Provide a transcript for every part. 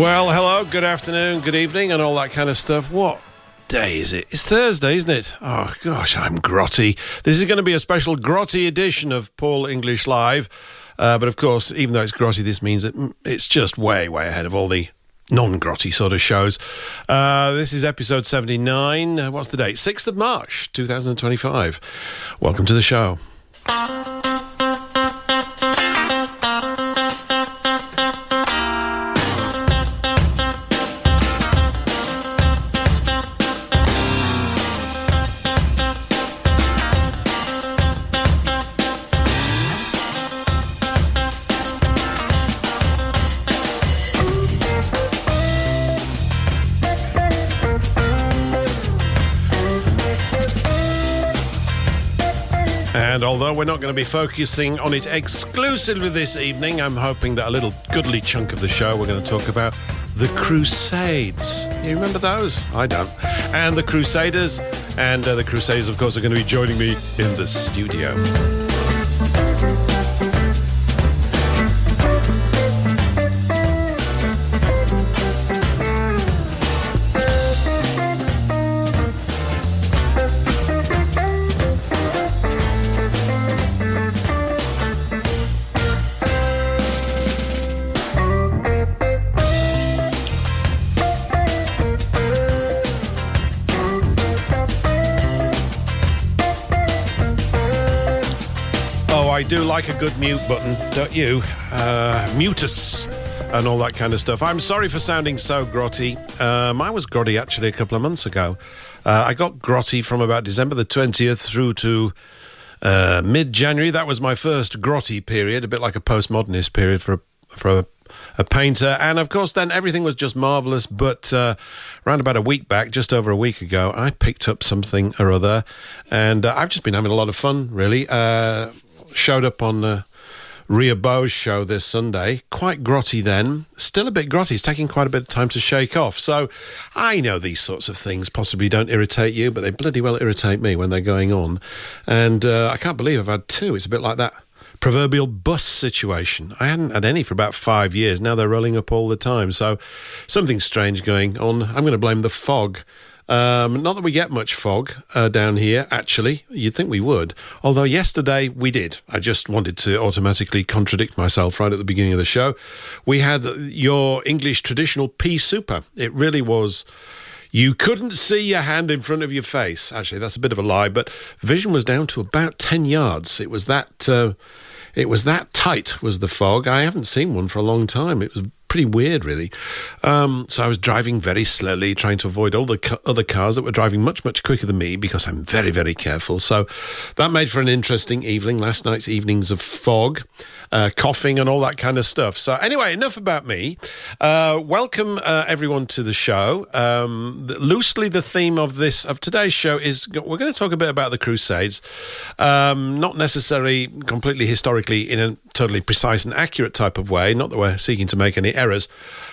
Well, hello, good afternoon, good evening, and all that kind of stuff. What day is it? It's Thursday, isn't it? Oh, gosh, I'm grotty. This is going to be a special grotty edition of PEL English Live. But, of course, even though it's grotty, this means that it's just way, way ahead of all the non-grotty sort of shows. This is episode 79. What's the date? 6th of March, 2025. Welcome to the show. And although we're not going to be focusing on it exclusively this evening, I'm hoping that a little goodly chunk of the show we're going to talk about the Crusades. You remember those? I don't. And the Crusaders. And the Crusaders, of course, are going to be joining me in the studio. I do like a good mute button, don't you? Mutus and all that kind of stuff. I'm sorry for sounding so grotty. I was grotty actually a couple of months ago. I got grotty from about December the 20th through to mid-January. That was my first grotty period, a bit like a postmodernist period for a painter. And, of course, then everything was just marvellous. But around about a week back, just over a week ago, I picked up something or other. And I've just been having a lot of fun, really. Showed up on Ria Bow's show this Sunday. Quite grotty then. Still a bit grotty. It's taking quite a bit of time to shake off. So I know these sorts of things possibly don't irritate you, but they bloody well irritate me when they're going on. And I can't believe I've had two. It's a bit like that proverbial bus situation. I hadn't had any for about 5 years. Now they're rolling up all the time. So something strange going on. I'm going to blame the fog. Not that we get much fog down here, actually. You'd think we would. Although yesterday we did. I just wanted to automatically contradict myself right at the beginning of the show. We had your English traditional pea super. It really was. You couldn't see your hand in front of your face. Actually, that's a bit of a lie, but vision was down to about 10 yards. It was that tight was the fog. I haven't seen one for a long time. It was pretty weird, really. So I was driving very slowly, trying to avoid all the other cars that were driving much, much quicker than me because I'm very, very careful. So that made for an interesting evening, last night's evenings of fog, coughing and all that kind of stuff. So anyway, enough about me. Welcome, everyone, to the show. Loosely, the theme of today's show is we're going to talk a bit about the Crusades, not necessarily completely historically in a totally precise and accurate type of way, not that we're seeking to make any errors,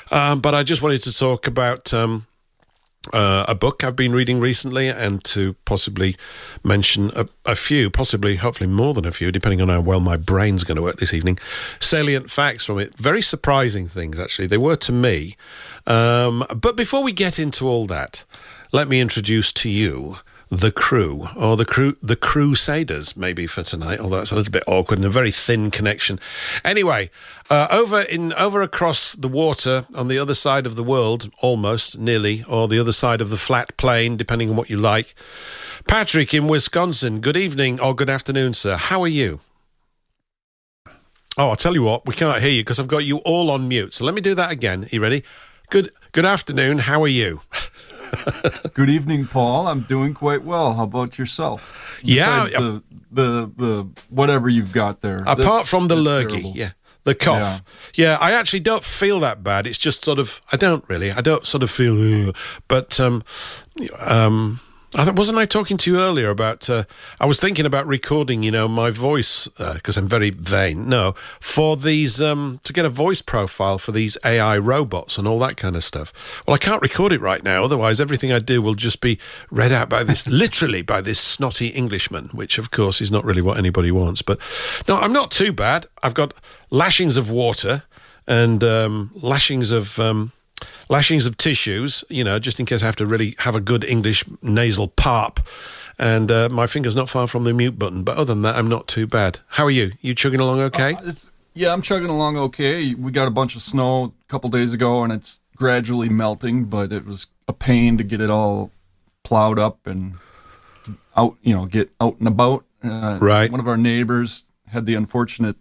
but I just wanted to talk about a book I've been reading recently and to possibly mention a few, possibly, hopefully more than a few, depending on how well my brain's going to work this evening, salient facts from it. Very surprising things, actually. They were to me. But before we get into all that, let me introduce to you the crew, or the Crusaders, maybe for tonight, although it's a little bit awkward and a very thin connection. Anyway, over across the water, on the other side of the world, almost, nearly, or the other side of the flat plain, depending on what you like, Patrick in Wisconsin. Good evening, or good afternoon, sir. How are you? Oh, I'll tell you what, we can't hear you because I've got you all on mute. So let me do that again. Are you ready? Good afternoon, how are you? Good evening, Paul. I'm doing quite well. How about yourself? Besides the whatever you've got there. Apart from the lurgy, terrible. Yeah. The cough. Yeah, I actually don't feel that bad. It's just sort of, I don't sort of feel, but wasn't I talking to you earlier about, I was thinking about recording, my voice, because I'm very vain, for these, to get a voice profile for these AI robots and all that kind of stuff. Well, I can't record it right now, otherwise everything I do will just be read out by this, literally by this snotty Englishman, which of course is not really what anybody wants. But no, I'm not too bad. I've got lashings of water and lashings of lashings of tissues, just in case I have to really have a good English nasal parp. And my finger's not far from the mute button. But other than that, I'm not too bad. How are you? You chugging along okay? Yeah, I'm chugging along okay. We got a bunch of snow a couple days ago, and it's gradually melting, but it was a pain to get it all plowed up and out, get out and about. Right. One of our neighbors had the unfortunate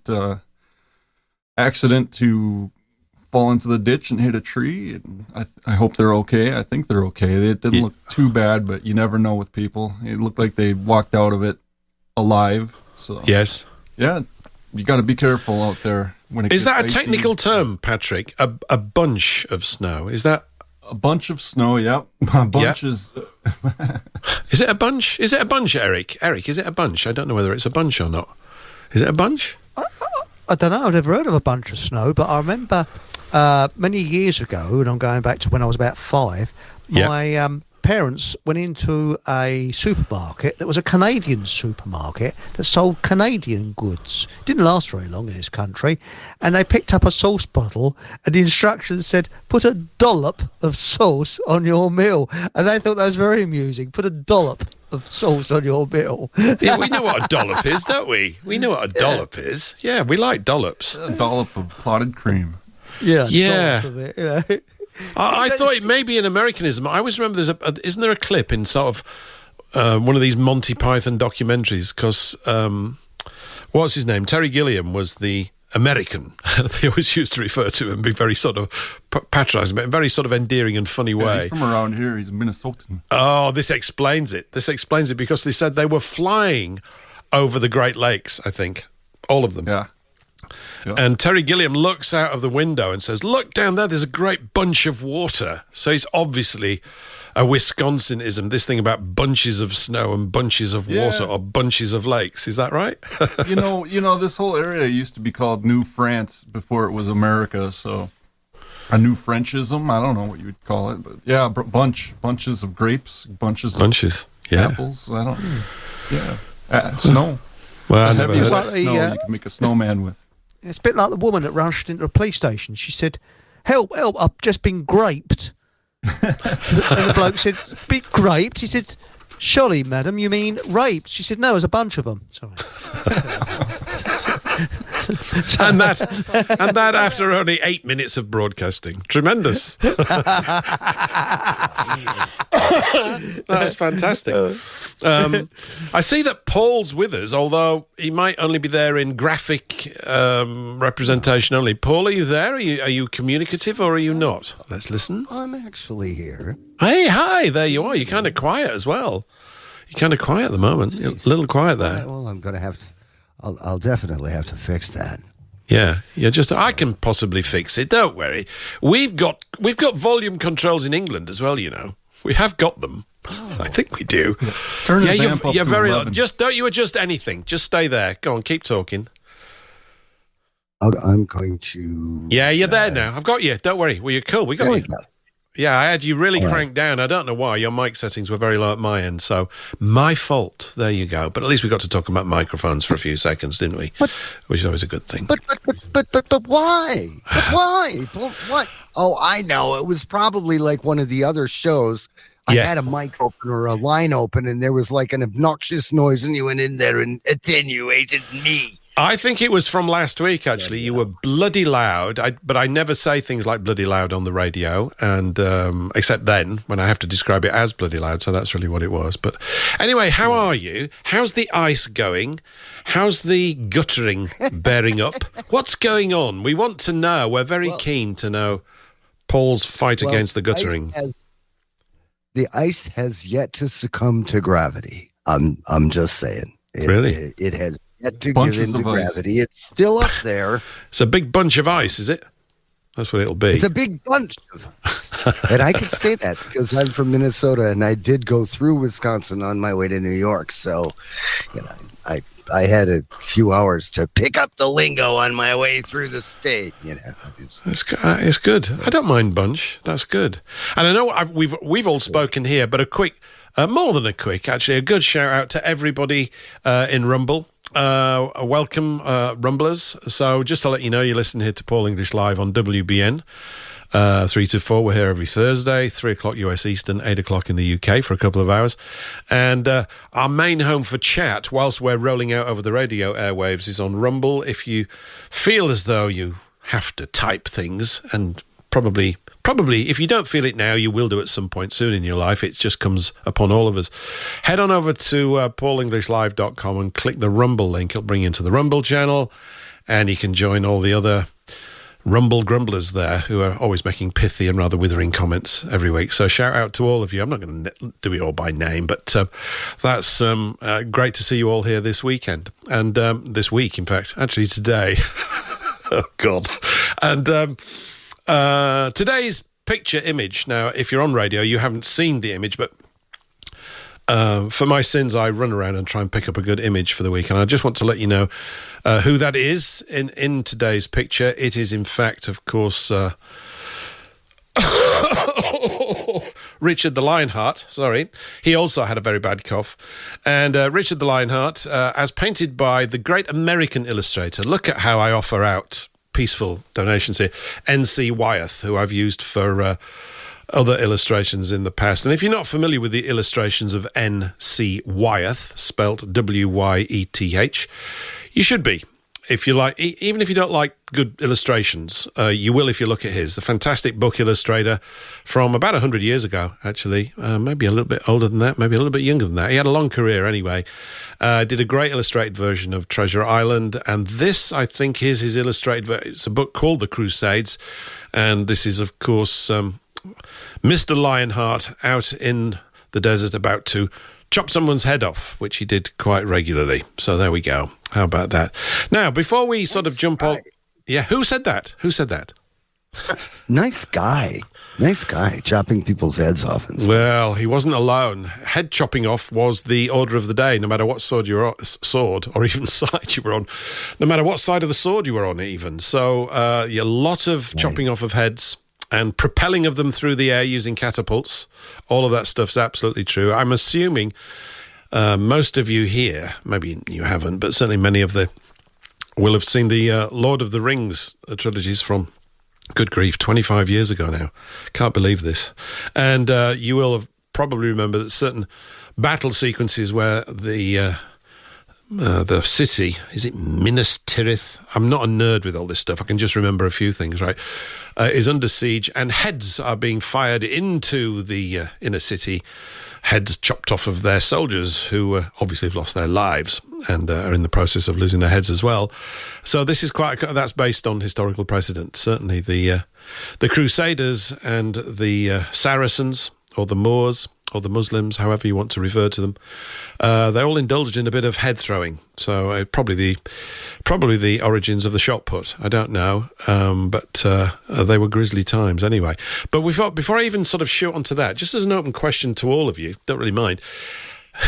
accident to fall into the ditch and hit a tree, and I hope they're okay. I think they're okay. It didn't look too bad, but you never know with people. It looked like they walked out of it alive. So yes. Yeah, you got to be careful out there. Is that a technical term, Patrick? A bunch of snow? Is that a bunch of snow? Yep. A bunch is. Is it a bunch? Is it a bunch, Eric? Eric, is it a bunch? I don't know whether it's a bunch or not. Is it a bunch? I don't know. I've never heard of a bunch of snow, but I remember many years ago, and I'm going back to when I was about 5. My parents went into a supermarket that was a Canadian supermarket that sold Canadian goods. Didn't last very long in this country, and they picked up a sauce bottle, and the instructions said, "Put a dollop of sauce on your meal," and they thought that was very amusing. Put a dollop of sauce on your meal. Yeah, we know what a dollop is, don't we? We know what a dollop is. Yeah, we like dollops. A dollop of clotted cream. Yeah. Of it, I thought it may be an Americanism. I always remember isn't there a clip in sort of one of these Monty Python documentaries? Because what's his name? Terry Gilliam was the American. They always used to refer to him and be very sort of patronising, but in a very sort of endearing and funny way. He's from around here. He's a Minnesotan. Oh, this explains it. This explains it because they said they were flying over the Great Lakes, I think. All of them. Yeah. And Terry Gilliam looks out of the window and says, "Look down there, there's a great bunch of water." So it's obviously a Wisconsinism, this thing about bunches of snow and bunches of water or bunches of lakes. Is that right? you know, this whole area used to be called New France before it was America. So a New Frenchism, I don't know what you would call it. But yeah, bunches of grapes, bunches of apples. I don't snow. Well, I never heard of snow you can make a snowman with. It's a bit like the woman that rushed into a police station. She said, help, I've just been graped. And the bloke said, "Been graped?" He said, "Surely, madam, you mean raped?" She said, "No, there's a bunch of them." Sorry. and that after only 8 minutes of broadcasting. Tremendous. That's fantastic. I see that Paul's with us, although he might only be there in graphic representation only. Paul, are you there? Are you communicative or are you not? Let's listen. I'm actually here. Hey, hi, there you are. You're kind of quiet as well. You're kind of quiet at the moment. You're a little quiet there. Well, I'm going to have to... I'll definitely have to fix that. Yeah, I can possibly fix it. Don't worry. We've got volume controls in England as well. We have got them. Oh. I think we do. Turn the amp up you're to very 11. Just don't you adjust anything. Just stay there. Go on, keep talking. I'm going to. Yeah, you're there now. I've got you. Don't worry. Well, you're cool. We got you. Yeah, I had you really cranked down. I don't know why. Your mic settings were very low at my end, so my fault. There you go. But at least we got to talk about microphones for a few seconds, didn't we? Which is always a good thing. But why? But why? What? Oh, I know. It was probably like one of the other shows. I had a mic open or a line open, and there was like an obnoxious noise, and you went in there and attenuated me. I think it was from last week, actually. You were bloody loud, but I never say things like bloody loud on the radio, and except then, when I have to describe it as bloody loud, so that's really what it was. But anyway, how are you? How's the ice going? How's the guttering bearing up? What's going on? We want to know. We're very keen to know Paul's fight against the guttering. The ice has yet to succumb to gravity. I'm just saying. Really? It has yet to give into gravity. It's still up there. It's a big bunch of ice, is it? That's what it'll be. It's a big bunch of ice. And I can say that because I'm from Minnesota and I did go through Wisconsin on my way to New York. So, I had a few hours to pick up the lingo on my way through the state. It's good. I don't mind bunch. That's good. And I know we've all spoken here, but a quick, more than a quick, actually, a good shout out to everybody in Rumble. Welcome, Rumblers. So just to let you know, you listen here to Paul English Live on WBN. 3 to 4, we're here every Thursday, 3 o'clock US Eastern, 8 o'clock in the UK for a couple of hours. And our main home for chat, whilst we're rolling out over the radio airwaves, is on Rumble. If you feel as though you have to type things, and probably if you don't feel it now, you will do at some point soon in your life. It just comes upon all of us. Head on over to paulenglishlive.com and click the Rumble link. It'll bring you into the Rumble channel, and you can join all the other Rumble grumblers there who are always making pithy and rather withering comments every week. So shout out to all of you. I'm not going to do it all by name, but that's great to see you all here this weekend. And this week, in fact, actually today. Oh, God. And today's picture image. Now, if you're on radio, you haven't seen the image, but for my sins, I run around and try and pick up a good image for the week. And I just want to let you know who that is in today's picture. It is, in fact, of course, Richard the Lionheart. Sorry. He also had a very bad cough. And Richard the Lionheart, as painted by the great American illustrator. Look at how I offer out peaceful donations here. N.C. Wyeth, who I've used for other illustrations in the past. And if you're not familiar with the illustrations of N.C. Wyeth, spelt W-Y-E-T-H, you should be. If you like, even if you don't like good illustrations, you will if you look at his. The fantastic book illustrator from about 100 years ago, actually. Maybe a little bit older than that, maybe a little bit younger than that. He had a long career anyway. Did a great illustrated version of Treasure Island. And this, I think, is his illustrated version. It's a book called The Crusades. And this is, of course, Mr. Lionheart out in the desert about to chop someone's head off, which he did quite regularly. So there we go. How about that? Now, before we sort of jump on... Yeah, who said that? Who said that? Nice guy, chopping people's heads off and stuff. Well, he wasn't alone. Head chopping off was the order of the day, no matter what sword you were on, or even side you were on, no matter what side of the sword you were on even. So a lot of chopping off of heads and propelling of them through the air using catapults. All of that stuff's absolutely true. I'm assuming most of you here, maybe you haven't, but certainly many of the will have seen the Lord of the Rings trilogies from, good grief, 25 years ago now. Can't believe this. And you will have probably remember that certain battle sequences where the city, is it Minas Tirith? I'm not a nerd with all this stuff. I can just remember a few things, right? Is under siege, and heads are being fired into the inner city. Heads chopped off of their soldiers who obviously have lost their lives and are in the process of losing their heads as well. So this is that's based on historical precedent. Certainly the Crusaders and the Saracens, or the Moors, or the Muslims, however you want to refer to them, they all indulged in a bit of head throwing. So probably the origins of the shot put. I don't know, but they were grisly times anyway. But before I even sort of shoot onto that, just as an open question to all of you, don't really mind,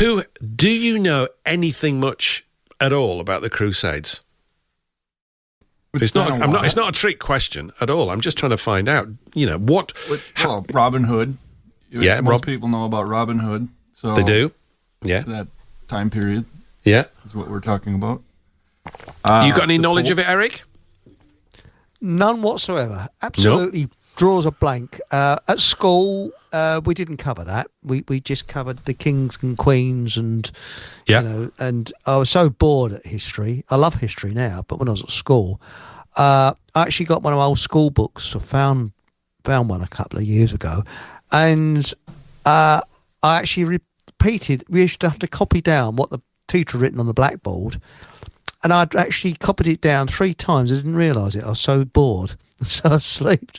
do you know anything much at all about the Crusades? It's not a trick question at all. I'm just trying to find out. What? Well, Robin Hood. Yeah, most people know about Robin Hood. So they do. Yeah, that time period. Yeah, is what we're talking about. You got any knowledge of it, Eric? None whatsoever. Absolutely draws a blank. At school, we didn't cover that. We just covered the kings and queens, and and I was so bored at history. I love history now, but when I was at school, I actually got one of my old school books. I found one a couple of years ago. And I actually repeated, we used to have to copy down what the teacher had written on the blackboard. And I'd actually copied it down 3 times. I didn't realise it. I was so bored. So I was asleep.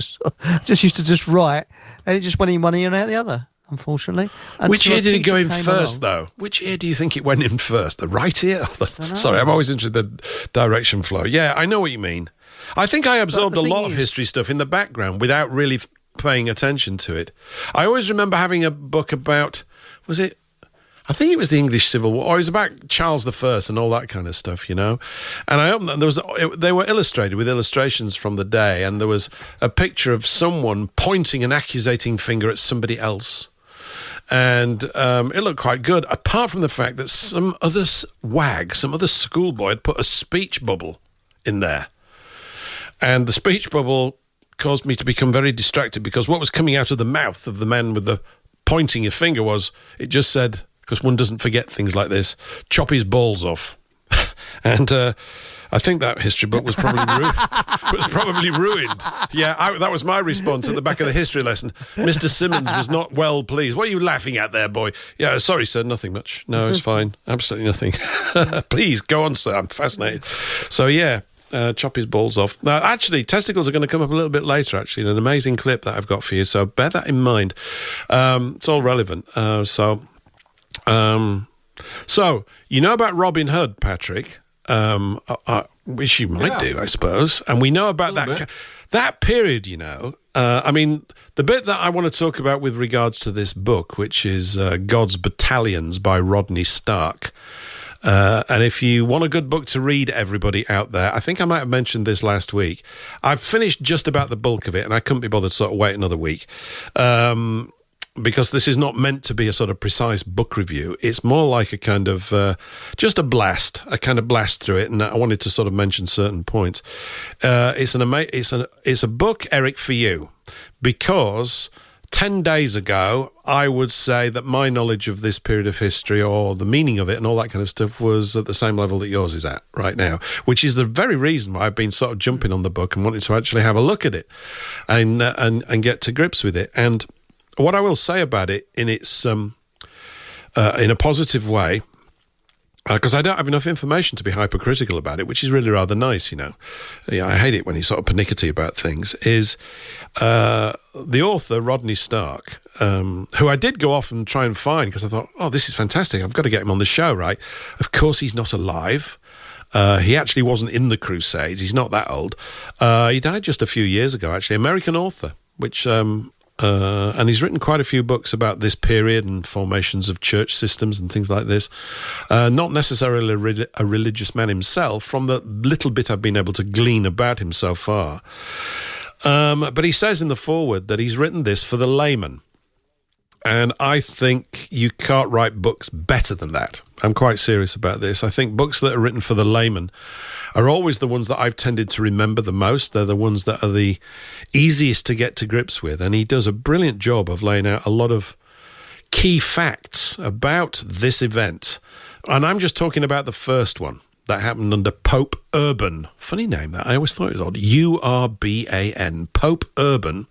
Just used to just write. And it just went in one ear and out the other, unfortunately. And which ear did it go in first, though? Which ear do you think it went in first? The right ear? Sorry, I'm always interested in the direction flow. Yeah, I know what you mean. I think I absorbed a lot of history stuff in the background without really paying attention to it. I always remember having a book about, I think it was the English Civil War, or it was about Charles I and all that kind of stuff, And I opened them, they were illustrated with illustrations from the day, and there was a picture of someone pointing an accusating finger at somebody else. And it looked quite good, apart from the fact that some other schoolboy had put a speech bubble in there. And the speech bubble caused me to become very distracted because what was coming out of the mouth of the man with the pointing your finger it just said, because one doesn't forget things like this, chop his balls off. And I think that history book was probably ruined. Yeah, that was my response at the back of the history lesson. Mr. Simmons was not well pleased. What are you laughing at there, boy? Yeah, sorry, sir, nothing much. No, it's fine. Absolutely nothing. Please, go on, sir. I'm fascinated. So, yeah, chop his balls off. Now, actually, testicles are going to come up a little bit later, actually, in an amazing clip that I've got for you. So bear that in mind. It's all relevant. So, you know about Robin Hood, Patrick? Which you might do, I suppose. And we know about that period, you know. I mean, the bit that I want to talk about with regards to this book, which is God's Battalions by Rodney Stark. And if you want a good book to read, everybody out there, I think I might have mentioned this last week. I've finished just about the bulk of it, and I couldn't be bothered to sort of wait another week. Because this is not meant to be a sort of precise book review. It's more like a kind of just a kind of blast through it, and I wanted to sort of mention certain points. It's a book, Eric, for you, because 10 days ago, I would say that my knowledge of this period of history or the meaning of it and all that kind of stuff was at the same level that yours is at right now, which is the very reason why I've been sort of jumping on the book and wanting to actually have a look at it and get to grips with it. And what I will say about it in its in a positive way, because I don't have enough information to be hypercritical about it, which is really rather nice, you know. Yeah, I hate it when he's sort of pernickety about things, is the author, Rodney Stark, who I did go off and try and find because I thought, oh, this is fantastic. I've got to get him on the show, right? Of course he's not alive. He actually wasn't in the Crusades. He's not that old. He died just a few years ago, actually. American author, which... and he's written quite a few books about this period and formations of church systems and things like this. Not necessarily a religious man himself, from the little bit I've been able to glean about him so far. But he says in the foreword that he's written this for the layman. And I think you can't write books better than that. I'm quite serious about this. I think books that are written for the layman are always the ones that I've tended to remember the most. They're the ones that are the easiest to get to grips with. And he does a brilliant job of laying out a lot of key facts about this event. And I'm just talking about the first one that happened under Pope Urban. Funny name that. I always thought it was odd. Urban. Pope Urban.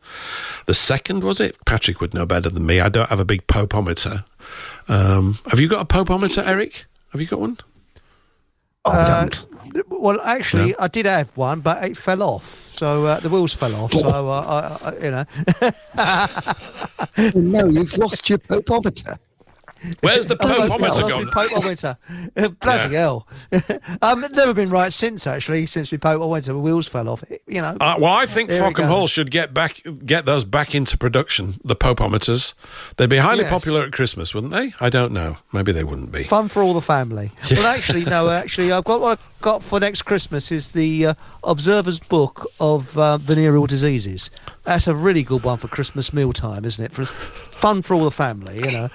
The second, was it? Patrick would know better than me. I don't have a big popometer. Have you got a popometer, Eric? Have you got one? Well, actually, no. I did have one, but it fell off. So the wheels fell off. So, I you know. No, you've lost your popometer. Where's the popometer gone? Popometer. Bloody hell. Never been right since we popometer. The wheels fell off. You know. Well, I think Fockham Hall should get those back into production, the popometers. They'd be highly popular at Christmas, wouldn't they? I don't know. Maybe they wouldn't be. Fun for all the family. Well, actually, no. Actually, I've got what I've got for next Christmas is the Observer's Book of Venereal Diseases. That's a really good one for Christmas mealtime, isn't it? For fun for all the family, you know.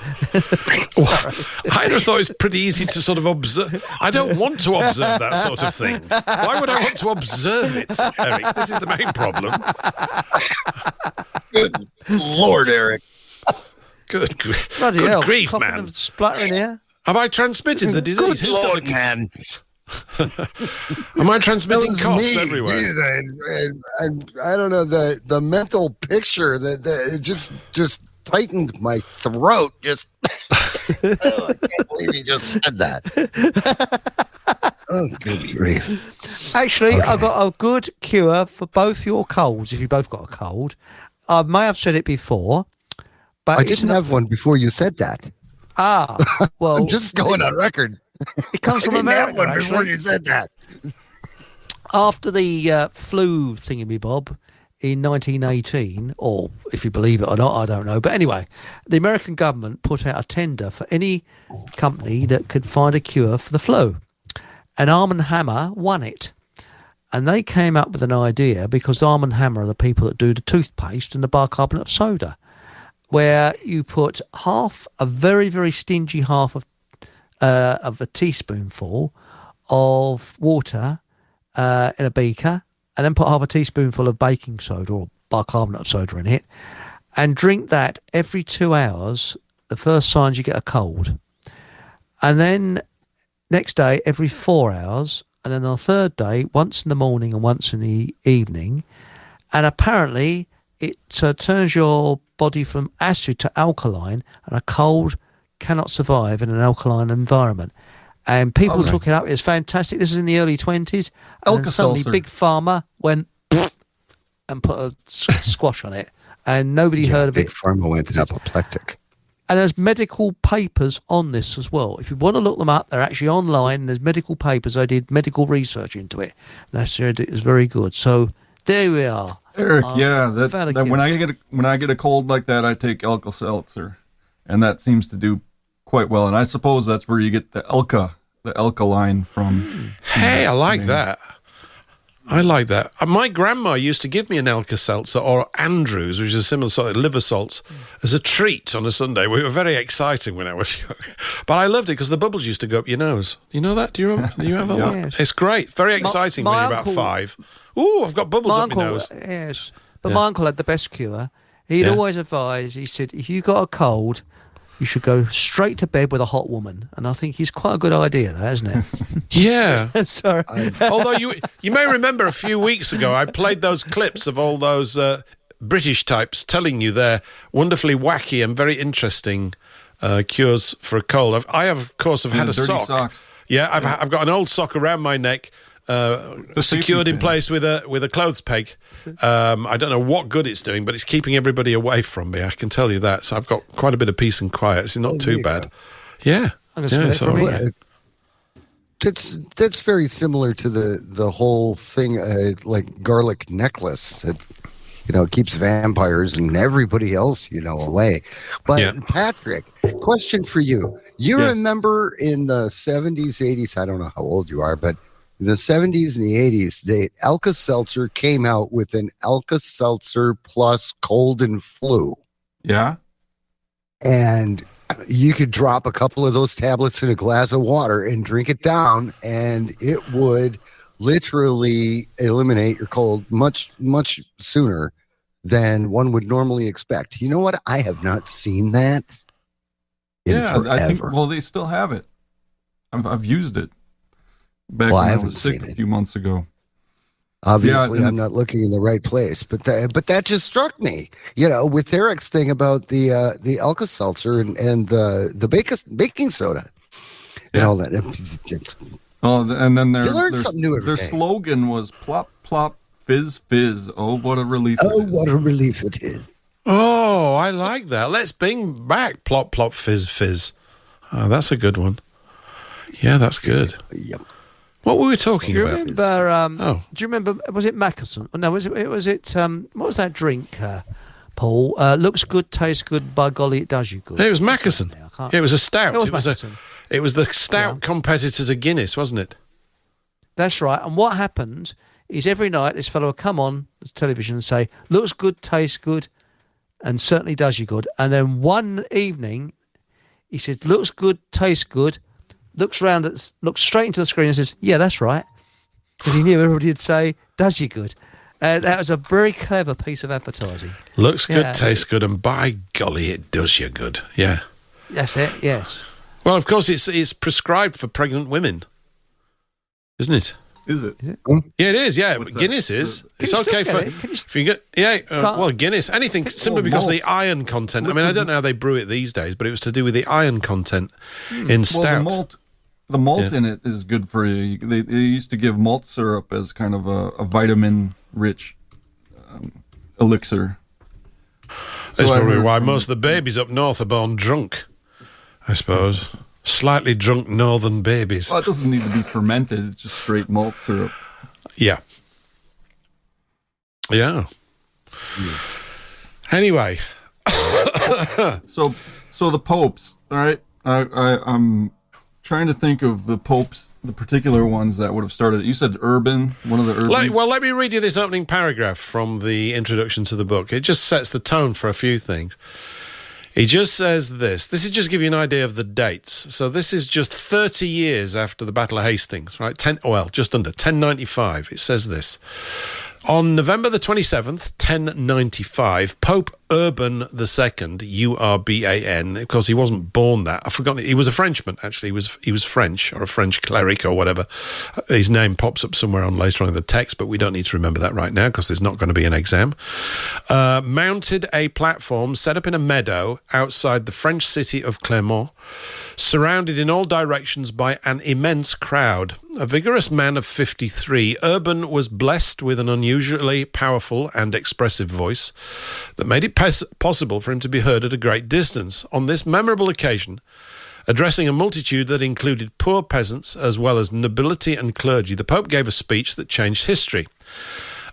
Well, I'd have thought it's pretty easy to sort of observe. I don't want to observe that sort of thing. Why would I want to observe it, Eric? This is the main problem. Good Lord, Eric. Good grief, man. Spluttering here. Have I transmitted the disease? Good Lord, man. Am I transmitting coughs everywhere? And I don't know, the mental picture that it just tightened my throat. Just I can't believe you just said that. Oh, good grief. Actually, I've got a good cure for both your colds, if you both got a cold. I may have said it before, but I didn't have one before you said that. Well, I'm just going on record. It comes from America. One before you said that. After the flu thingamabob in 1918, or if you believe it or not, I don't know. But anyway, the American government put out a tender for any company that could find a cure for the flu. And Arm & Hammer won it. And they came up with an idea, because Arm & Hammer are the people that do the toothpaste and the bicarbonate of soda, where you put a very, very stingy half of a teaspoonful of water in a beaker, and then put half a teaspoonful of baking soda or bicarbonate soda in it, and drink that every 2 hours. The first signs you get a cold, and then next day every 4 hours, and then on the third day once in the morning and once in the evening, and apparently it turns your body from acid to alkaline, and a cold cannot survive in an alkaline environment. And people took it up. It's fantastic. This was in the early 20s, and then suddenly Big Pharma went and put a squash on it, and nobody heard of it. Big Pharma went apoplectic. And there's medical papers on this as well. If you want to look them up, they're actually online. There's medical papers. I did medical research into it. And it was very good. So there we are. Eric, that when I get a cold like that, I take Alka-Seltzer, and that seems to do quite well. And I suppose that's where you get the alkaline from. Hey, I like that. I like that. My grandma used to give me an Alka-Seltzer or Andrews, which is a similar sort of liver salts, as a treat on a Sunday. We were very exciting when I was young. But I loved it because the bubbles used to go up your nose. You know that? Do you remember? Do you have that? Yes. It's great. Very exciting when you're about 5. Ooh, I've got bubbles up my nose. Yes. But my uncle had the best cure. He'd always advise, he said, if you got a cold, you should go straight to bed with a hot woman. And I think he's quite a good idea, that, isn't it? Yeah. Sorry. Although you may remember a few weeks ago, I played those clips of all those British types telling you their wonderfully wacky and very interesting cures for a cold. I have, of course, had a sock. Socks. Yeah, I've got an old sock around my neck, secured in place with a clothes peg. I don't know what good it's doing, but it's keeping everybody away from me. I can tell you that. So I've got quite a bit of peace and quiet. It's not too bad. Yeah. That's very similar to the whole thing, like garlic necklace. It keeps vampires and everybody else, away. But Patrick, question for you. You remember in the 70s, 80s, I don't know how old you are, but in the 70s and the 80s, the Alka-Seltzer came out with an Alka-Seltzer plus cold and flu. Yeah. And you could drop a couple of those tablets in a glass of water and drink it down, and it would literally eliminate your cold much, much sooner than one would normally expect. You know what? I have not seen that in forever. I think, they still have it. I've used it back when I was sick a few months ago. Obviously, I'm not looking in the right place, but that just struck me. With Eric's thing about the Alka-Seltzer and the baking soda and all that. And then you learn something new every their day. slogan was "Plop plop fizz fizz." Oh, what a relief! What a relief it is. Oh, I like that. Let's bring back plop plop fizz fizz. Oh, that's a good one. Yeah, that's good. Yep. What were we talking about? Remember, do you remember, was it Mackerson? No, was it what was that drink, Paul? Looks good, tastes good, by golly, it does you good. It was Mackerson. It was a stout. It was the stout competitor to Guinness, wasn't it? That's right. And what happened is every night this fellow would come on the television and say, looks good, tastes good, and certainly does you good. And then one evening, he said, looks good, tastes good, looks straight into the screen and says, yeah, that's right. Because he knew everybody would say, does you good. That was a very clever piece of advertising. Looks good, tastes good, and by golly, it does you good. Yeah. That's it, yes. Well, of course, it's prescribed for pregnant women, isn't it? Is it? Yeah, it is. Yeah, What's Guinness that? is. It's okay for if you get Guinness. Anything simply because of the iron content. I mean, I don't know how they brew it these days, but it was to do with the iron content in stout. The malt in it is good for you. They used to give malt syrup as kind of a vitamin-rich elixir. That's probably why most of the babies up north are born drunk, I suppose. Slightly drunk northern babies. Well, it doesn't need to be fermented. It's just straight malt syrup. Yeah. Yeah. Anyway. So the popes, all right? I'm trying to think of the popes, the particular ones that would have started. You said Urban, one of the Urbans. Well, let me read you this opening paragraph from the introduction to the book. It just sets the tone for a few things. He just says this. This is just to give you an idea of the dates. So this is just 30 years after the Battle of Hastings, right? Just under 1095. It says this. On November the 27th, 1095, Pope Urban II, U-R-B-A-N, of course he wasn't born that, I've forgotten, he was a Frenchman actually, he was French, or a French cleric or whatever. His name pops up somewhere on later on in the text, but we don't need to remember that right now because there's not going to be an exam. Mounted a platform set up in a meadow outside the French city of Clermont, surrounded in all directions by an immense crowd. A vigorous man of 53, Urban was blessed with an unusually powerful and expressive voice that made it possible for him to be heard at a great distance. On this memorable occasion, addressing a multitude that included poor peasants as well as nobility and clergy, the Pope gave a speech that changed history.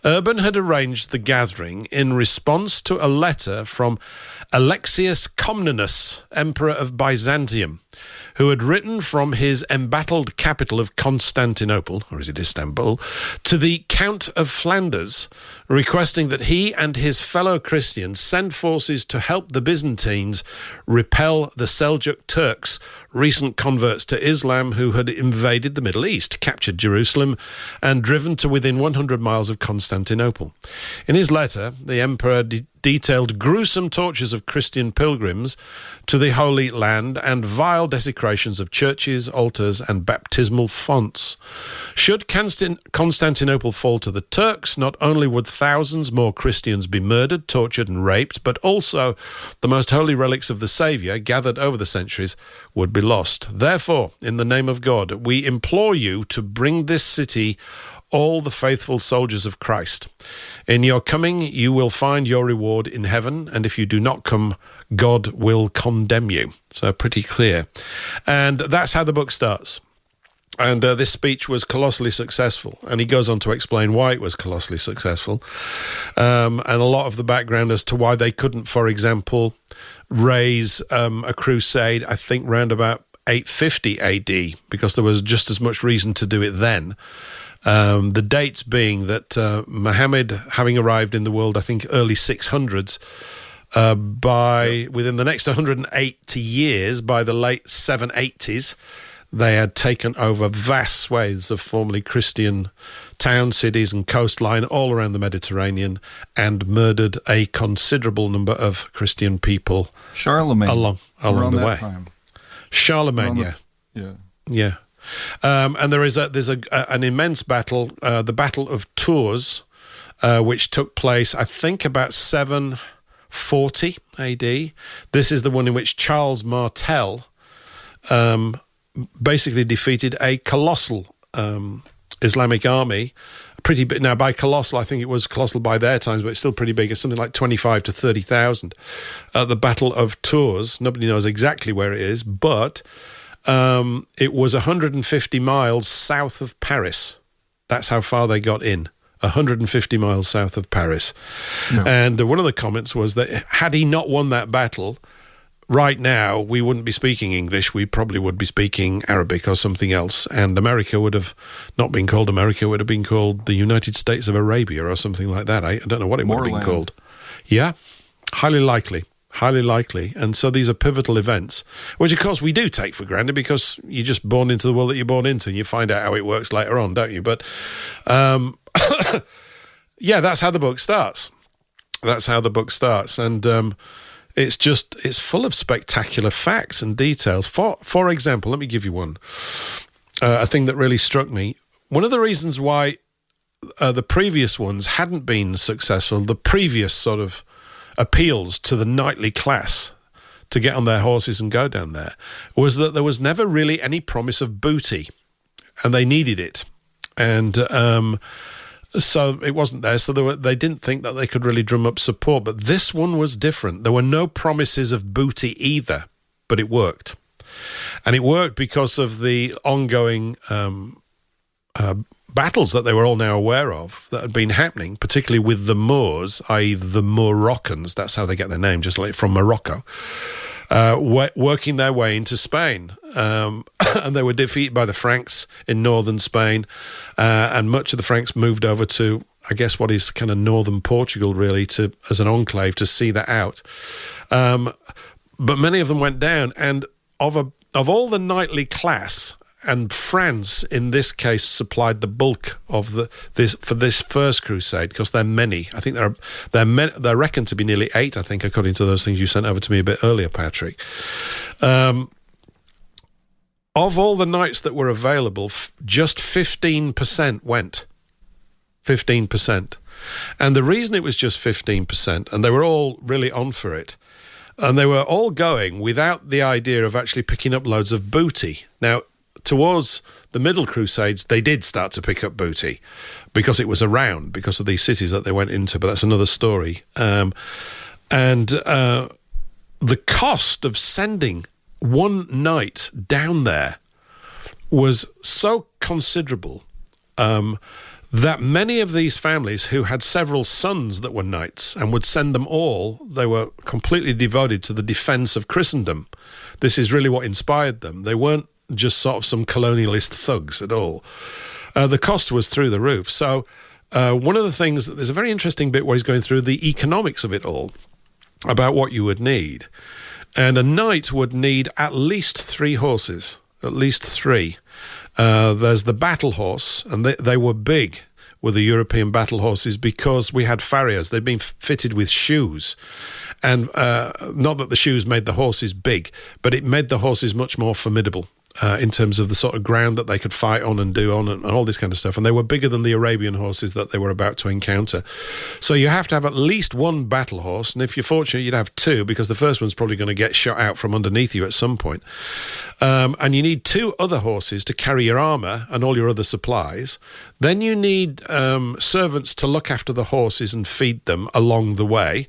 Urban had arranged the gathering in response to a letter from Alexius Comnenus, Emperor of Byzantium, who had written from his embattled capital of Constantinople, or is it Istanbul, to the Count of Flanders, requesting that he and his fellow Christians send forces to help the Byzantines repel the Seljuk Turks, recent converts to Islam who had invaded the Middle East, captured Jerusalem, and driven to within 100 miles of Constantinople. In his letter, the emperor detailed gruesome tortures of Christian pilgrims to the Holy Land and vile desecrations of churches, altars, and baptismal fonts. Should Constantinople fall to the Turks, not only would thousands more Christians be murdered, tortured, and raped, but also the most holy relics of the Saviour, gathered over the centuries, would be lost. Therefore, in the name of God, we implore you to bring this city all the faithful soldiers of Christ. In your coming, you will find your reward in heaven, and if you do not come, God will condemn you. So pretty clear. And that's how the book starts. And this speech was colossally successful, and he goes on to explain why it was colossally successful, and a lot of the background as to why they couldn't, for example, raise a crusade, I think, round about 850 AD, because there was just as much reason to do it then. The dates being that Muhammad, having arrived in the world, I think, early 600s, within the next 180 years, by the late 780s, they had taken over vast swathes of formerly Christian town, cities and coastline all around the Mediterranean and murdered a considerable number of Christian people along the way. Time. Charlemagne, yeah. And there's an immense battle, the Battle of Tours, which took place, I think, about 740 AD. This is the one in which Charles Martel basically defeated a colossal Islamic army, pretty big. Now, by colossal, I think it was colossal by their times, but it's still pretty big. It's something like 25 to 30,000. The Battle of Tours, nobody knows exactly where it is, but it was 150 miles south of Paris. That's how far they got in. 150 miles south of Paris. Yeah. And one of the comments was that had he not won that battle, right now we wouldn't be speaking English. We probably would be speaking Arabic or something else. And America would have not been called America, would have been called the United States of Arabia or something like that. I don't know what it would have been called. Yeah, highly likely. And so these are pivotal events, which of course we do take for granted because you're just born into the world that you're born into and you find out how it works later on, don't you? But yeah, that's how the book starts. And it's full of spectacular facts and details. For example, let me give you one. A thing that really struck me. One of the reasons why the previous ones hadn't been successful, the previous sort of appeals to the knightly class to get on their horses and go down there, was that there was never really any promise of booty, and they needed it. And so it wasn't there, so they didn't think that they could really drum up support. But this one was different. There were no promises of booty either, but it worked. And it worked because of the ongoing battles that they were all now aware of that had been happening, particularly with the Moors, i.e. the Moroccans, that's how they get their name, just like from Morocco, working their way into Spain. And they were defeated by the Franks in northern Spain, and much of the Franks moved over to, I guess, what is kind of northern Portugal, really, as an enclave to see that out. But many of them went down, and of all the knightly class, and France in this case supplied the bulk of this first crusade, because there are many. I think they're reckoned to be nearly 8, I think, according to those things you sent over to me a bit earlier, Patrick. Of all the knights that were available, just 15% went. 15%. And the reason it was just 15%, and they were all really on for it, and they were all going without the idea of actually picking up loads of booty. Now, towards the middle crusades, they did start to pick up booty because it was around, because of these cities that they went into, but that's another story. The cost of sending one knight down there was so considerable that many of these families who had several sons that were knights and would send them all, they were completely devoted to the defence of Christendom. This is really what inspired them. They weren't just sort of some colonialist thugs at all. The cost was through the roof. So one of the things, there's a very interesting bit where he's going through the economics of it all, about what you would need. And a knight would need at least 3 horses, at least 3. There's the battle horse, and they were big with the European battle horses because we had farriers. They'd been fitted with shoes. And not that the shoes made the horses big, but it made the horses much more formidable in terms of the sort of ground that they could fight on and do on and all this kind of stuff. And they were bigger than the Arabian horses that they were about to encounter. So you have to have at least 1 battle horse. And if you're fortunate, you'd have 2, because the first one's probably going to get shot out from underneath you at some point. And you need 2 other horses to carry your armour and all your other supplies. Then you need servants to look after the horses and feed them along the way.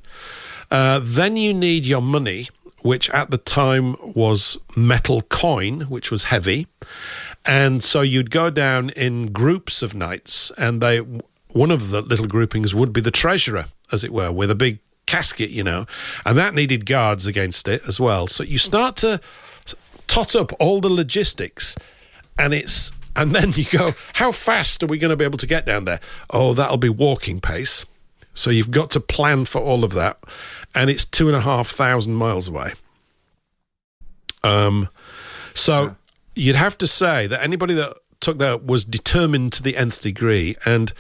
Then you need your money, which at the time was metal coin, which was heavy. And so you'd go down in groups of knights, and one of the little groupings would be the treasurer, as it were, with a big casket, and that needed guards against it as well. So you start to tot up all the logistics, and then you go, how fast are we going to be able to get down there? Oh, that'll be walking pace. So you've got to plan for all of that. And it's 2,500 miles away. So you'd have to say that anybody that took that was determined to the nth degree. And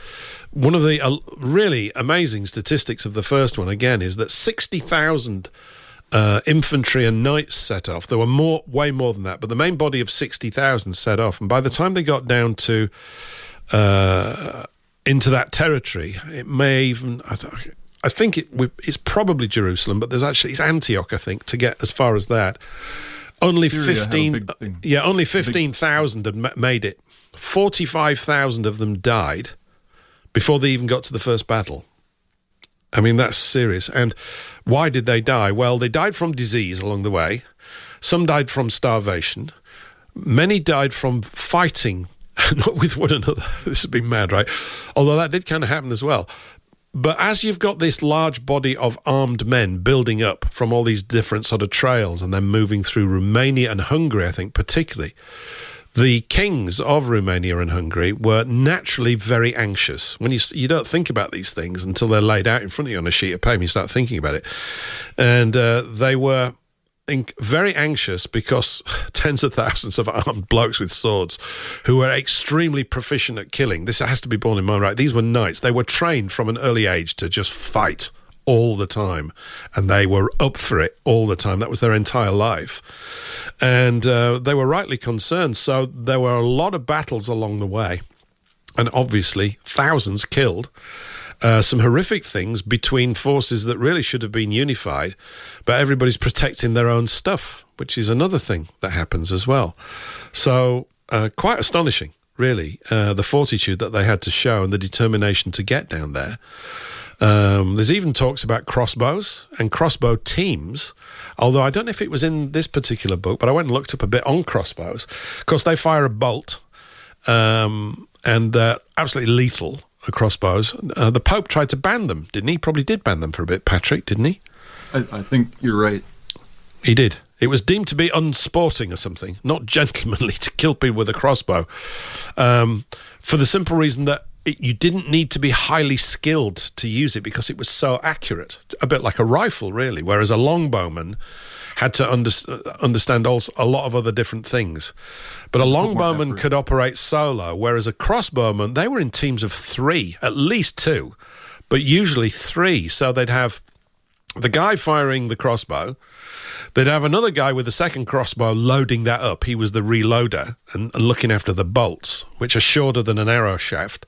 one of the really amazing statistics of the first one, again, is that 60,000 infantry and knights set off. There were way more than that, but the main body of 60,000 set off. And by the time they got down to into that territory, it may even... I think it's probably Jerusalem, but it's Antioch, I think, to get as far as that. Only 15,000 had made it. 45,000 of them died before they even got to the first battle. I mean, that's serious. And why did they die? Well, they died from disease along the way. Some died from starvation. Many died from fighting, not with one another. This would be mad, right? Although that did kind of happen as well. But as you've got this large body of armed men building up from all these different sort of trails and then moving through Romania and Hungary, I think particularly, the kings of Romania and Hungary were naturally very anxious. When you don't think about these things until they're laid out in front of you on a sheet of paper, you start thinking about it. And they were very anxious because tens of thousands of armed blokes with swords who were extremely proficient at killing. This has to be borne in mind, right? These were knights. They were trained from an early age to just fight all the time, and they were up for it all the time. That was their entire life. And they were rightly concerned. So there were a lot of battles along the way, and obviously thousands killed. Some horrific things between forces that really should have been unified, but everybody's protecting their own stuff, which is another thing that happens as well. So quite astonishing, really, the fortitude that they had to show and the determination to get down there. There's even talks about crossbows and crossbow teams, although I don't know if it was in this particular book, but I went and looked up a bit on crossbows. Of course, they fire a bolt, and they're absolutely lethal. Crossbows. The Pope tried to ban them, didn't he? Probably did ban them for a bit, Patrick, didn't he? I think you're right. He did. It was deemed to be unsporting or something, not gentlemanly to kill people with a crossbow, for the simple reason that you didn't need to be highly skilled to use it because it was so accurate, a bit like a rifle, really, whereas a longbowman had to understand also a lot of other different things. But a longbowman could operate solo, whereas a crossbowman, they were in teams of 3, at least 2, but usually 3. So they'd have the guy firing the crossbow, they'd have another guy with the second crossbow loading that up. He was the reloader and looking after the bolts, which are shorter than an arrow shaft.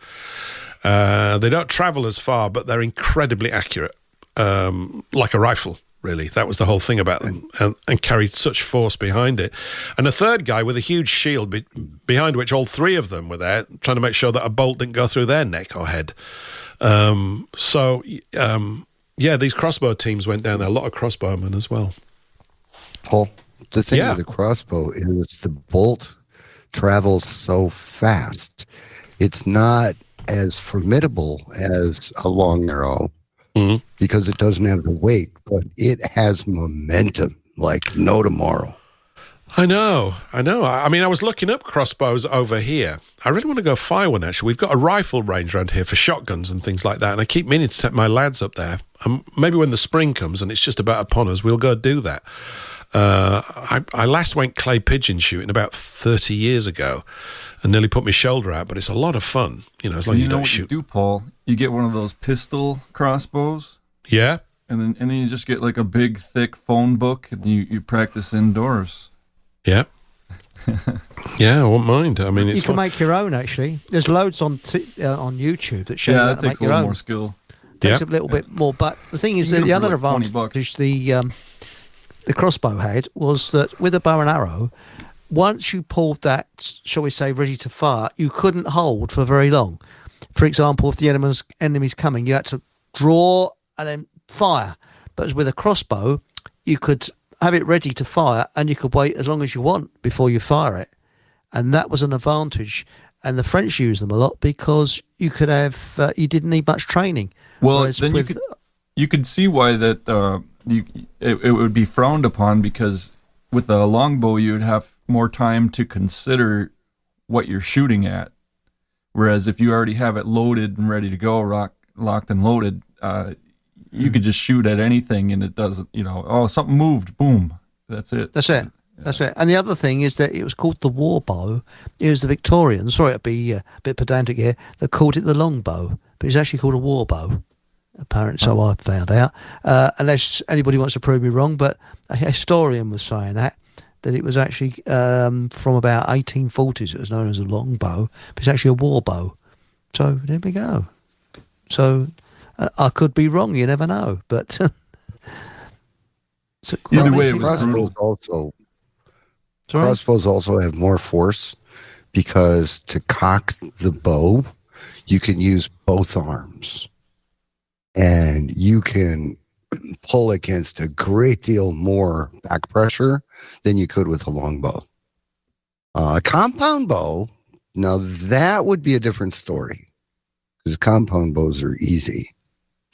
They don't travel as far, but they're incredibly accurate, like a rifle, really. That was the whole thing about them, and carried such force behind it. And a third guy with a huge shield behind which all 3 of them were there, trying to make sure that a bolt didn't go through their neck or head. Yeah, these crossbow teams went down there. A lot of crossbowmen as well. Paul, the thing with the crossbow is the bolt travels so fast. It's not as formidable as a long arrow because it doesn't have the weight, but it has momentum like no tomorrow. I know. I mean, I was looking up crossbows over here. I really want to go fire one, actually. We've got a rifle range around here for shotguns and things like that, and I keep meaning to set my lads up there. Maybe when the spring comes and it's just about upon us, we'll go do that. I last went clay pigeon shooting about 30 years ago and nearly put my shoulder out, but it's a lot of fun, as long as you don't shoot. What you do, Paul? You get one of those pistol crossbows. Yeah. And then you just get like a big, thick phone book, and you practice indoors. Yeah. Yeah, I won't mind. I mean, you can make your own, actually. There's loads on YouTube that show you how to make your own. More more skill. Takes a little bit more, but the thing is that the other advantage the crossbow had was that with a bow and arrow, once you pulled that, shall we say, ready to fire, you couldn't hold for very long. For example, if the enemy's coming, you had to draw and then fire. But with a crossbow, you could have it ready to fire and you could wait as long as you want before you fire it. And that was an advantage. And the French used them a lot because you could have, you didn't need much training. Well, then you could see why that it would be frowned upon, because with a longbow you would have more time to consider what you're shooting at. Whereas if you already have it loaded and ready to go, locked and loaded, you could just shoot at anything and it doesn't, something moved, boom, that's it. That's it. That's it. And the other thing is that it was called the war bow. It was the Victorians, sorry to be a bit pedantic here, that called it the longbow, but it's actually called a war bow. Apparently, so I found out. Unless anybody wants to prove me wrong, but a historian was saying that it was actually from about 1840s. It was known as a longbow, but it's actually a war bow. So there we go. So I could be wrong. You never know. But so either way, it was crossbows also have more force because to cock the bow, you can use both arms. And you can pull against a great deal more back pressure than you could with a longbow. A compound bow, now that would be a different story, because compound bows are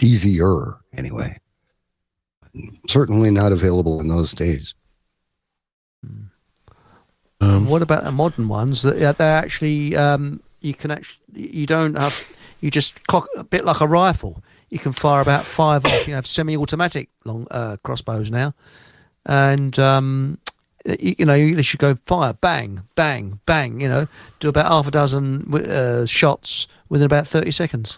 easier anyway. Certainly not available in those days. What about the modern ones? That they actually you just cock a bit like a rifle. You can fire about 5 off. You have semi-automatic long crossbows now, and you should go fire, bang, bang, bang. Do about half a dozen shots within about 30 seconds.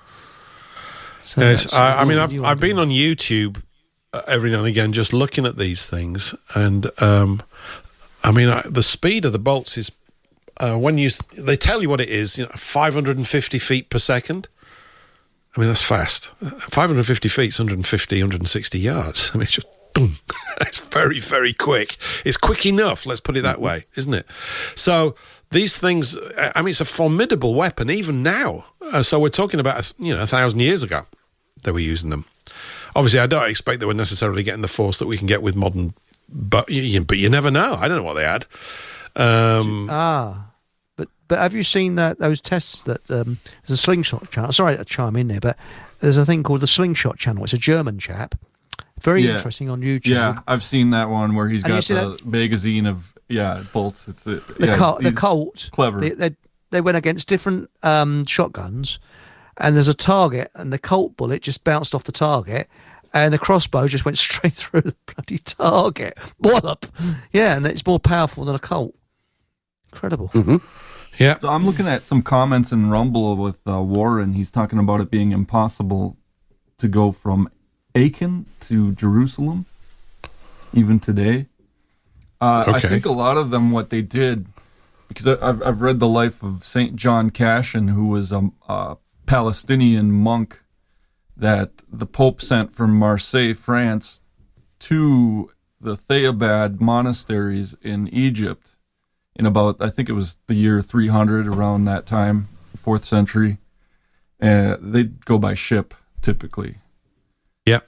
So yes, I've been on YouTube every now and again just looking at these things, and the speed of the bolts is they tell you what it is, 550 feet per second. I mean, that's fast. 550 feet is 160 yards. I mean, it's just, it's very, very quick. It's quick enough, let's put it that way, isn't it? So these things, it's a formidable weapon even now. So we're talking about, 1,000 years ago they were using them. Obviously, I don't expect they were necessarily getting the force that we can get with modern, but you never know. I don't know what they had. But have you seen those tests that there's a slingshot channel? Sorry to chime in there, but there's a thing called the slingshot channel. It's a German chap. Very interesting on YouTube. Yeah, I've seen that one where he's got the magazine of bolts. The Colt. Clever. They went against different shotguns, and there's a target, and the Colt bullet just bounced off the target, and the crossbow just went straight through the bloody target. Wallop! Yeah, and it's more powerful than a Colt. Incredible. Mm-hmm. Yeah. So I'm looking at some comments in Rumble with Warren. He's talking about it being impossible to go from Aachen to Jerusalem, even today. I think a lot of them, what they did, because I've read the life of St. John Cashin, who was a Palestinian monk that the Pope sent from Marseille, France, to the Theobad monasteries in Egypt in about, I think it was the year 300, around that time, 4th century. They'd go by ship, typically. Yeah.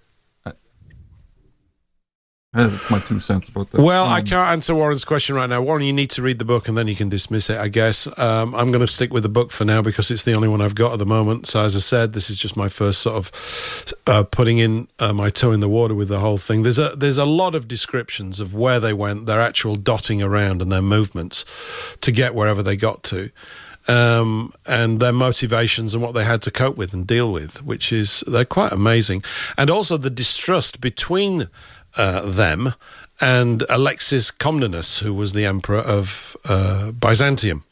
That's my 2 cents about that. Well, I can't answer Warren's question right now. Warren, you need to read the book and then you can dismiss it, I guess. I'm going to stick with the book for now because it's the only one I've got at the moment. So as I said, this is just my first sort of putting in my toe in the water with the whole thing. There's a lot of descriptions of where they went, their actual dotting around and their movements to get wherever they got to. And their motivations and what they had to cope with and deal with, they're quite amazing. And also the distrust between them and Alexis Comnenus, who was the emperor of Byzantium.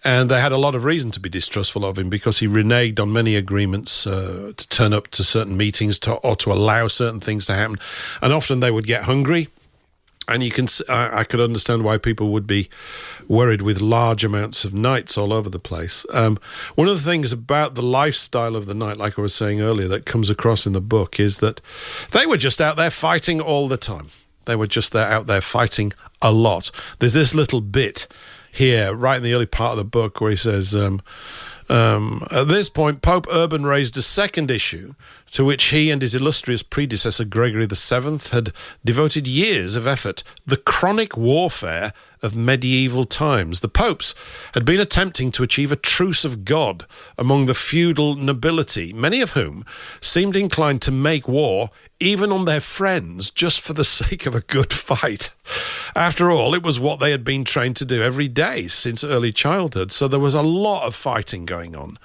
And they had a lot of reason to be distrustful of him because he reneged on many agreements to turn up to certain meetings or to allow certain things to happen. And often they would get hungry. And I could understand why people would be worried with large amounts of knights all over the place. One of the things about the lifestyle of the knight, like I was saying earlier, that comes across in the book is that they were just out there fighting all the time. They were just out there fighting a lot. There's this little bit here, right in the early part of the book, where he says, at this point, Pope Urban raised a second issue to which he and his illustrious predecessor Gregory VII had devoted years of effort, the chronic warfare of medieval times. The popes had been attempting to achieve a truce of God among the feudal nobility, many of whom seemed inclined to make war even on their friends, just for the sake of a good fight. After all, it was what they had been trained to do every day since early childhood, so there was a lot of fighting going on,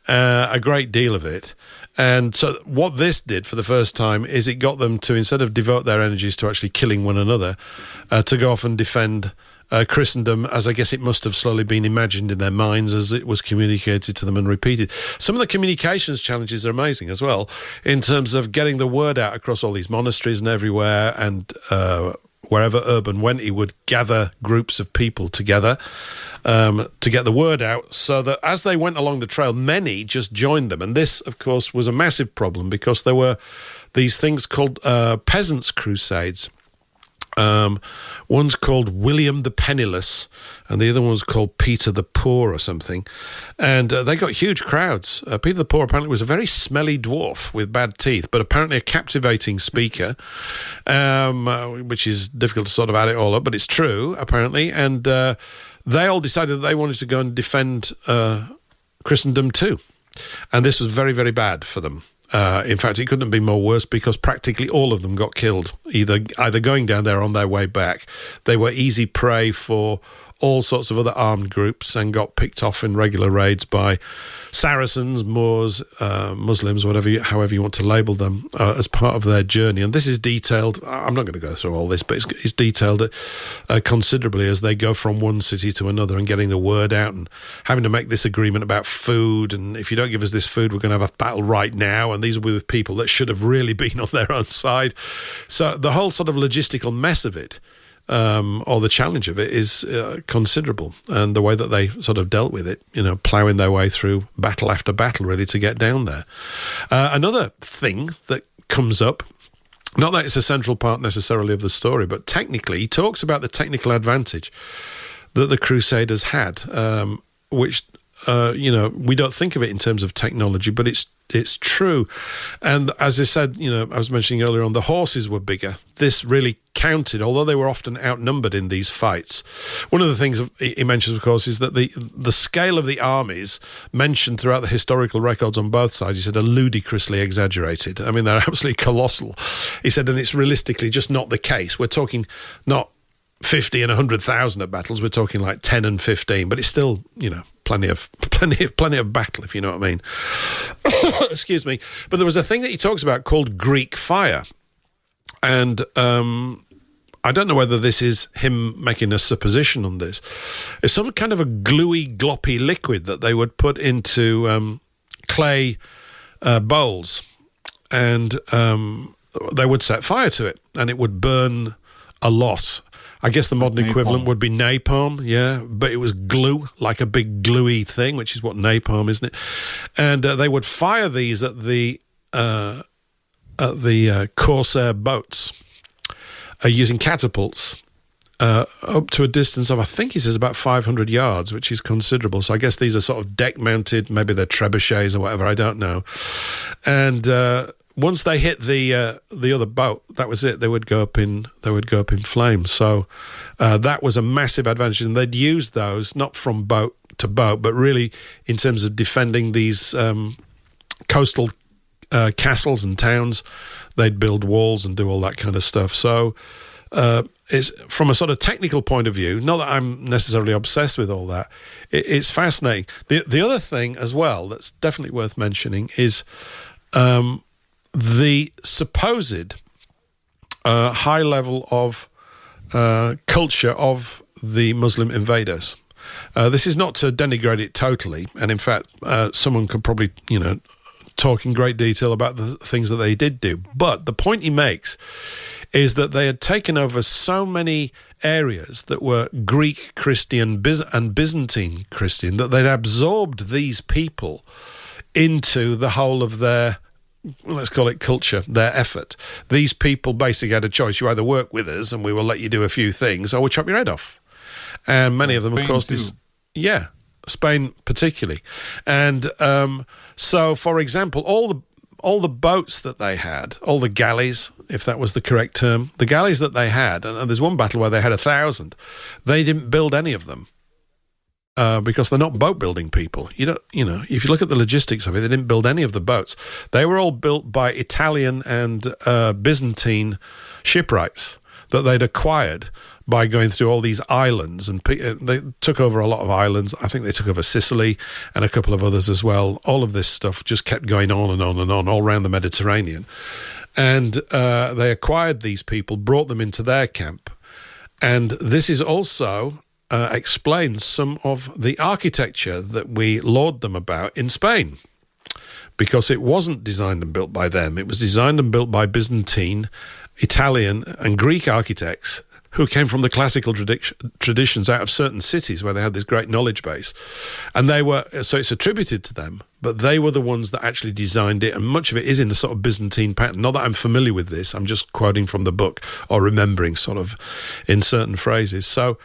a great deal of it. And so what this did for the first time is it got them to, instead of devote their energies to actually killing one another, to go off and defend Christendom, as I guess it must have slowly been imagined in their minds as it was communicated to them and repeated. Some of the communications challenges are amazing as well, in terms of getting the word out across all these monasteries and everywhere, and wherever Urban went, he would gather groups of people together to get the word out, so that as they went along the trail, many just joined them. And this, of course, was a massive problem because there were these things called peasants' crusades. One's called William the Penniless, and the other one's called Peter the Poor or something. And they got huge crowds. Peter the Poor apparently was a very smelly dwarf with bad teeth, but apparently a captivating speaker, which is difficult to sort of add it all up, but it's true, apparently. And they all decided that they wanted to go and defend Christendom too. And this was very, very bad for them. In fact, it couldn't have been more worse because practically all of them got killed, either going down there or on their way back. They were easy prey for all sorts of other armed groups and got picked off in regular raids by Saracens, Moors, Muslims, however you want to label them, as part of their journey. And this is detailed. I'm not going to go through all this, but it's detailed considerably as they go from one city to another and getting the word out and having to make this agreement about food. And if you don't give us this food, we're going to have a battle right now. And these will be with people that should have really been on their own side. So the whole sort of logistical mess of it, or the challenge of it, is considerable, and the way that they sort of dealt with it, ploughing their way through battle after battle really to get down there. Another thing that comes up, not that it's a central part necessarily of the story, but technically he talks about the technical advantage that the Crusaders had, which we don't think of it in terms of technology, but it's true. And as I said, I was mentioning earlier on, the horses were bigger. This really counted, although they were often outnumbered in these fights. One of the things he mentions, of course, is that the scale of the armies mentioned throughout the historical records on both sides, he said, are ludicrously exaggerated. I mean, they're absolutely colossal. He said, and it's realistically just not the case. We're talking not 50 and 100,000 at battles, we're talking like 10 and 15, but it's still, plenty of battle, if you know what I mean. Excuse me. But there was a thing that he talks about called Greek fire, and I don't know whether this is him making a supposition on this. It's some kind of a gluey, gloppy liquid that they would put into clay bowls, and they would set fire to it, and it would burn a lot. I guess the modern equivalent would be napalm, yeah, but it was glue, like a big gluey thing, which is what napalm, isn't it? And they would fire these at the Corsair boats using catapults up to a distance of, I think he says, about 500 yards, which is considerable. So I guess these are sort of deck-mounted, maybe they're trebuchets or whatever, I don't know. And once they hit the other boat, that was it. They would go up in flames. So that was a massive advantage, and they'd use those not from boat to boat, but really in terms of defending these coastal castles and towns. They'd build walls and do all that kind of stuff. So it's from a sort of technical point of view, not that I'm necessarily obsessed with all that, it's fascinating. The other thing as well that's definitely worth mentioning is the supposed high level of culture of the Muslim invaders. This is not to denigrate it totally, and in fact, someone could probably, talk in great detail about the things that they did do. But the point he makes is that they had taken over so many areas that were Greek Christian and Byzantine Christian that they'd absorbed these people into the whole of their, let's call it culture, their effort. These people basically had a choice. You either work with us and we will let you do a few things, or we'll chop your head off. And many of them, of course, Spain particularly. And so, for example, all the boats that they had, all the galleys, if that was the correct term, the galleys that they had, and there's one battle where they had 1,000, they didn't build any of them because they're not boat building people. If you look at the logistics of it, they didn't build any of the boats. They were all built by Italian and Byzantine shipwrights that they'd acquired by going through all these islands, and they took over a lot of islands. I think they took over Sicily and a couple of others as well. All of this stuff just kept going on and on and on, all around the Mediterranean. And they acquired these people, brought them into their camp. And this is also explains some of the architecture that we laud them about in Spain, because it wasn't designed and built by them. It was designed and built by Byzantine, Italian and Greek architects who came from the classical traditions out of certain cities where they had this great knowledge base. And so it's attributed to them, but they were the ones that actually designed it, and much of it is in a sort of Byzantine pattern. Not that I'm familiar with this, I'm just quoting from the book or remembering sort of in certain phrases. So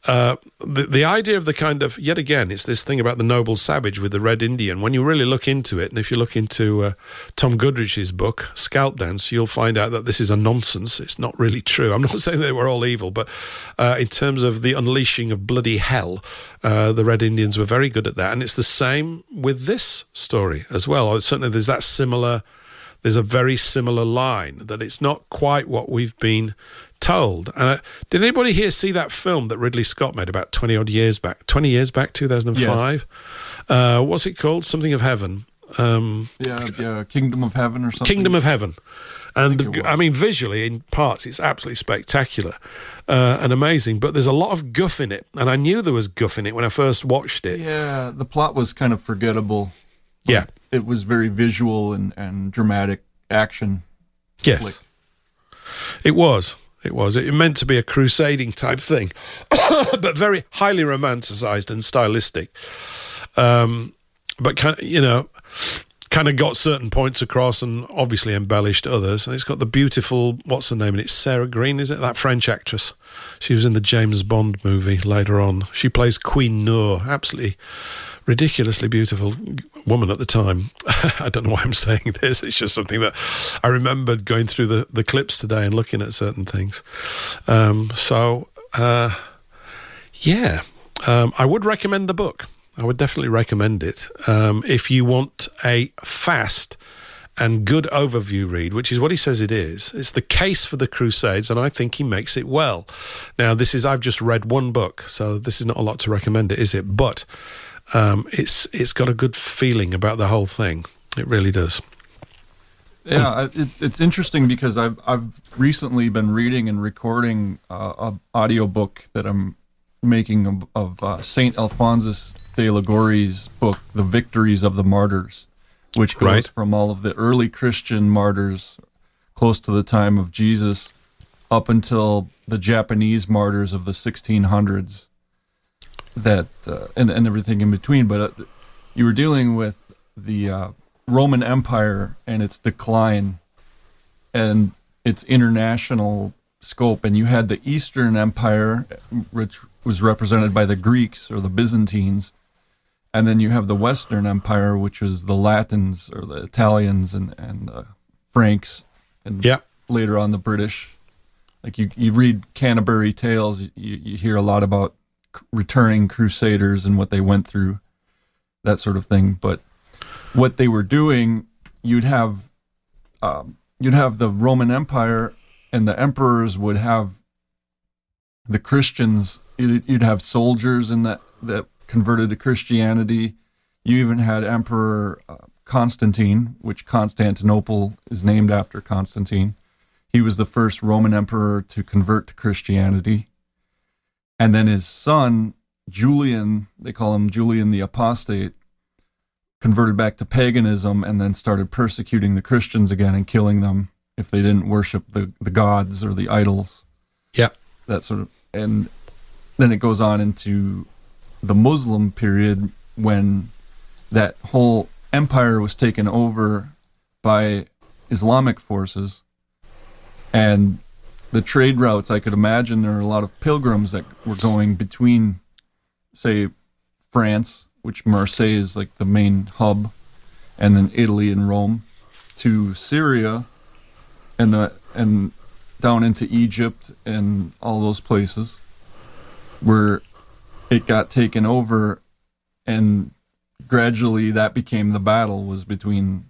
the idea of the kind of, yet again, it's this thing about the noble savage with the Red Indian. When you really look into it, and if you look into Tom Goodrich's book, Scalp Dance, you'll find out that this is a nonsense. It's not really true. I'm not saying they were all evil, but in terms of the unleashing of bloody hell, the Red Indians were very good at that. And it's the same with this story as well. Certainly there's a very similar line, that it's not quite what we've been told. Did anybody here see that film that Ridley Scott made about 20 years back, 2005? Yes. What's it called? Something of Heaven. Kingdom of Heaven or something. Kingdom of Heaven. And I mean, visually, in parts, it's absolutely spectacular and amazing, but there's a lot of guff in it, and I knew there was guff in it when I first watched it. Yeah, the plot was kind of forgettable. Yeah. It was very visual and dramatic action. Yes. Flick. It was. It meant to be a crusading type thing, but very highly romanticized and stylistic. But kind of got certain points across and obviously embellished others. And it's got the beautiful, what's her name? And it's Sarah Green, is it? That French actress. She was in the James Bond movie later on. She plays Queen Noor. Absolutely ridiculously beautiful woman at the time. I don't know why I'm saying this. It's just something that I remembered going through the clips today and looking at certain things. I would recommend the book. I would definitely recommend it if you want a fast and good overview read, which is what he says it is. It's the case for the Crusades, and I think he makes it well. Now, I've just read one book, so this is not a lot to recommend it, is it? But it's got a good feeling about the whole thing. It really does. Yeah, it's interesting because I've recently been reading and recording a audiobook that I'm making of Saint Alphonsus de Liguori's book, The Victories of the Martyrs, which goes from all of the early Christian martyrs close to the time of Jesus up until the Japanese martyrs of the 1600s, that and everything in between. But you were dealing with the Roman Empire and its decline and its international scope, and you had the Eastern Empire, which was represented by the Greeks or the Byzantines, and then you have the Western Empire, which was the Latins or the Italians and Franks, and later on the British. Like you read Canterbury Tales, you hear a lot about returning Crusaders and what they went through, that sort of thing. But what they were doing, you'd have the Roman Empire, and the emperors would have the Christians. You'd have soldiers in that converted to Christianity. You even had Emperor Constantine, which Constantinople is named after Constantine. He was the first Roman emperor to convert to Christianity. And then his son, Julian, they call him Julian the Apostate, converted back to paganism and then started persecuting the Christians again and killing them if they didn't worship the gods or the idols. Yeah. That sort of, and then it goes on into the Muslim period when that whole empire was taken over by Islamic forces, and the trade routes, I could imagine there are a lot of pilgrims that were going between, say, France, which Marseille is like the main hub, and then Italy and Rome, to Syria, and down into Egypt and all those places, where it got taken over, and gradually that became the battle, was between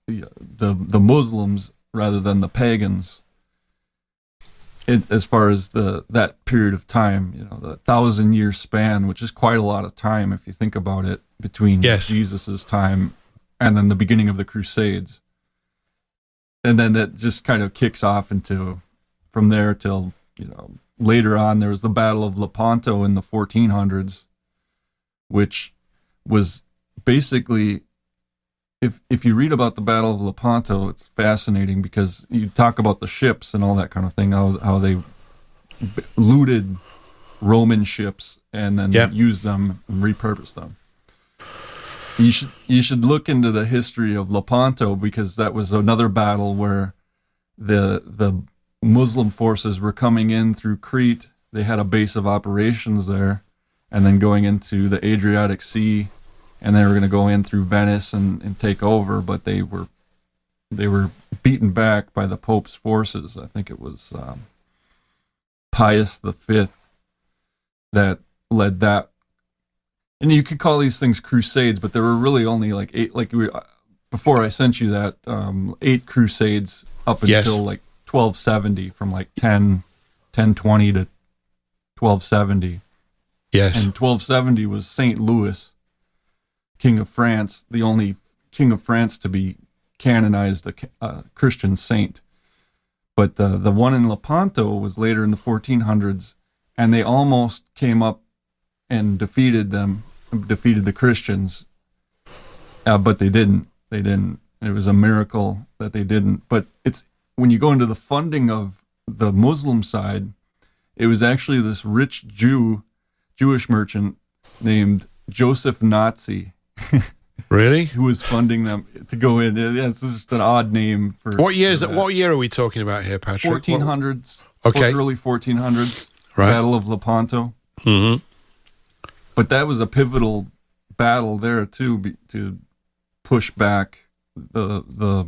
the Muslims rather than the pagans. As far as that period of time, the 1,000-year span, which is quite a lot of time if you think about it, between Jesus's time and then the beginning of the Crusades. And then that just kind of kicks off into, from there till, later on, there was the Battle of Lepanto in the 1400s, which was basically, if you read about the Battle of Lepanto, it's fascinating because you talk about the ships and all that kind of thing, how they looted Roman ships and then used them and repurposed them. You should look into the history of Lepanto, because that was another battle where the Muslim forces were coming in through Crete. They had a base of operations there, and then going into the Adriatic Sea, and they were going to go in through Venice and take over, but they were beaten back by the Pope's forces. I think it was Pius V that led that. And you could call these things crusades, but there were really only like 8, before I sent you that, 8 crusades up until like 1270, from like 1020 to 1270. Yes. And 1270 was St. Louis, King of France, the only King of France to be canonized a Christian saint. But the one in Lepanto was later in the 1400s, and they almost came up and defeated the Christians, but they didn't. It was a miracle that they didn't. But it's, when you go into the funding of the Muslim side, it was actually this rich Jewish merchant named Joseph Nazi. Really? Who was funding them to go in. Yeah, it's just an odd name for... What year are we talking about here, Patrick? 1400s. Okay. Early 1400s. Right. Battle of Lepanto. Mm-hmm. But that was a pivotal battle there too, to push back the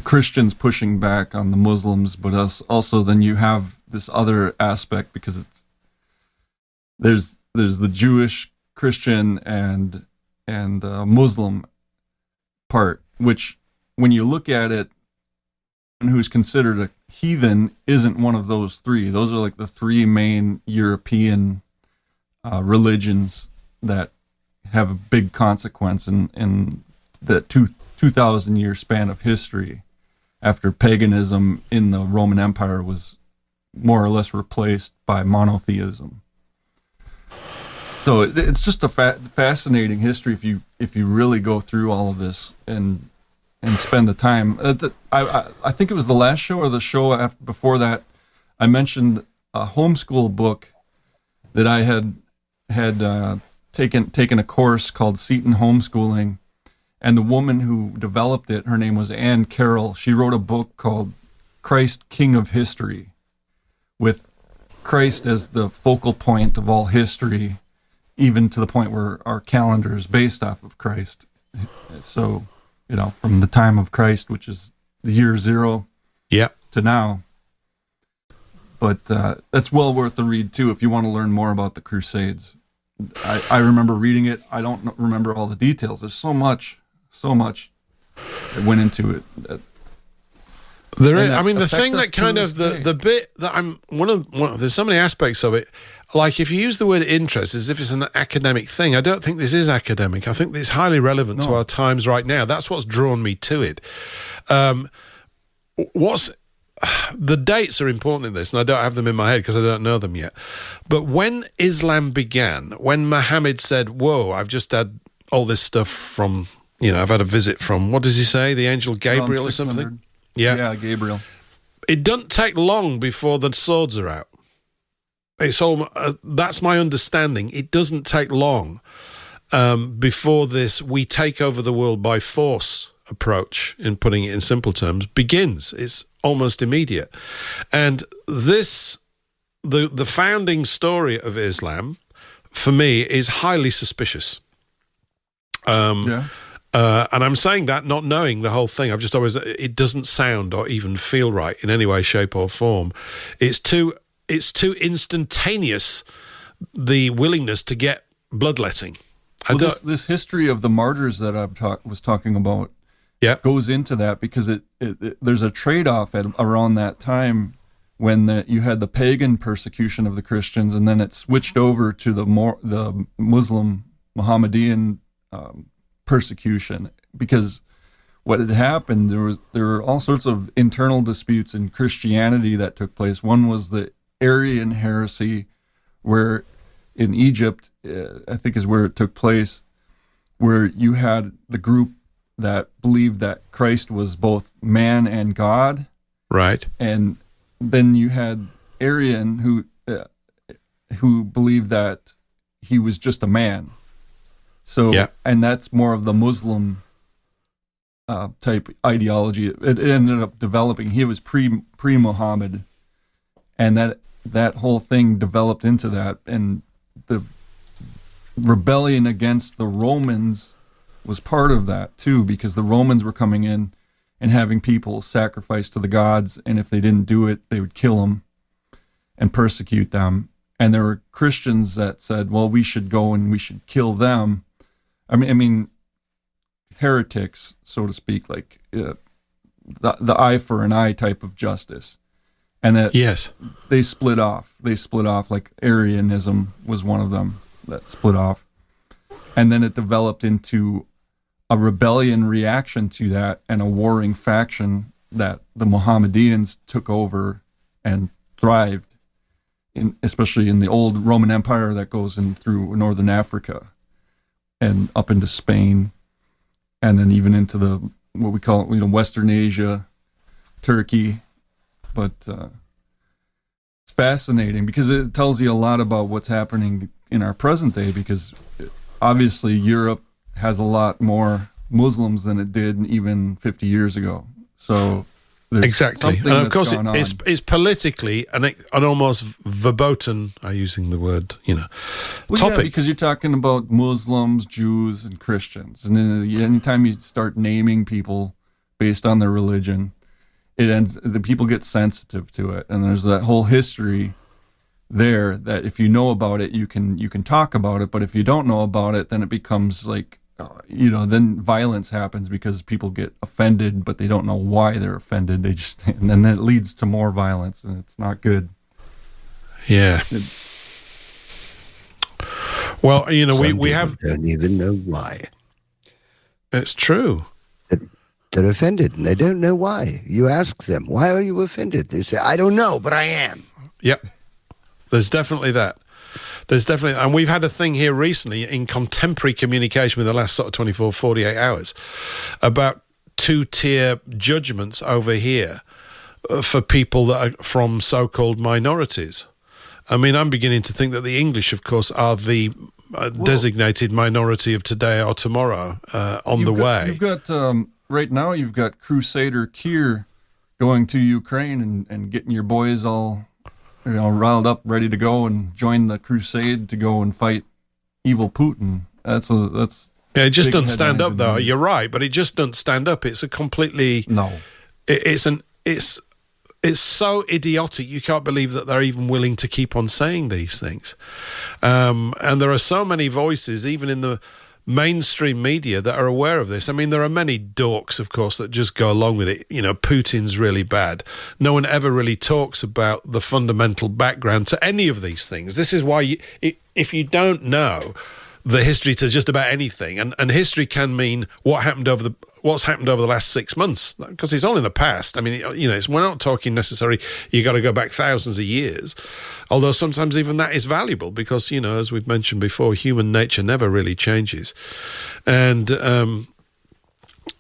Christians pushing back on the Muslims, but also then you have this other aspect, because there's the Jewish, Christian, and Muslim part, which when you look at it, who's considered a heathen isn't one of those three. Those are like the three main European religions that have a big consequence in the 2,000 year span of history after paganism in the Roman Empire was more or less replaced by monotheism. So it's just a fascinating history if you really go through all of this and spend the time. I think it was the last show or the show before that, I mentioned a homeschool book that I had taken a course called Seton Homeschooling, and the woman who developed it, her name was Ann Carroll. She wrote a book called Christ, King of History, with Christ as the focal point of all history, even to the point where our calendar is based off of Christ. So, from the time of Christ, which is the year 0, to now. But that's well worth the read, too, if you want to learn more about the Crusades. I remember reading it. I don't remember all the details. There's so much that went into it. There is. I mean, the thing that kind of the bit that I'm one of there's so many aspects of it. Like if you use the word interest as if it's an academic thing, I don't think this is academic. I think it's highly relevant to our times right now. That's what's drawn me to it. The dates are important in this, and I don't have them in my head because I don't know them yet. But when Islam began, when Muhammad said, "Whoa, I've just had all this stuff from, I've had a visit from, what does he say, the angel Gabriel or something?" Yeah, Gabriel. It doesn't take long before the swords are out. It's all. That's my understanding. It doesn't take long before this "we take over the world by force" approach, in putting it in simple terms, begins. It's almost immediate. And this, the founding story of Islam, for me, is highly suspicious. And I'm saying that not knowing the whole thing. I've just always, it doesn't sound or even feel right in any way, shape or form. It's too instantaneous, the willingness to get bloodletting. Well, this history of the martyrs that I was talking about goes into that, because there's a trade-off around that time when you had the pagan persecution of the Christians, and then it switched over to the Muslim Mohammedan persecution. Because what had happened, there were all sorts of internal disputes in Christianity that took place. One was the Arian heresy, where in Egypt, I think is where it took place, where you had the group that believed that Christ was both man and God. Right. And then you had Arian who believed that he was just a man. So, and that's more of the Muslim type ideology. It ended up developing. He was pre-Muhammad, and that whole thing developed into that. And the rebellion against the Romans was part of that too, because the Romans were coming in and having people sacrifice to the gods, and if they didn't do it, they would kill them and persecute them. And there were Christians that said, well, we should go and we should kill them. I mean, heretics, so to speak, like the eye for an eye type of justice. And that they split off. Like Arianism was one of them that split off. And then it developed into a rebellion reaction to that, and a warring faction that the Mohammedans took over and thrived, especially in the old Roman Empire that goes in through northern Africa and up into Spain, and then even into what we call Western Asia, Turkey. But it's fascinating because it tells you a lot about what's happening in our present day, because obviously Europe has a lot more Muslims than it did even 50 years ago. So exactly, and of course it's politically an almost verboten, using the word, topic. Because you're talking about Muslims, Jews, and Christians, and then anytime you start naming people based on their religion, the people get sensitive to it, and there's that whole history there that if you know about it, you can talk about it, but if you don't know about it, then it becomes like then violence happens because people get offended, but they don't know why they're offended. And then that leads to more violence, and it's not good. Yeah. Well, we have. Don't even know why. It's true. They're offended, and they don't know why. You ask them, "Why are you offended?" They say, "I don't know, but I am." Yep. There's definitely that. And we've had a thing here recently in contemporary communication with the last sort of 24, 48 hours about two-tier judgments over here for people that are from so-called minorities. I mean, I'm beginning to think that the English, of course, are the designated minority of today or tomorrow on the way. You've got, right now, you've got Crusader Kier going to Ukraine and getting your boys all riled up, ready to go and join the crusade to go and fight evil Putin. That's it just doesn't stand up, though. You're right, but it just doesn't stand up. It's a completely It's so idiotic. You can't believe that they're even willing to keep on saying these things. And there are so many voices, even in the mainstream media, that are aware of this. I mean, there are many dorks, of course, that just go along with it. Putin's really bad. No one ever really talks about the fundamental background to any of these things. This is why if you don't know the history to just about anything, and history can mean what's happened over the last 6 months, because it's all in the past. I mean, we're not talking necessarily you got to go back thousands of years, although sometimes even that is valuable because, as we've mentioned before, human nature never really changes. And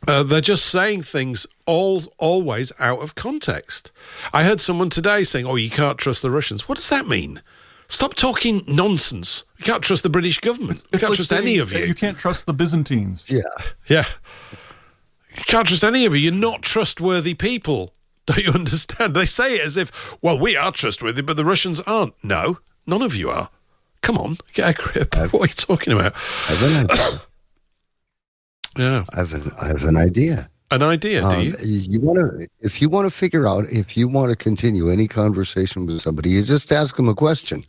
they're just saying things always out of context. I heard someone today saying, you can't trust the Russians. What does that mean? Stop talking nonsense. You can't trust the British government. You can't trust any of you. You can't trust the Byzantines. Yeah. You can't trust any of you. You're not trustworthy people. Don't you understand? They say it as if, we are trustworthy, but the Russians aren't. No, none of you are. Come on, get a grip. What are you talking about? I have an idea. Yeah. I have an idea. An idea, do you? If you want to continue any conversation with somebody, you just ask them a question.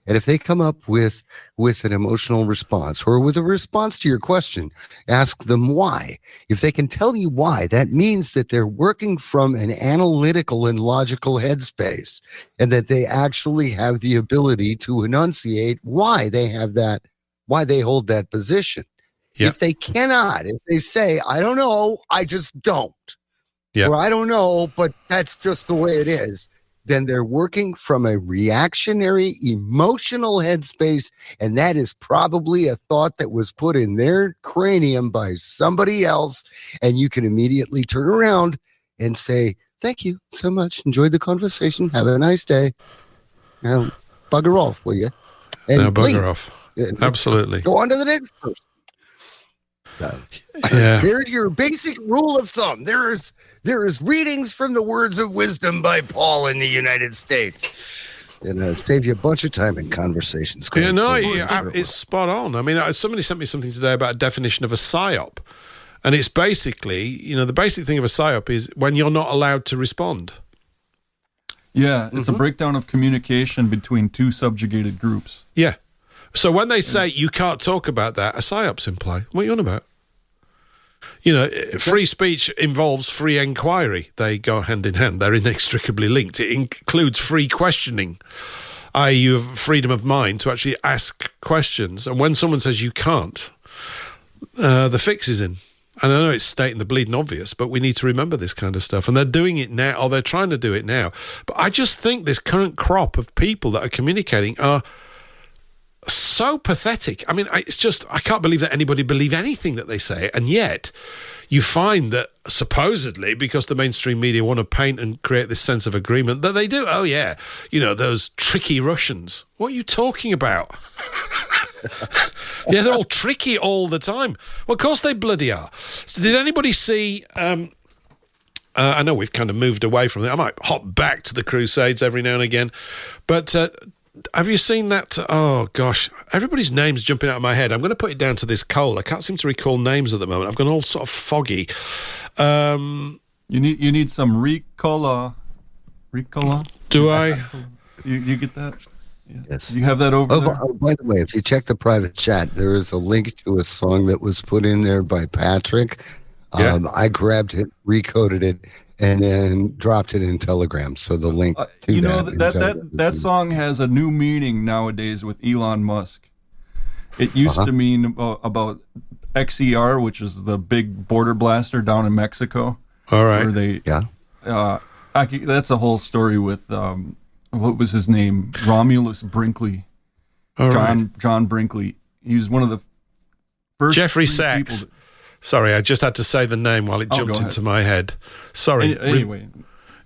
And if they come up with an emotional response or with a response to your question, ask them why. If they can tell you why, that means that they're working from an analytical and logical headspace, and that they actually have the ability to enunciate why they hold that position. Yep. If they cannot, if they say, I don't know, I just don't, or I don't know, but that's just the way it is, then they're working from a reactionary, emotional headspace, and that is probably a thought that was put in their cranium by somebody else, and you can immediately turn around and say, thank you so much, enjoyed the conversation, have a nice day. Now, bugger off, will you? And now bugger off. Absolutely. Go on to the next person. There's your basic rule of thumb. There is readings from the words of wisdom by Paul in the United States. And save you a bunch of time in conversations. It's spot on. I mean, somebody sent me something today about a definition of a psyop. And it's basically, the basic thing of a psyop is when you're not allowed to respond. Yeah, it's a breakdown of communication between two subjugated groups. Yeah. So when they say you can't talk about that, a psyop's in play. What are you on about? Free speech involves free inquiry. They go hand in hand. They're inextricably linked. It includes free questioning, i.e. you have freedom of mind to actually ask questions. And when someone says you can't, the fix is in. And I know it's stating the bleeding obvious, but we need to remember this kind of stuff. And they're doing it now, or they're trying to do it now. But I just think this current crop of people that are communicating are so pathetic. I mean, I can't believe that anybody believe anything that they say. And yet you find that supposedly, because the mainstream media want to paint and create this sense of agreement, that they do. Oh, yeah, those tricky Russians. What are you talking about? Yeah, they're all tricky all the time. Well, of course they bloody are. So did anybody see... I know we've kind of moved away from it. I might hop back to the Crusades every now and again. But... have you seen that? Oh, gosh. Everybody's name's jumping out of my head. I'm going to put it down to this coal. I can't seem to recall names at the moment. I've gone all sort of foggy. You need some Ricola. Ricola? Do I? You get that? Yes. You have that over there? By the way, if you check the private chat, there is a link to a song that was put in there by Patrick. Yeah. I grabbed it, recoded it, and then dropped it in Telegram. So the link to that song has a new meaning nowadays with Elon Musk. It used to mean about XER, which is the big border blaster down in Mexico. All right. That's a whole story with what was his name? Romulus Brinkley. John Brinkley. He was one of the first Jeffrey Sachs. Sorry, I just had to say the name while it jumped into my head. Sorry. Anyway.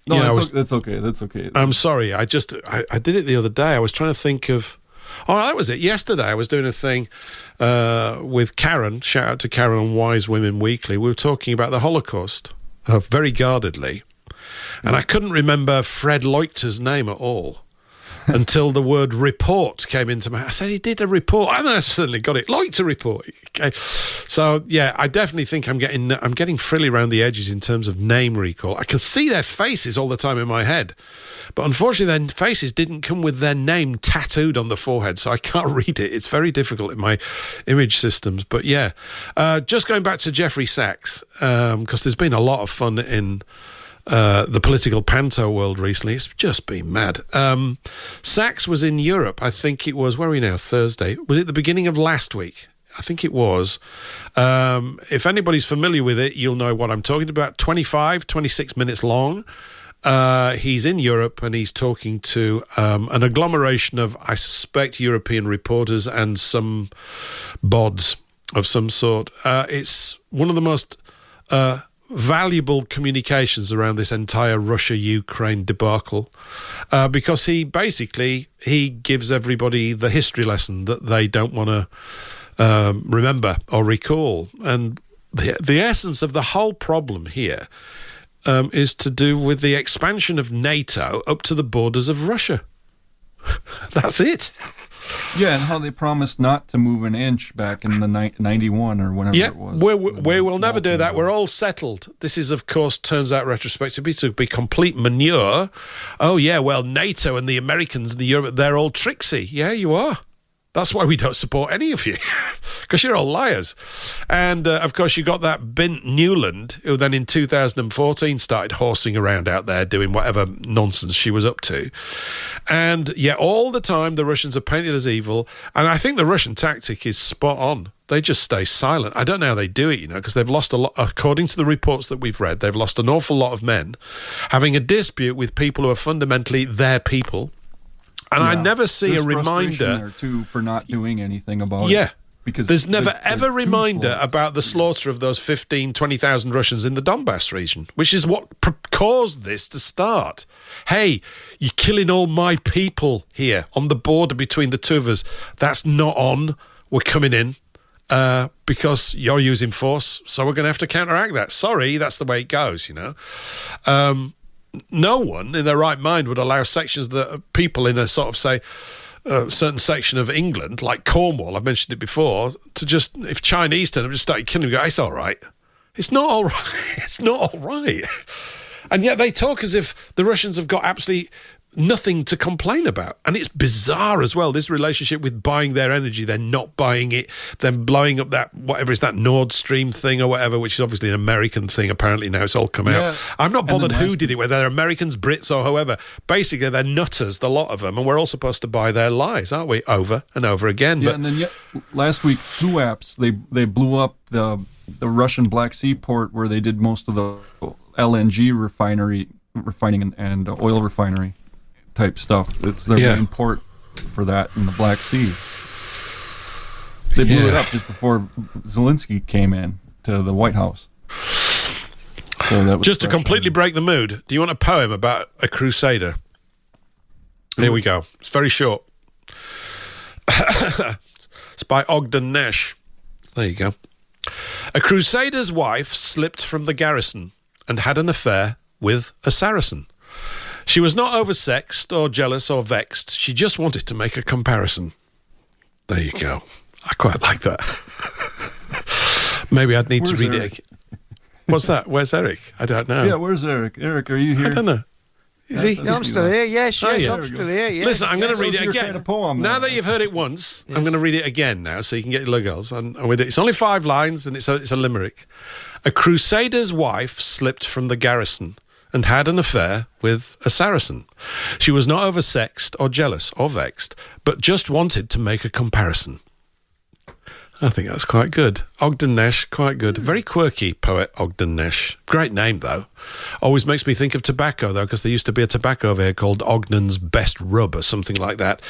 No, that's okay. That's okay. I'm sorry. I did it the other day. I was trying to think of... Oh, that was it. Yesterday, I was doing a thing with Karen. Shout out to Karen on Wise Women Weekly. We were talking about the Holocaust, very guardedly. And I couldn't remember Fred Leuchter's name at all until the word report came into my... I said, he did a report. And I suddenly got it. Leuchter report. Okay. So, yeah, I definitely think I'm getting frilly around the edges in terms of name recall. I can see their faces all the time in my head. But unfortunately, their faces didn't come with their name tattooed on the forehead, so I can't read it. It's very difficult in my image systems. But, yeah, just going back to Jeffrey Sachs, because there's been a lot of fun in... the political panto world recently. It's just been mad. Sachs was in Europe, I think it was, where are we now, Thursday? Was it the beginning of last week? I think it was. If anybody's familiar with it, you'll know what I'm talking about. 26 minutes long. He's in Europe and he's talking to an agglomeration of, I suspect, European reporters and some bods of some sort. It's one of the most... valuable communications around this entire Russia-Ukraine debacle, because he gives everybody the history lesson that they don't want to remember or recall. And the essence of the whole problem here is to do with the expansion of NATO up to the borders of Russia. That's it. Yeah, and how they promised not to move an inch back in the 91 or whenever it was. We will never do that. We're all settled. This is, of course, turns out retrospectively to be complete manure. Oh, yeah, well, NATO and the Americans and the Europe, they're all tricksy. Yeah, you are. That's why we don't support any of you, because you're all liars. And, of course, you got that Bint Newland, who then in 2014 started horsing around out there doing whatever nonsense she was up to. And, yeah, all the time the Russians are painted as evil. And I think the Russian tactic is spot on. They just stay silent. I don't know how they do it, because they've lost a lot, according to the reports that we've read, they've lost an awful lot of men having a dispute with people who are fundamentally their people. And I never see a reminder or two for not doing anything about it. Yeah, because there's never ever reminder about the slaughter of those 20,000 Russians in the Donbass region, which is what caused this to start. Hey, you're killing all my people here on the border between the two of us. That's not on. We're coming in because you're using force, so we're going to have to counteract that. Sorry, that's the way it goes, No one in their right mind would allow sections that people in a sort of, say, certain section of England, like Cornwall, I've mentioned it before, to just, if Chinese turn up, just started killing them, go, it's all right. It's not all right. It's not all right. And yet they talk as if the Russians have got absolutely nothing to complain about. And it's bizarre as well, this relationship with buying their energy, they're not buying it, then blowing up that, whatever is that Nord Stream thing or whatever, which is obviously an American thing, apparently now it's all come out. I'm not bothered who did it, whether they're Americans, Brits or whoever. Basically, they're nutters, the lot of them, and we're all supposed to buy their lies, aren't we? Over and over again. Yeah, and then last week, SOAPBOX, they blew up the Russian Black Sea port where they did most of the LNG refining and oil refinery type stuff. It's their main port for that in the Black Sea. They blew it up just before Zelensky came in to the White House. So that was just to completely break the mood, do you want a poem about a Crusader? Here we go. It's very short. It's by Ogden Nash. There you go. A Crusader's wife slipped from the garrison and had an affair with a Saracen. She was not oversexed or jealous or vexed. She just wanted to make a comparison. There you go. I quite like that. Maybe I'd need to read it again. What's that? Where's Eric? I don't know. Yeah, where's Eric? Eric, are you here? I don't know. Is he? Yeah, I'm still here. Yes, Oh, yes, yeah. I'm still here. Yes, Listen, I'm going to yes. read it Your again. kind of poem, Now then. that you've heard it once, I'm going to read it again now so you can get your logos. And it's only 5 lines and it's a limerick. A Crusader's wife slipped from the garrison and had an affair with a Saracen. She was not oversexed or jealous or vexed, but just wanted to make a comparison. I think that's quite good. Ogden Nash, quite good. Very quirky poet, Ogden Nash. Great name, though. Always makes me think of tobacco, though, because there used to be a tobacco over here called Ogden's Best Rub or something like that,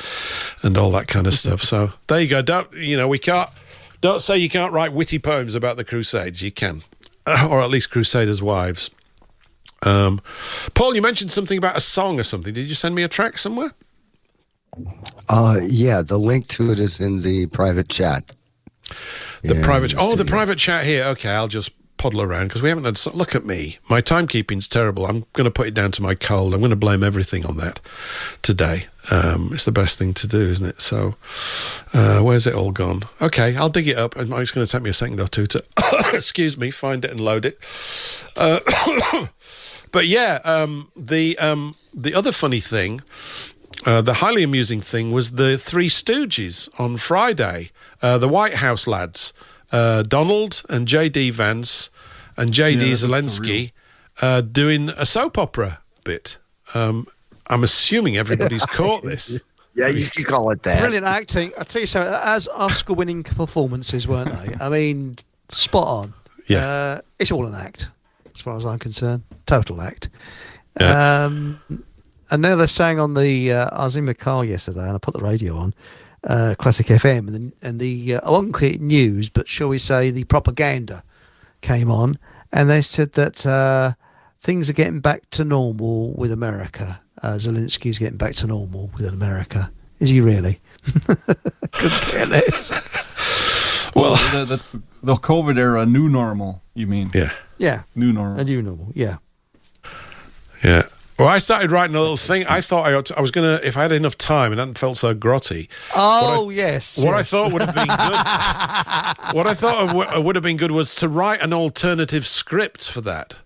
and all that kind of stuff. So there you go. Don't say you can't write witty poems about the Crusades. You can, or at least Crusaders' wives. Paul, you mentioned something about a song or something. Did you send me a track somewhere? Yeah, the link to it is in the private chat. The private chat here. Okay, I'll just poddle around because we haven't had. Look at me. My timekeeping's terrible. I'm going to put it down to my cold. I'm going to blame everything on that today. It's the best thing to do, isn't it? So, where's it all gone? Okay, I'll dig it up. It's going to take me a second or two to, excuse me, find it and load it. But yeah, the other funny thing. The highly amusing thing was the Three Stooges on Friday. The White House lads, Donald and J.D. Vance and J.D. Zelensky doing a soap opera bit. I'm assuming everybody's caught this. Yeah, you can call it that. Brilliant acting. I tell you something, as Oscar-winning performances, weren't they? I mean, spot on. Yeah. It's all an act, as far as I'm concerned. Total act. Yeah. And now they sang on the. I was in my car yesterday, and I put the radio on, Classic FM, and the I won't call it news, but shall we say the propaganda came on, and they said that things are getting back to normal with America. Zelensky's getting back to normal with America. Is he really? Couldn't care less. Well, that's the COVID era, new normal. You mean? Yeah. Yeah. New normal. A new normal. Yeah. Yeah. Well, I started writing a little thing. I thought I was going to, if I had enough time and hadn't felt so grotty. Yes. What I thought would have been good. What I thought would have been good was to write an alternative script for that.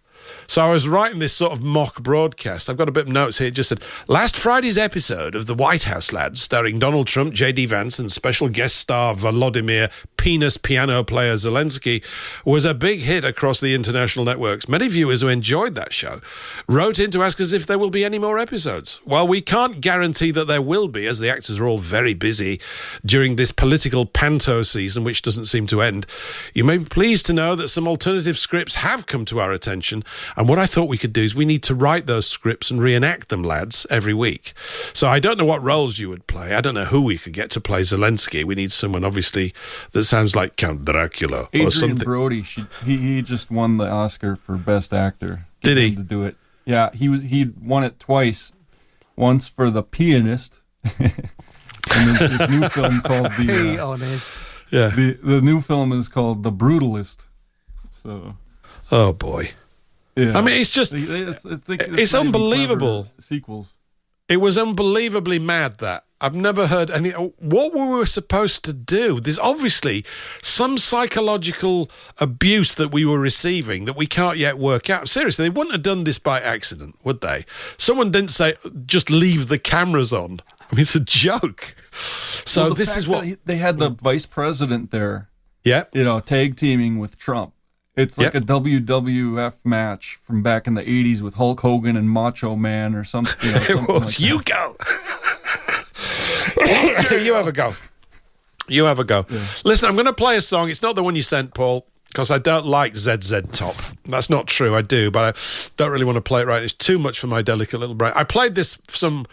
So I was writing this sort of mock broadcast. I've got a bit of notes here. It just said, last Friday's episode of The White House Lads, starring Donald Trump, J.D. Vance, and special guest star Volodymyr Penis piano player Zelensky, was a big hit across the international networks. Many viewers who enjoyed that show wrote in to ask us if there will be any more episodes. While we can't guarantee that there will be, as the actors are all very busy during this political panto season, which doesn't seem to end, you may be pleased to know that some alternative scripts have come to our attention. And what I thought we could do is we need to write those scripts and reenact them, lads, every week. So I don't know what roles you would play. I don't know who we could get to play Zelensky. We need someone, obviously, that sounds like Count Dracula Adrian or something. Brody, he just won the Oscar for Best Actor. Did he? To do it. Yeah, he won it twice. Once for The Pianist, and then this new film called Be honest. Yeah. The new film is called The Brutalist. So. Oh boy. Yeah. I mean, it's just, it's it's not even unbelievable. clever sequels. It was unbelievably mad that. I've never heard any. What we were supposed to do? There's obviously some psychological abuse that we were receiving that we can't yet work out. Seriously, they wouldn't have done this by accident, would they? Someone didn't say, just leave the cameras on. I mean, it's a joke. So Well, this is what. they had the vice president there, Yeah. tag teaming with Trump. It's like Yep. a WWF match from back in the 80s with Hulk Hogan and Macho Man or something. It was. You go. You have a go. You have a go. Yeah. Listen, I'm going to play a song. It's not the one you sent, Paul, because I don't like ZZ Top. That's not true. I do, but I don't really want to play it right. It's too much for my delicate little brain. I played this some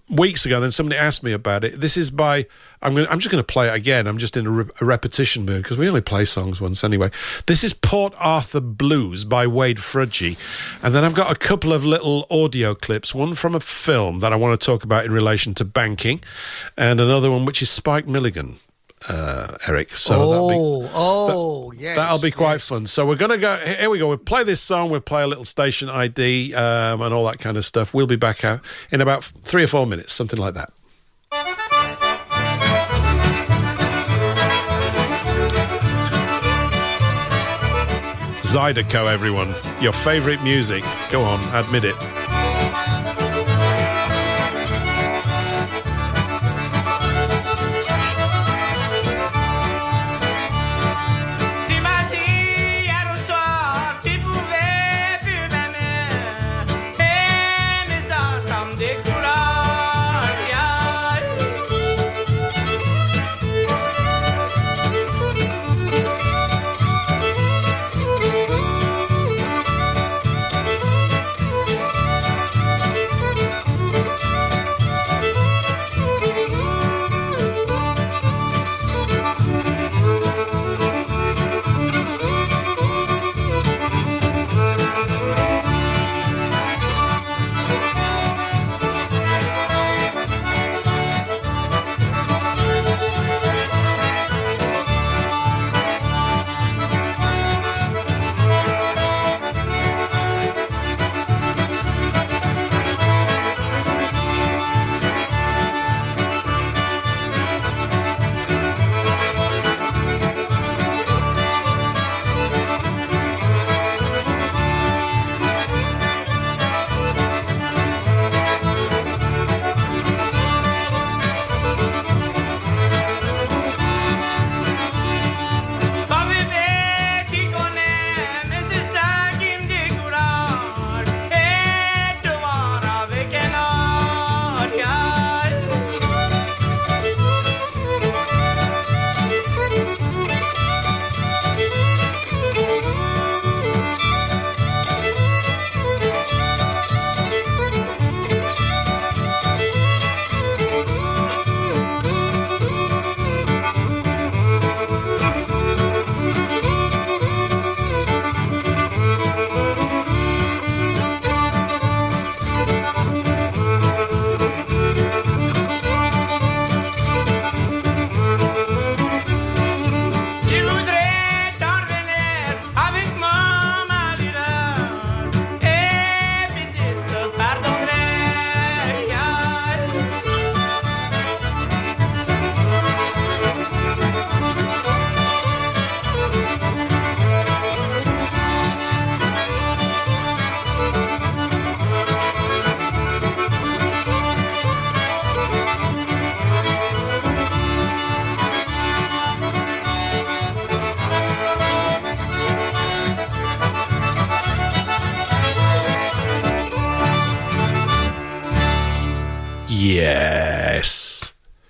weeks ago, and then somebody asked me about it. This is by... I'm just going to play it again. I'm just in a repetition mood because we only play songs once anyway. This is Port Arthur Blues by Wade Frudgy. And then I've got a couple of little audio clips, one from a film that I want to talk about in relation to banking, and another one which is Spike Milligan, Eric. So Yes. that'll be quite fun. So we're going to go... Here we go. We'll play this song. We'll play a little station ID and all that kind of stuff. We'll be back out in about 3 or 4 minutes, something like that. Zydeco, everyone. Your favourite music. Go on, admit it.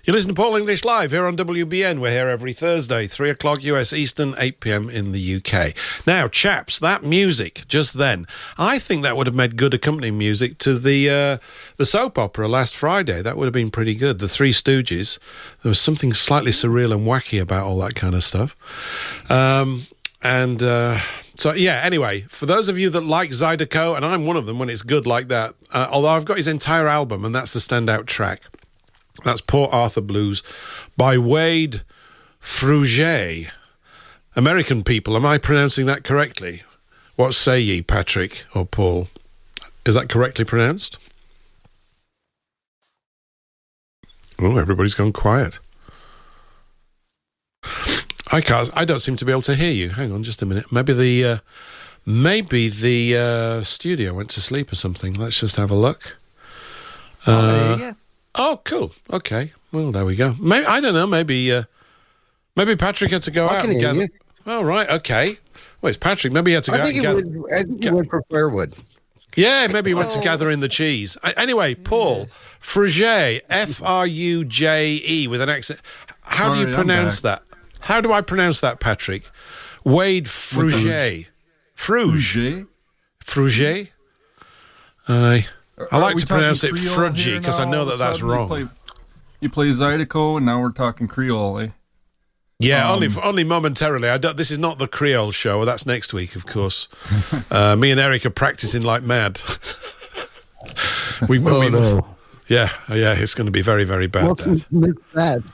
You listen to Paul English Live here on WBN. We're here every Thursday, 3 o'clock US Eastern, 8 p.m. in the UK. Now, chaps, that music just then, I think that would have made good accompanying music to the soap opera last Friday. That would have been pretty good. The Three Stooges. There was something slightly surreal and wacky about all that kind of stuff. So, yeah, anyway, for those of you that like Zydeco, and I'm one of them when it's good like that, although I've got his entire album, and that's the standout track. That's Port Arthur Blues by Wade Fruget. American people, am I pronouncing that correctly? What say ye, Patrick or Paul? Is that correctly pronounced? Oh, everybody's gone quiet. I don't seem to be able to hear you. Hang on just a minute. Maybe the studio went to sleep or something. Let's just have a look. Oh, cool. Okay. Well, there we go. Maybe, I don't know. Maybe Patrick had to go out and gather. Oh, right. Okay. Well, it's Patrick. Maybe he had to go out and gather. I think he went for firewood. Yeah, maybe he went to gather in the cheese. Anyway, Paul, Fruget, F-R-U-J-E with an accent. How do you pronounce that? How do I pronounce that, Patrick? Wade Fruget. Fruget? I like to pronounce it Frudgy because I know that that's wrong. You play Zydeco, and now we're talking Creole, eh? Yeah, only momentarily. This is not the Creole show. That's next week, of course. Me and Eric are practicing like mad. Yeah, it's going to be very, very bad. Bad?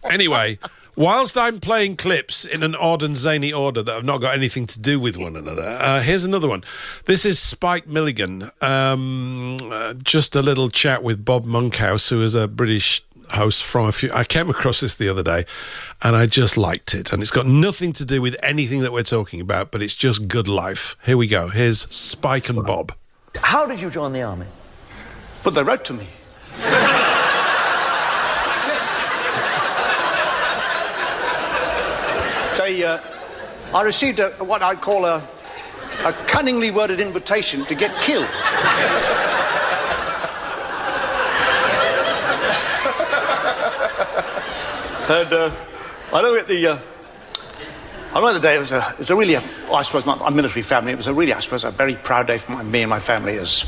Anyway, whilst I'm playing clips in an odd and zany order that have not got anything to do with one another, here's another one. This is Spike Milligan. Just a little chat with Bob Monkhouse, who is a British host from I came across this the other day, and I just liked it. And it's got nothing to do with anything that we're talking about, but it's just good life. Here we go. Here's Spike and Bob. How did you join the army? But they wrote to me. I received what I'd call a cunningly worded invitation to get killed. And I know the day it was a really, I suppose, a military family. It was a really, I suppose, a very proud day for me and my family as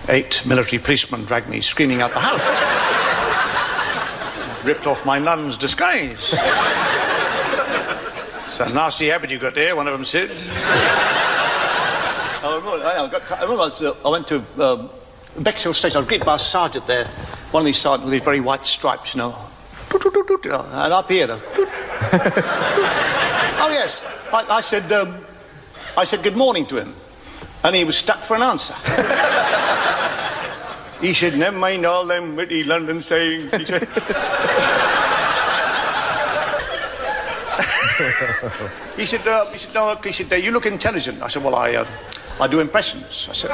8 military policemen dragged me screaming out the house. Ripped off my nun's disguise. It's a nasty habit you got there, one of them said. I went to Bexhill Station. I was greeted by a sergeant there. One of these sergeants with these very white stripes, you know. And up here, though. Oh, yes. I said good morning to him. And he was stuck for an answer. He said, never mind all them witty London sayings. He said... He said, no, he said, you look intelligent. I said, well, I do impressions. I said,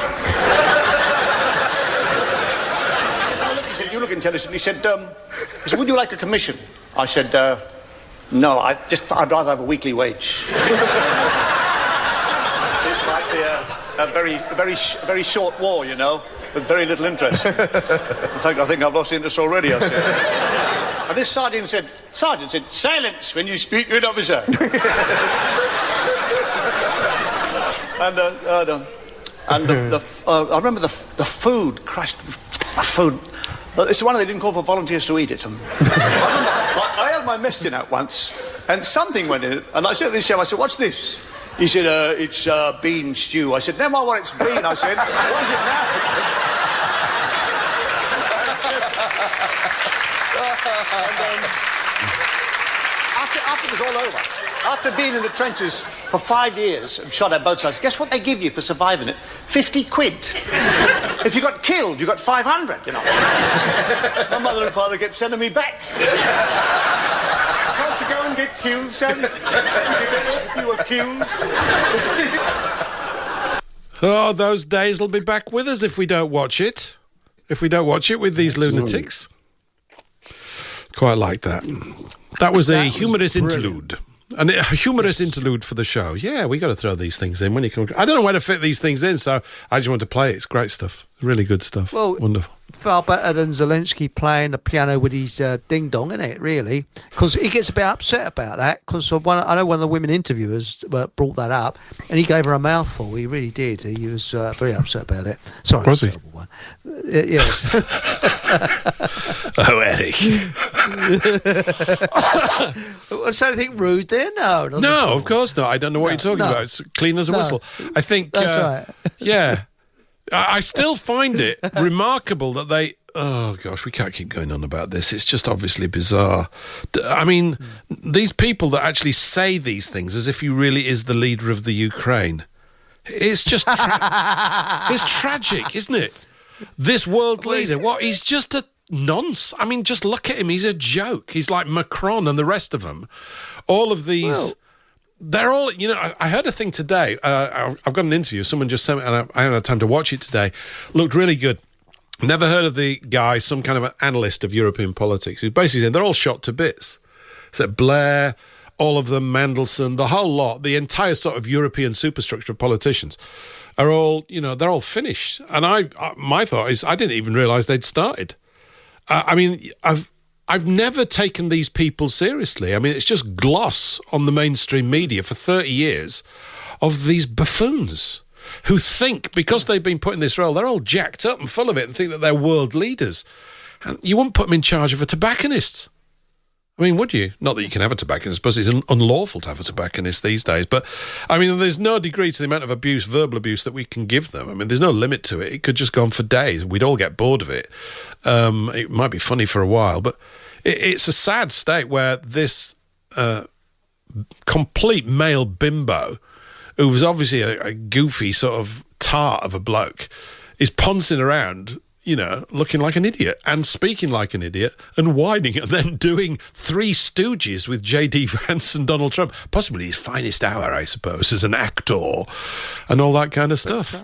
he said, you look intelligent. He said, would you like a commission? I said, no, I'd rather have a weekly wage. It might be a very short war, you know, with very little interest. In fact, I think I've lost interest already, I said. And this sergeant said, silence when you speak to an officer. I remember the food, Christ, the food. It's the one they didn't call for volunteers to eat it. I had my mess tin out once, and something went in it, and I said to this chap, I said, what's this? He said, it's bean stew. I said, never mind what it's been. I said, what is it now? After it was all over, after being in the trenches for 5 years and shot at both sides, guess what they give you for surviving it? 50 quid. If you got killed, you got 500, you know. My mother and father kept sending me back. Can't you go and get killed, son? If you were killed. Oh, those days will be back with us if we don't watch it. If we don't watch it with these lunatics. Quite like that. That was a humorous interlude. And a humorous interlude for the show. Yeah, we got to throw these things in when you come. I don't know where to fit these things in, so I just want to play it. It's great stuff. Really good stuff. Well, wonderful. Far better than Zelensky playing the piano with his ding dong, isn't it? Really, because he gets a bit upset about that. Because I know one of the women interviewers brought that up, and he gave her a mouthful. He really did. He was very upset about it. Sorry, was he? One. Yes. Oh, Eric. Was anything rude there? No, No, of course not. I don't know what you're talking about. It's clean as a whistle. I think. That's right. Yeah. I still find it remarkable that they... Oh, gosh, we can't keep going on about this. It's just obviously bizarre. I mean, these people that actually say these things as if he really is the leader of the Ukraine, it's just... it's tragic, isn't it? This world leader, what? He's just a nonce. I mean, just look at him. He's a joke. He's like Macron and the rest of them. All of these... Well, they're all, you know, I heard a thing today. I've got an interview. Someone just sent me, and I haven't had time to watch it today. Looked really good. Never heard of the guy, some kind of an analyst of European politics, who's basically saying they're all shot to bits. So Blair, all of them, Mandelson, the whole lot, the entire sort of European superstructure of politicians are all, you know, they're all finished. And my thought is I didn't even realise they'd started. I mean, I've never taken these people seriously. I mean, it's just gloss on the mainstream media for 30 years of these buffoons who think because they've been put in this role, they're all jacked up and full of it and think that they're world leaders. And you wouldn't put them in charge of a tobacconist. I mean, would you? Not that you can have a tobacconist, but it's unlawful to have a tobacconist these days. But, I mean, there's no degree to the amount of abuse, verbal abuse, that we can give them. I mean, there's no limit to it. It could just go on for days. We'd all get bored of it. It might be funny for a while, but it's a sad state where this complete male bimbo, who was obviously a goofy sort of tart of a bloke, is poncing around, you know, looking like an idiot and speaking like an idiot and whining and then doing Three Stooges with J.D. Vance and Donald Trump, possibly his finest hour, I suppose, as an actor and all that kind of stuff.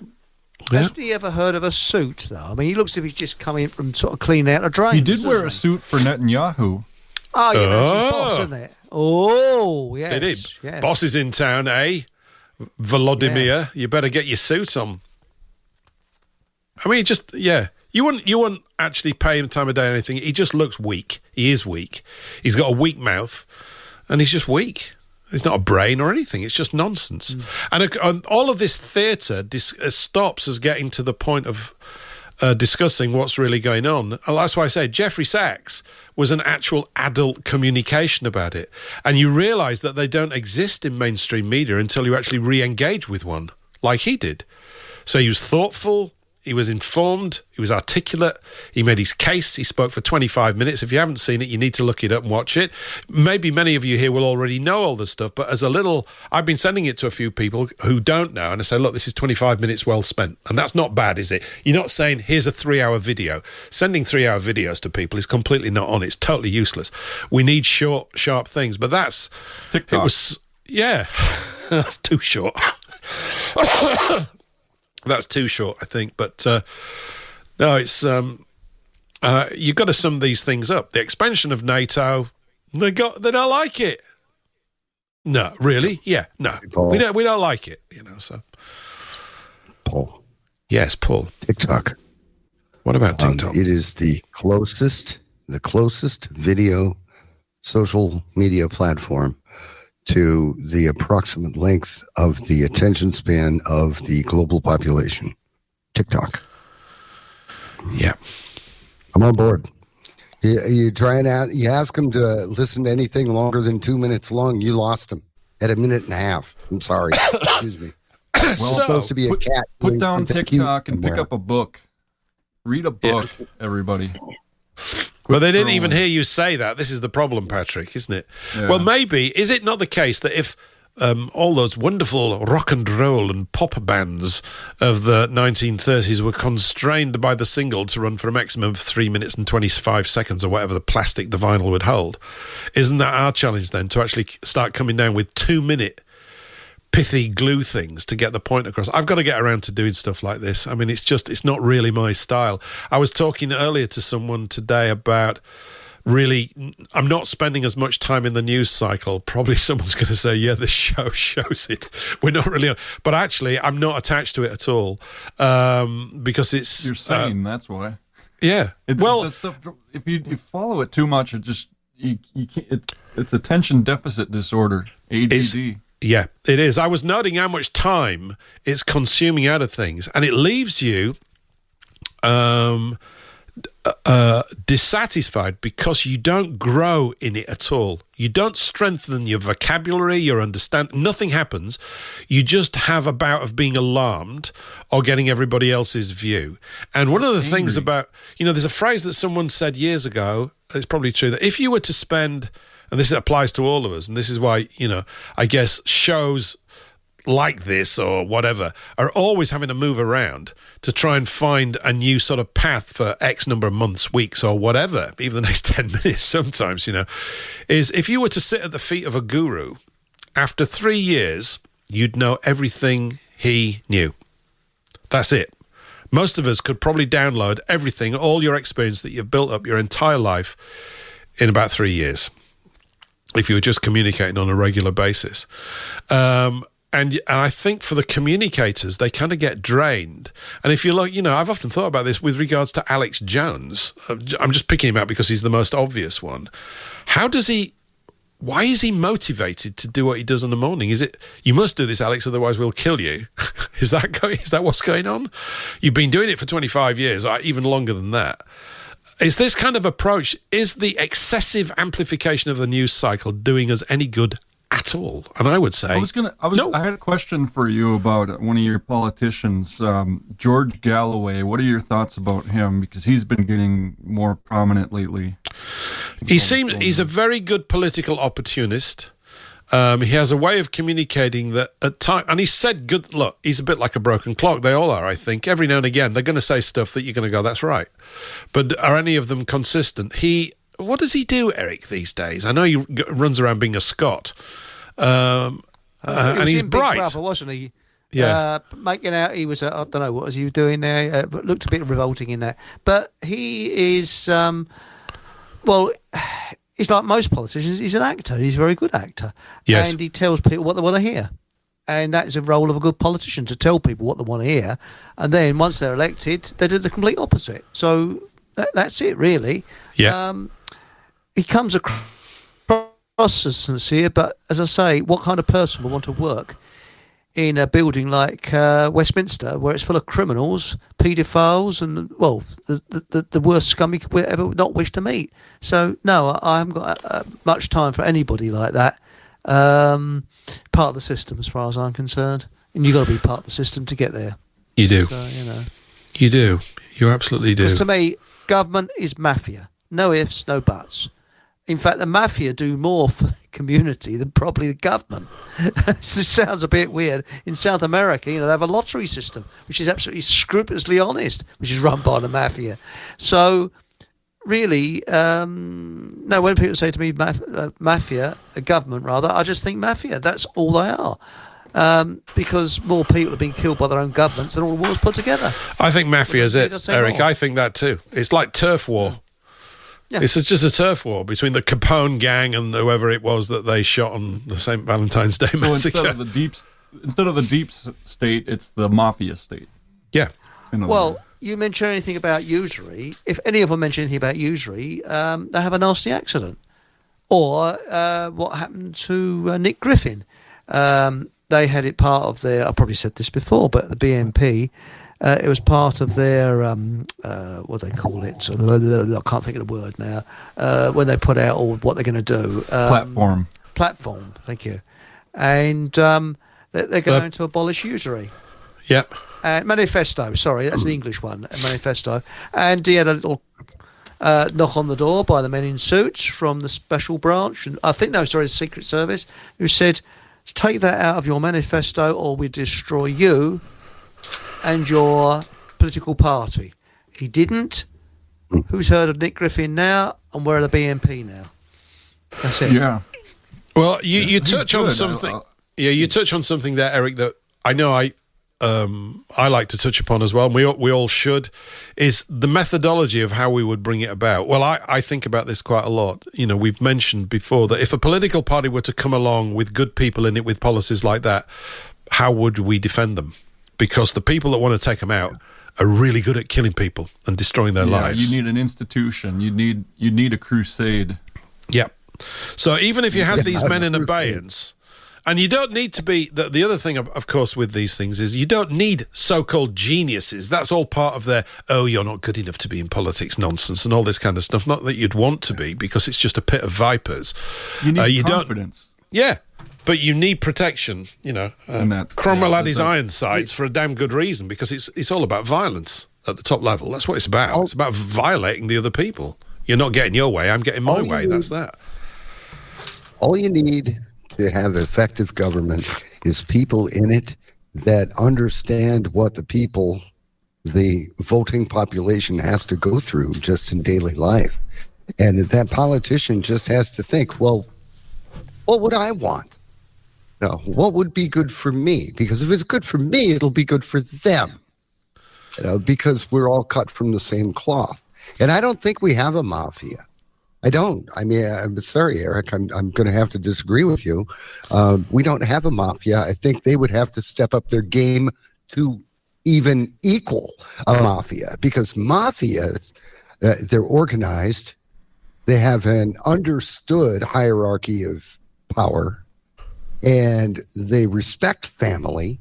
Hasn't he ever heard of a suit, though? I mean, he looks as if he's just coming from sort of cleaning out a drain. He did wear a suit for Netanyahu. Oh, yeah, that's his boss, isn't it? Oh, yes. Did he? Yes. Boss is in town, eh? Volodymyr, yeah. You better get your suit on. I mean, just, yeah. You wouldn't actually pay him time of day or anything. He just looks weak. He is weak. He's got a weak mouth, and he's just weak. It's not a brain or anything. It's just nonsense. And all of this theatre stops us getting to the point of discussing what's really going on. And that's why I say Jeffrey Sachs was an actual adult communication about it. And you realise that they don't exist in mainstream media until you actually re-engage with one, like he did. So he was thoughtful. He was informed, he was articulate, he made his case, he spoke for 25 minutes. If you haven't seen it, you need to look it up and watch it. Maybe many of you here will already know all this stuff, but I've been sending it to a few people who don't know, and I say, look, this is 25 minutes well spent. And that's not bad, is it? You're not saying, here's a 3-hour video. Sending 3-hour videos to people is completely not on. It's totally useless. We need short, sharp things, but that's... TikTok. It was, yeah, that's too short. That's too short, I think. But no, it's you've got to sum these things up. The expansion of NATO, they don't like it. No, really? Yeah, no, Paul. we don't like it. You know, so Paul. Yes, Paul. TikTok. What about TikTok? It is the closest video social media platform to the approximate length of the attention span of the global population. TikTok. Yeah. I'm on board. You try it out. You ask them to listen to anything longer than 2 minutes long, you lost them at a minute and a half. I'm sorry. Excuse me. Well, It's supposed to be a cat. Put doing down something TikTok cute and pick somewhere. up a book. Read a book, everybody. Well, they didn't even hear you say that. This is the problem, Patrick, isn't it? Yeah. Well, maybe, is it not the case that if all those wonderful rock and roll and pop bands of the 1930s were constrained by the single to run for a maximum of 3 minutes and 25 seconds or whatever the plastic the vinyl would hold, isn't that our challenge then, to actually start coming down with 2-minute pithy glue things to get the point across? I've got to get around to doing stuff like this. I mean, it's not really my style. I was talking earlier to someone today about really, I'm not spending as much time in the news cycle. Probably someone's going to say, yeah, the show shows it. We're not really on. But actually, I'm not attached to it at all because it's... You're sane, that's why. Yeah. That stuff, if you follow it too much, it just... You can't, it's attention deficit disorder, ADD. Yeah, it is. I was noting how much time it's consuming out of things, and it leaves you dissatisfied because you don't grow in it at all. You don't strengthen your vocabulary, your understanding. Nothing happens. You just have a bout of being alarmed or getting everybody else's view. And one of the things about, there's a phrase that someone said years ago, it's probably true, that if you were to spend... And this applies to all of us, and this is why, I guess shows like this or whatever are always having to move around to try and find a new sort of path for X number of months, weeks, or whatever, even the next 10 minutes sometimes, is if you were to sit at the feet of a guru, after 3 years, you'd know everything he knew. That's it. Most of us could probably download everything, all your experience that you've built up your entire life in about 3 years, if you were just communicating on a regular basis. And I think for the communicators, they kind of get drained. And if you look, I've often thought about this with regards to Alex Jones. I'm just picking him out because he's the most obvious one. Why is he motivated to do what he does in the morning? Is it, you must do this, Alex, otherwise we'll kill you? Is that what's going on? You've been doing it for 25 years, or even longer than that. Is this kind of approach, is the excessive amplification of the news cycle doing us any good at all? And I would say no. I had a question for you about one of your politicians, George Galloway. What are your thoughts about him? Because he's been getting more prominent lately. He's a very good political opportunist. He has a way of communicating that at times, and he said, look, he's a bit like a broken clock. They all are, I think. Every now and again, they're going to say stuff that you're going to go, that's right. But are any of them consistent? What does he do, Eric, these days? I know he runs around being a Scot, and he's bright. Big Brother, wasn't he? Yeah. Making out he was, I don't know, what was he doing there? But looked a bit revolting in that. But he is, he's like most politicians. He's an actor. He's a very good actor. Yes. And he tells people what they want to hear. And that is a role of a good politician, to tell people what they want to hear. And then once they're elected, they do the complete opposite. So that's it, really. Yeah. He comes across as sincere, but as I say, what kind of person would want to work in a building like Westminster, where it's full of criminals, paedophiles, and, the worst scum you could ever not wish to meet? So, no, I haven't got much time for anybody like that. Part of the system, as far as I'm concerned. And you've got to be part of the system to get there. You do. So, You do. You absolutely do. Because to me, government is mafia. No ifs, no buts. In fact, the mafia do more for the community than probably the government. This sounds a bit weird. In South America, they have a lottery system, which is absolutely scrupulously honest, which is run by the mafia. So, really, no, when people say to me mafia, a government rather, I just think mafia. That's all they are. Because more people have been killed by their own governments than all the wars put together. I think mafia is it, Eric. I think that too. It's like turf war. Yeah. It's just a turf war between the Capone gang and whoever it was that they shot on the St. Valentine's Day massacre. Instead of the deep state, it's the mafia state. Yeah. Well, you mention anything about usury. If any of them mention anything about usury, they have a nasty accident. Or what happened to Nick Griffin. They had it part of their, I probably said this before, but the BNP, it was part of their, what do they call it? I can't think of the word now. When they put out all what they're going to do. Platform, thank you. And they're going to abolish usury. Yep. Manifesto, sorry, that's the English one, manifesto. And he had a little knock on the door by the men in suits from the special branch, and the Secret Service, who said, take that out of your manifesto or we destroy you and your political party. He didn't. Who's heard of Nick Griffin now? And where are the BNP now? That's it. Yeah. Well, you touch on something. You touch on something there, Eric, that I know I like to touch upon as well, and we all should, is the methodology of how we would bring it about. Well, I think about this quite a lot. You know, we've mentioned before that if a political party were to come along with good people in it with policies like that, how would we defend them? Because the people that want to take them out are really good at killing people and destroying their lives. You need an institution. You need a crusade. Yep. So even if you had these men in abeyance, and you don't need to be, the other thing, of course, with these things is you don't need so-called geniuses. That's all part of their, you're not good enough to be in politics nonsense and all this kind of stuff. Not that you'd want to be, because it's just a pit of vipers. You need confidence. Yeah. But you need protection, you know. Cromwell had his iron sights for a damn good reason, because it's all about violence at the top level. That's what it's about. It's about violating the other people. You're not getting your way, I'm getting my way. That's that. All you need to have effective government is people in it that understand what the voting population has to go through just in daily life. And that politician just has to think, well, what would I want? No, what would be good for me? Because if it's good for me, it'll be good for them. You know, because we're all cut from the same cloth. And I don't think we have a mafia. I don't. I mean, I'm sorry, Eric. I'm going to have to disagree with you. We don't have a mafia. I think they would have to step up their game to even equal a mafia, because mafias, they're organized. They have an understood hierarchy of power, and they respect family,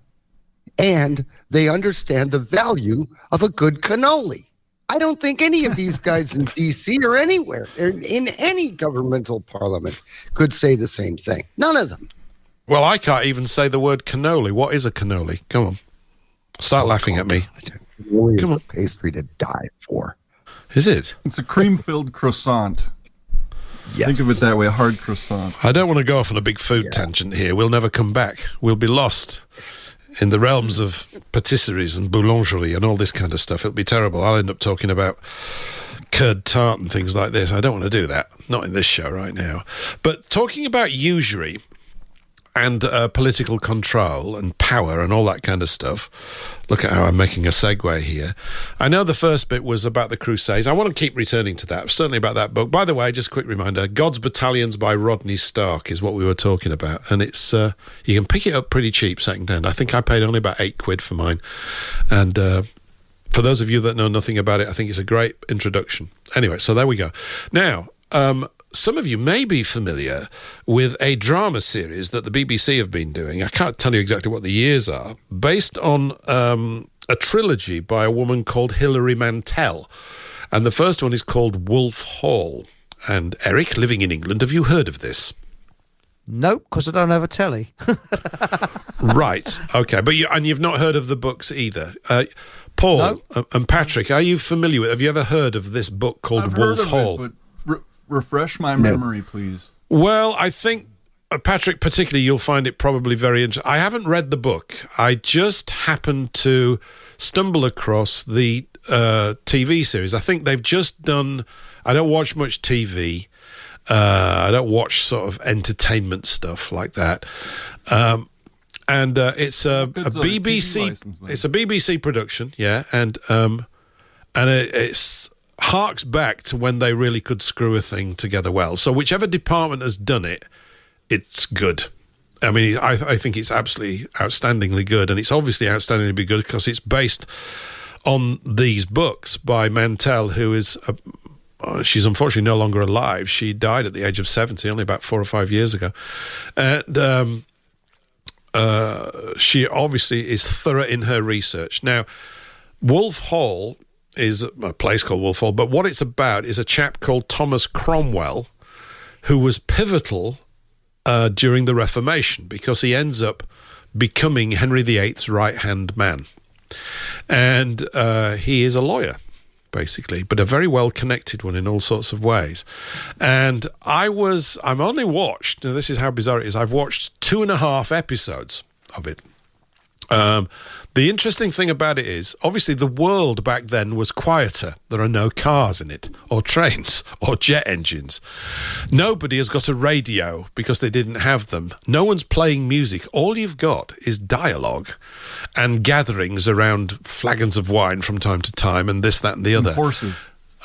and they understand the value of a good cannoli. I don't think any of these guys in D.C. or anywhere, in any governmental parliament, could say the same thing. None of them. Well, I can't even say the word cannoli. What is a cannoli? Come on. Start laughing at me. Cannoli is a pastry to die for. Is it? It's a cream-filled croissant. Yes. Think of it that way, a hard croissant. I don't want to go off on a big food tangent here. We'll never come back. We'll be lost in the realms of patisseries and boulangerie and all this kind of stuff. It'll be terrible. I'll end up talking about curd tart and things like this. I don't want to do that. Not in this show right now. But talking about usury and political control and power and all that kind of stuff. Look at how I'm making a segue here. I know the first bit was about the Crusades. I want to keep returning to that, certainly about that book. By the way, just a quick reminder, God's Battalions by Rodney Stark is what we were talking about. And it's you can pick it up pretty cheap second-hand. I think I paid only about £8 for mine. And for those of you that know nothing about it, I think it's a great introduction. Anyway, so there we go. Now, some of you may be familiar with a drama series that the BBC have been doing. I can't tell you exactly what the years are, based on a trilogy by a woman called Hilary Mantel. And the first one is called Wolf Hall. And Eric, living in England, have you heard of this? Nope, because I don't have a telly. Right, okay. But you've not heard of the books either. Paul and Patrick, are you familiar with, have you ever heard of this book called Wolf Hall? Refresh my memory, please. Well, I think, Patrick, particularly, you'll find it probably very interesting. I haven't read the book. I just happened to stumble across the TV series. I think they've just done... I don't watch much TV. I don't watch sort of entertainment stuff like that. And it's a BBC... It's a BBC production, yeah, and it's... harks back to when they really could screw a thing together well. So whichever department has done it, it's good. I mean, I think it's absolutely outstandingly good, and it's obviously outstandingly good because it's based on these books by Mantell, who is... she's unfortunately no longer alive. She died at the age of 70, only about 4 or 5 years ago. And she obviously is thorough in her research. Now, Wolf Hall is a place called Wolf Hall, but what it's about is a chap called Thomas Cromwell, who was pivotal during the Reformation, because he ends up becoming Henry VIII's right-hand man. And he is a lawyer, basically, but a very well-connected one in all sorts of ways. And I'm only watched, now this is how bizarre it is, I've watched 2.5 episodes of it. The interesting thing about it is, obviously, the world back then was quieter. There are no cars in it, or trains, or jet engines. Nobody has got a radio because they didn't have them. No one's playing music. All you've got is dialogue and gatherings around flagons of wine from time to time, and this, that, and the other.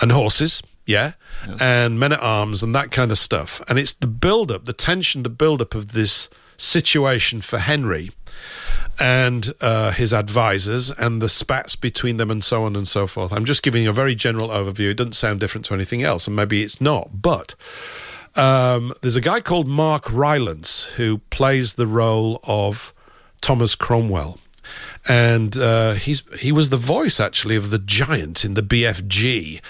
And horses, yeah. Yes. And men-at-arms and that kind of stuff. And it's the build-up, the tension, the build-up of this situation for Henry and his advisors and the spats between them and so on and so forth. I'm just giving you a very general overview. It doesn't sound different to anything else, and maybe it's not. But there's a guy called Mark Rylance who plays the role of Thomas Cromwell. And he was the voice, actually, of the giant in the BFG.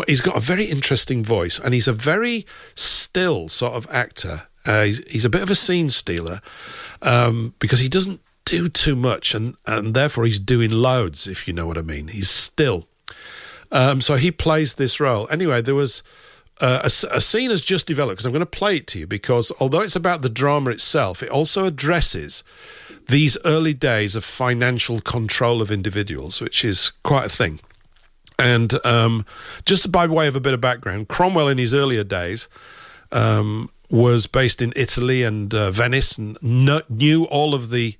He's got a very interesting voice, and he's a very still sort of actor. He's a bit of a scene stealer because he doesn't do too much, and therefore he's doing loads, if you know what I mean. He's still. So he plays this role. Anyway, there was a scene has just developed, because I'm going to play it to you, because although it's about the drama itself, it also addresses these early days of financial control of individuals, which is quite a thing. And just by way of a bit of background, Cromwell in his earlier days was based in Italy and Venice, and knew all of the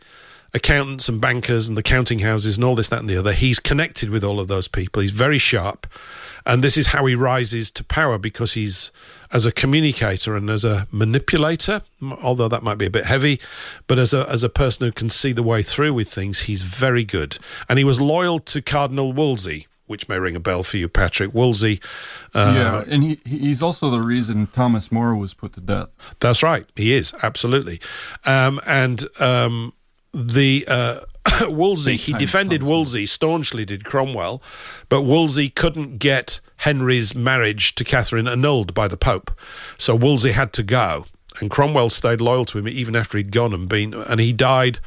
accountants and bankers and the counting houses and all this, that and the other. He's connected with all of those people. He's very sharp. And this is how he rises to power, because he's, as a communicator and as a manipulator, although that might be a bit heavy, but as a person who can see the way through with things, he's very good. And he was loyal to Cardinal Wolsey, which may ring a bell for you, Patrick. Wolsey. Yeah, and he's also the reason Thomas More was put to death. That's right. He is, absolutely. Wolsey, he defended Wolsey staunchly, did Cromwell, but Wolsey couldn't get Henry's marriage to Catherine annulled by the Pope. So Wolsey had to go, and Cromwell stayed loyal to him even after he'd gone and he died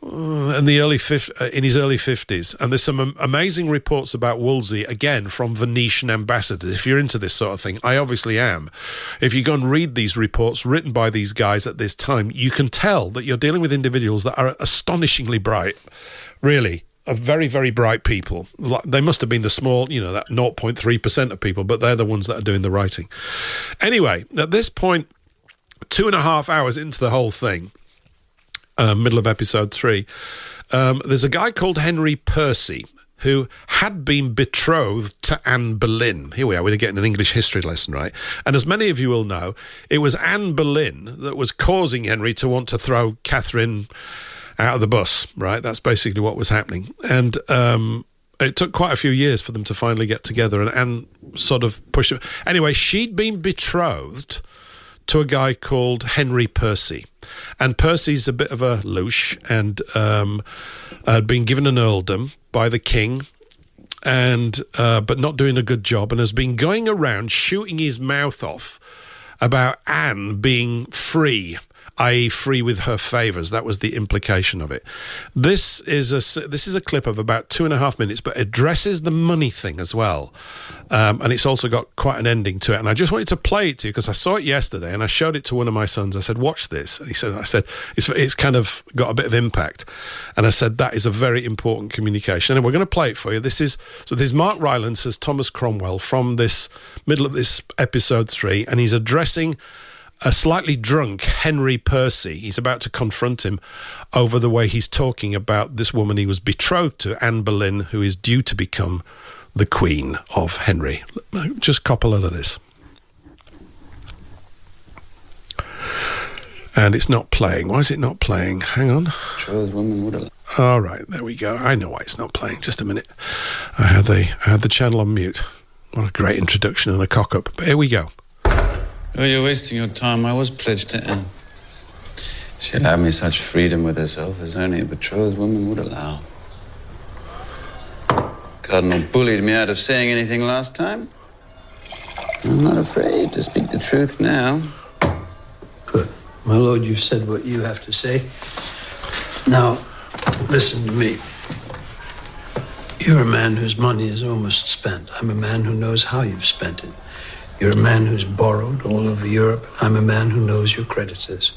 in his early 50s. And there's some amazing reports about Wolsey, again, from Venetian ambassadors. If you're into this sort of thing, I obviously am. If you go and read these reports written by these guys at this time, you can tell that you're dealing with individuals that are astonishingly bright, really, are very, very bright people. They must have been the small, that 0.3% of people, but they're the ones that are doing the writing. Anyway, at this point, 2.5 hours into the whole thing, middle of episode 3, there's a guy called Henry Percy who had been betrothed to Anne Boleyn. Here we are, we're getting an English history lesson, right? And as many of you will know, it was Anne Boleyn that was causing Henry to want to throw Catherine out of the bus, right? That's basically what was happening. And it took quite a few years for them to finally get together, and Anne sort of pushed him. Anyway, she'd been betrothed to a guy called Henry Percy. And Percy's a bit of a louche, and had been given an earldom by the king, and but not doing a good job, and has been going around shooting his mouth off about Anne being free, i.e. free with her favours. That was the implication of it. This is a clip of about 2.5 minutes, but addresses the money thing as well. And it's also got quite an ending to it. And I just wanted to play it to you because I saw it yesterday and I showed it to one of my sons. I said, watch this. And I said, it's kind of got a bit of impact. And I said, that is a very important communication. And we're going to play it for you. There's Mark Rylance as Thomas Cromwell from this middle of this episode 3, and he's addressing a slightly drunk Henry Percy. He's about to confront him over the way he's talking about this woman he was betrothed to, Anne Boleyn, who is due to become the Queen of Henry. Just cop a lot of this. And it's not playing. Why is it not playing? Hang on. All right, there we go. I know why it's not playing. Just a minute. I had the channel on mute. What a great introduction and a cock-up. But here we go. Oh, you're wasting your time. I was pledged to Anne. She allowed me such freedom with herself as only a betrothed woman would allow. Cardinal bullied me out of saying anything last time. I'm not afraid to speak the truth now. Good. My lord, you've said what you have to say. Now, listen to me. You're a man whose money is almost spent. I'm a man who knows how you've spent it. You're a man who's borrowed all over Europe. I'm a man who knows your creditors.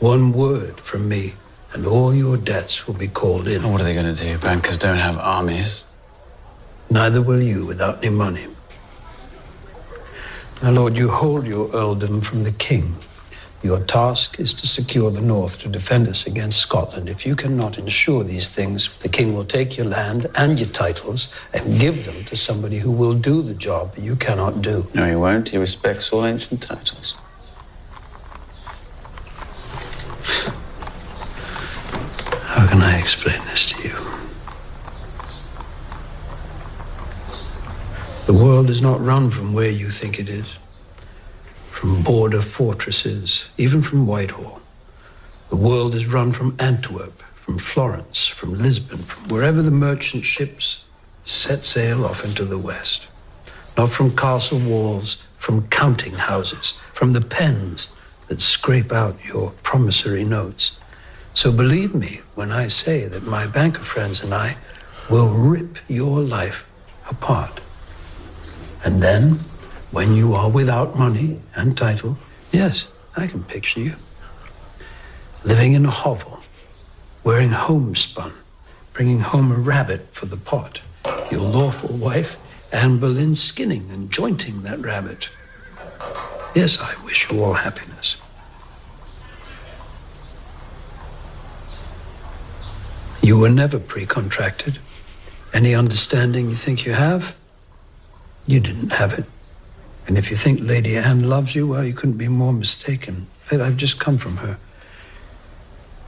One word from me, and all your debts will be called in. What are they going to do? Bankers don't have armies. Neither will you without any money. My lord, you hold your earldom from the king. Your task is to secure the north to defend us against Scotland. If you cannot ensure these things, the king will take your land and your titles and give them to somebody who will do the job that you cannot do. No, he won't. He respects all ancient titles. How can I explain this to you? The world is not run from where you think it is. From border fortresses, even from Whitehall. The world is run from Antwerp, from Florence, from Lisbon, from wherever the merchant ships set sail off into the west. Not from castle walls, from counting houses, from the pens that scrape out your promissory notes. So believe me when I say that my banker friends and I will rip your life apart. And then, when you are without money and title, yes, I can picture you. Living in a hovel, wearing homespun, bringing home a rabbit for the pot, your lawful wife, Anne Boleyn, skinning and jointing that rabbit. Yes, I wish you all happiness. You were never pre-contracted. Any understanding you think you have, you didn't have it. And if you think Lady Anne loves you, well, you couldn't be more mistaken. I've just come from her.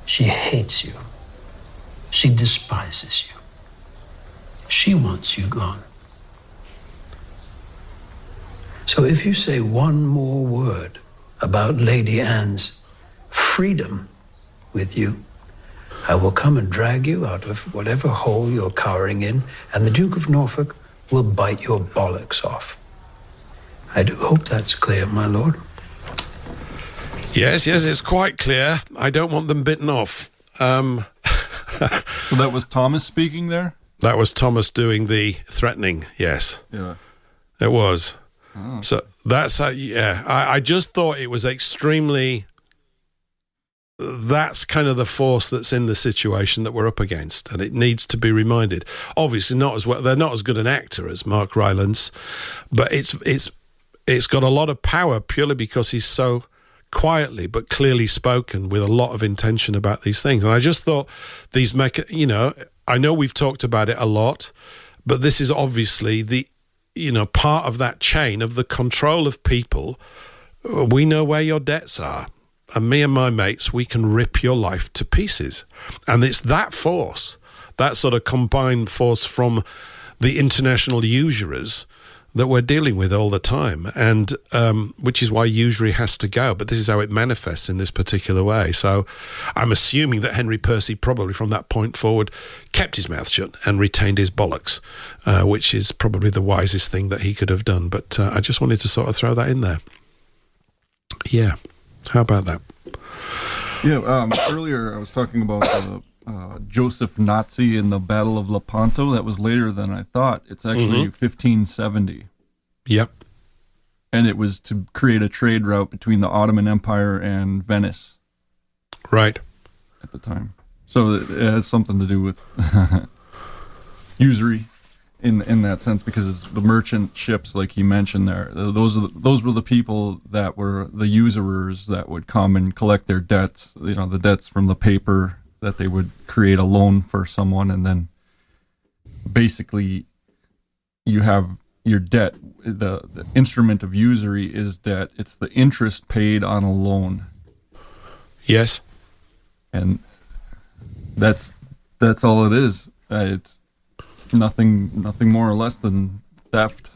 She hates you. She despises you. She wants you gone. So if you say one more word about Lady Anne's freedom with you, I will come and drag you out of whatever hole you're cowering in, and the Duke of Norfolk will bite your bollocks off. I do hope that's clear, my lord. Yes, it's quite clear. I don't want them bitten off. So that was Thomas speaking there? That was Thomas doing the threatening, yes. Yeah. It was. Oh. So that's how, I just thought it was extremely... That's kind of the force that's in the situation that we're up against, and it needs to be reminded. Obviously, not as well. They're not as good an actor as Mark Rylance, but it's got a lot of power purely because he's so quietly but clearly spoken with a lot of intention about these things. And I just thought these I know we've talked about it a lot, but this is obviously the part of that chain of the control of people. We know where your debts are. And me and my mates, we can rip your life to pieces. And it's that force, that sort of combined force from the international usurers that we're dealing with all the time. And which is why usury has to go. But this is how it manifests in this particular way. So I'm assuming that Henry Percy probably from that point forward kept his mouth shut and retained his bollocks, which is probably the wisest thing that he could have done. But I just wanted to sort of throw that in there. Yeah. How about that? Yeah, earlier I was talking about Joseph Nazi in the Battle of Lepanto. That was later than I thought. It's actually 1570. Yep. And it was to create a trade route between the Ottoman Empire and Venice. Right. At the time. So it has something to do with usury in that sense, because the merchant ships, like he mentioned there, those were the people that were the usurers that would come and collect their debts, the debts from the paper that they would create a loan for someone, and then basically you have your debt. The instrument of usury is debt. It's the interest paid on a loan. Yes. And that's all it is. It's nothing more or less than theft,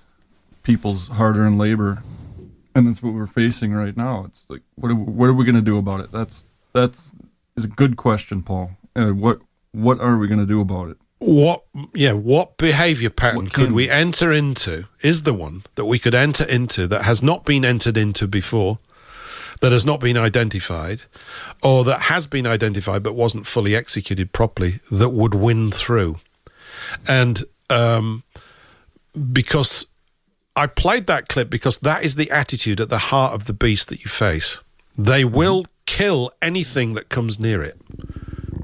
people's hard-earned labor, and that's what we're facing right now. It's like, what are we going to do about it? That's is a good question, Paul. What are we going to do about it? What behavior pattern could we enter into is the one that we could enter into that has not been entered into before, that has not been identified, or that has been identified but wasn't fully executed properly, that would win through? And because I played that clip because that is the attitude at the heart of the beast that you face. They will kill anything that comes near it.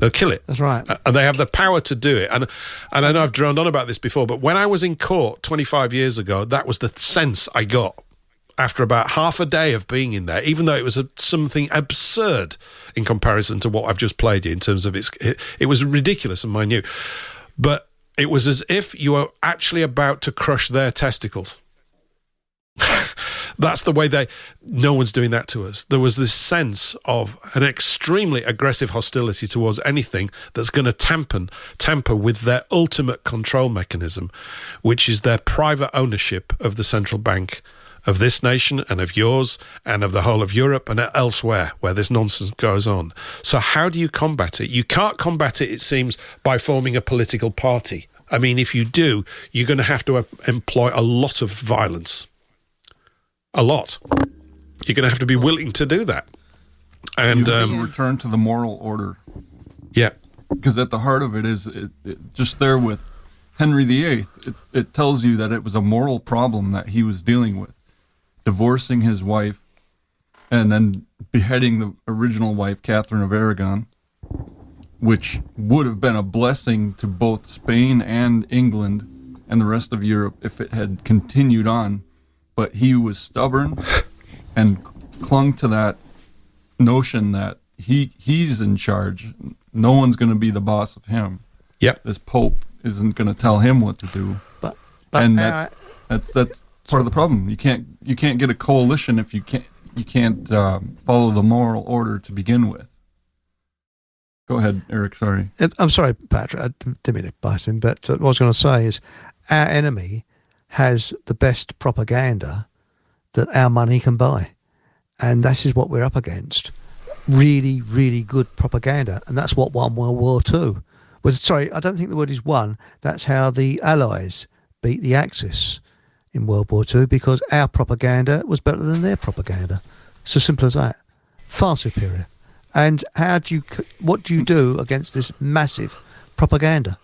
They'll kill it. That's right. And they have the power to do it. And I know I've droned on about this before, but when I was in court 25 years ago, that was the sense I got after about half a day of being in there, even though it was something absurd in comparison to what I've just played you in terms of it was ridiculous and minute. But it was as if you were actually about to crush their testicles. That's the way no one's doing that to us. There was this sense of an extremely aggressive hostility towards anything that's going to tamper with their ultimate control mechanism, which is their private ownership of the central bank of this nation and of yours and of the whole of Europe and elsewhere where this nonsense goes on. So how do you combat it? You can't combat it, it seems, by forming a political party. I mean, if you do, you're going to have to employ a lot of violence. A lot. You're going to have to be willing to do that. And return to the moral order. Yeah. Because at the heart of it is just there with Henry VIII. It tells you that it was a moral problem that he was dealing with. Divorcing his wife and then beheading the original wife, Catherine of Aragon, which would have been a blessing to both Spain and England and the rest of Europe if it had continued on. But he was stubborn and clung to that notion that he's in charge. No one's going to be the boss of him. Yep. This Pope isn't going to tell him what to do. But and that's part of the problem. You can't get a coalition if you can't follow the moral order to begin with. Go ahead, Eric. Sorry. I'm sorry, Patrick. I didn't mean to bite him, but what I was going to say is our enemy has the best propaganda that our money can buy. And this is what we're up against. Really, really good propaganda. And that's what won World War II. Sorry, I don't think the word is won. That's how the Allies beat the Axis in World War II, because our propaganda was better than their propaganda. It's as simple as that. Far superior. And what do you do against this massive propaganda?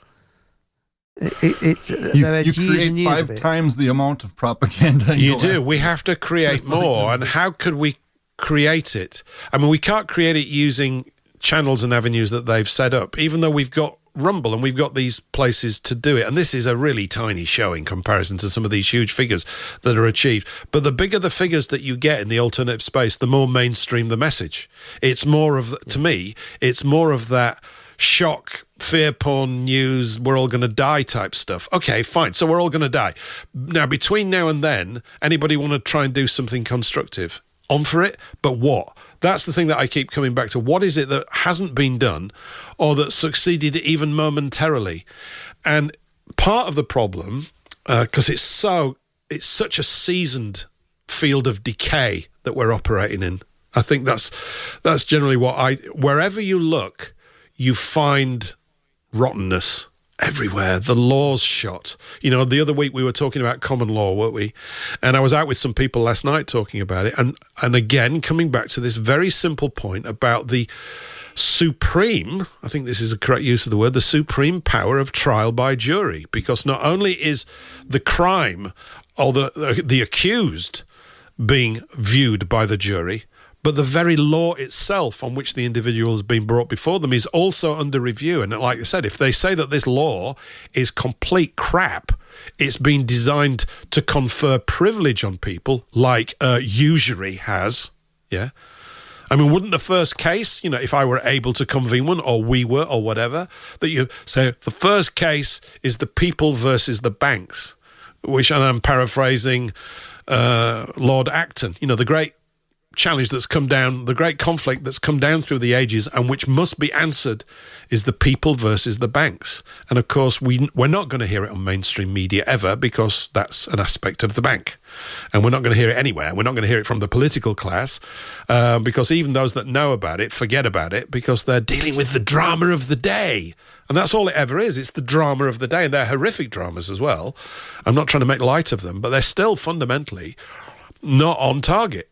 You create 5 times the amount of propaganda. You do. We have to create more. And how could we create it? I mean, we can't create it using channels and avenues that they've set up, even though we've got Rumble and we've got these places to do it. And this is a really tiny show in comparison to some of these huge figures that are achieved. But the bigger the figures that you get in the alternative space, the more mainstream the message. It's more of, to me, it's more of that shock, fear porn news, we're all going to die type stuff. Okay, fine. So we're all going to die. Now, between now and then, anybody want to try and do something constructive? On for it, but what? That's the thing that I keep coming back to. What is it that hasn't been done or that succeeded even momentarily? And part of the problem, because it's such a seasoned field of decay that we're operating in, I think that's generally wherever you look, you find rottenness everywhere. The law's shot. You know, the other week we were talking about common law, weren't we? And I was out with some people last night talking about it. And again, coming back to this very simple point about the supreme, I think this is a correct use of the word, the supreme power of trial by jury. Because not only is the crime or the accused being viewed by the jury, but the very law itself on which the individual has been brought before them is also under review. And like I said, if they say that this law is complete crap, it's been designed to confer privilege on people like usury has, yeah? I mean, wouldn't the first case, you know, if I were able to convene one, or we were, or whatever, that you say the first case is the people versus the banks, which, and I'm paraphrasing Lord Acton, you know, the great challenge that's come down, the great conflict that's come down through the ages and which must be answered is the people versus the banks. And of course, we're not going to hear it on mainstream media ever, because that's an aspect of the bank. And we're not going to hear it anywhere. We're not going to hear it from the political class, because even those that know about it forget about it, because they're dealing with the drama of the day. And that's all it ever is. It's the drama of the day. And they're horrific dramas as well. I'm not trying to make light of them, but they're still fundamentally not on target.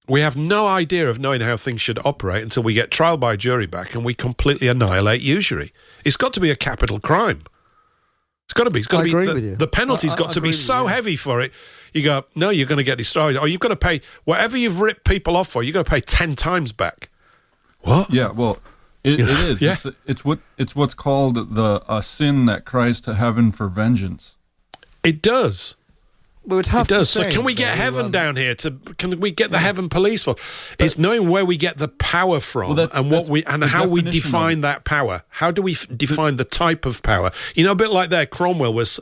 We have no idea of knowing how things should operate until we get trial by jury back and we completely annihilate usury. It's got to be a capital crime. It's got to be. It's got to be. The penalty's got to be so heavy for it. You go, no, you're going to get destroyed, or you've got to pay whatever you've ripped people off for. You've got to pay 10 times back. What? Yeah. Well, It is. Yeah. It's what's called a sin that cries to heaven for vengeance. It does. We would have It does. to So can we get heaven down here? Can we get the heaven police for? It's knowing where we get the power from and how we define that power. How do we define the type of power? You know, a bit like there, Cromwell was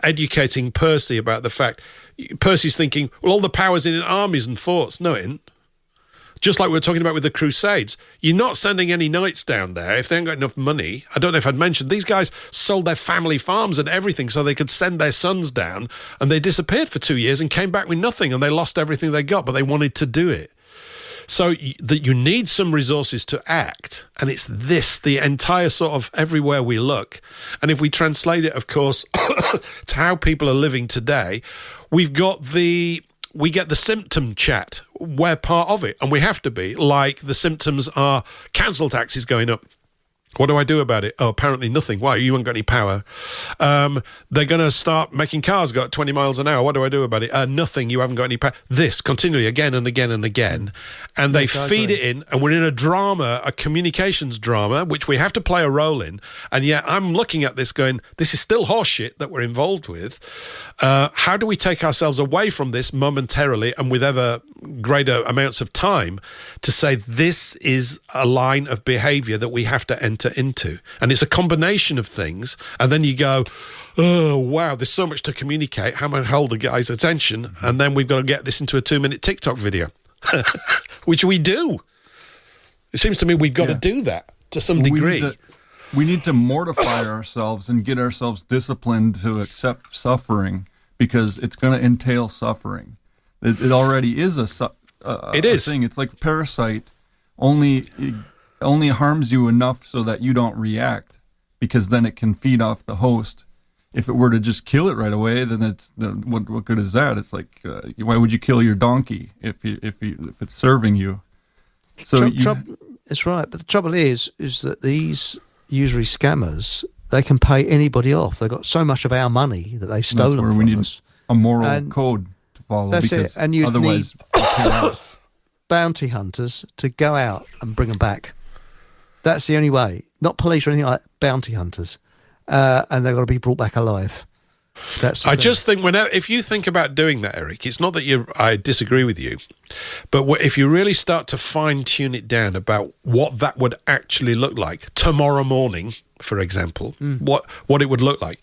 educating Percy about the fact. Percy's thinking, well, all the power's in armies and forts. No, it isn't. Just like we were talking about with the Crusades. You're not sending any knights down there if they ain't got enough money. I don't know if I'd mentioned, these guys sold their family farms and everything so they could send their sons down, and they disappeared for 2 years and came back with nothing, and they lost everything they got, but they wanted to do it. So that you need some resources to act, and it's the entire sort of everywhere we look. And if we translate it, of course, to how people are living today, we get the symptom chat. We're part of it, and we have to be. Like, the symptoms are council taxes going up. What do I do about it? Oh, apparently nothing. Why? You haven't got any power. They're going to start making cars go at 20 miles an hour. What do I do about it? Nothing. You haven't got any power. This, continually, again and again and again. And they feed it in, and we're in a drama, a communications drama, which we have to play a role in. And yet I'm looking at this going, this is still horseshit that we're involved with. How do we take ourselves away from this momentarily and with ever greater amounts of time to say this is a line of behaviour that we have to enter into? And it's a combination of things. And then you go, oh, wow, there's so much to communicate. How am I going to hold the guy's attention? And then we've got to get this into a 2-minute TikTok video, which we do. It seems to me we've got to do that to some degree. We need to mortify ourselves and get ourselves disciplined to accept suffering, because it's going to entail suffering. It already is a thing. It's like a parasite. Only harms you enough so that you don't react, because then it can feed off the host. If it were to just kill it right away, then what good is that? It's like, why would you kill your donkey if it's serving you? So it's right, but the trouble is that these usury scammers, they can pay anybody off. They've got so much of our money that they've stolen from us. That's where we need a moral code to follow. That's it. And you otherwise need bounty hunters to go out and bring them back. That's the only way. Not police or anything like that, bounty hunters. And they've got to be brought back alive. I just think if you think about doing that, Eric, it's not that I disagree with you, but if you really start to fine-tune it down about what that would actually look like tomorrow morning, for example, what it would look like,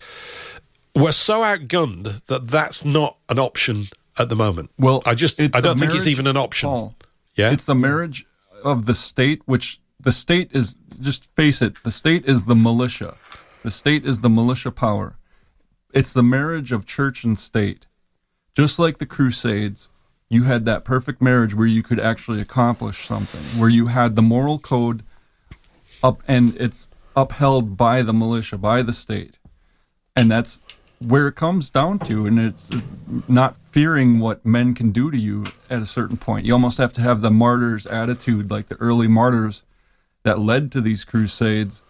we're so outgunned that that's not an option at the moment. Well, I don't think it's even an option. Paul, yeah, it's the marriage of the state, which the state is, just face it, the state is the militia. The state is the militia power. It's the marriage of church and state. Just like the Crusades, you had that perfect marriage where you could actually accomplish something, where you had the moral code up, and it's upheld by the militia, by the state. And that's where it comes down to, and it's not fearing what men can do to you at a certain point. You almost have to have the martyr's attitude, like the early martyrs that led to these crusades,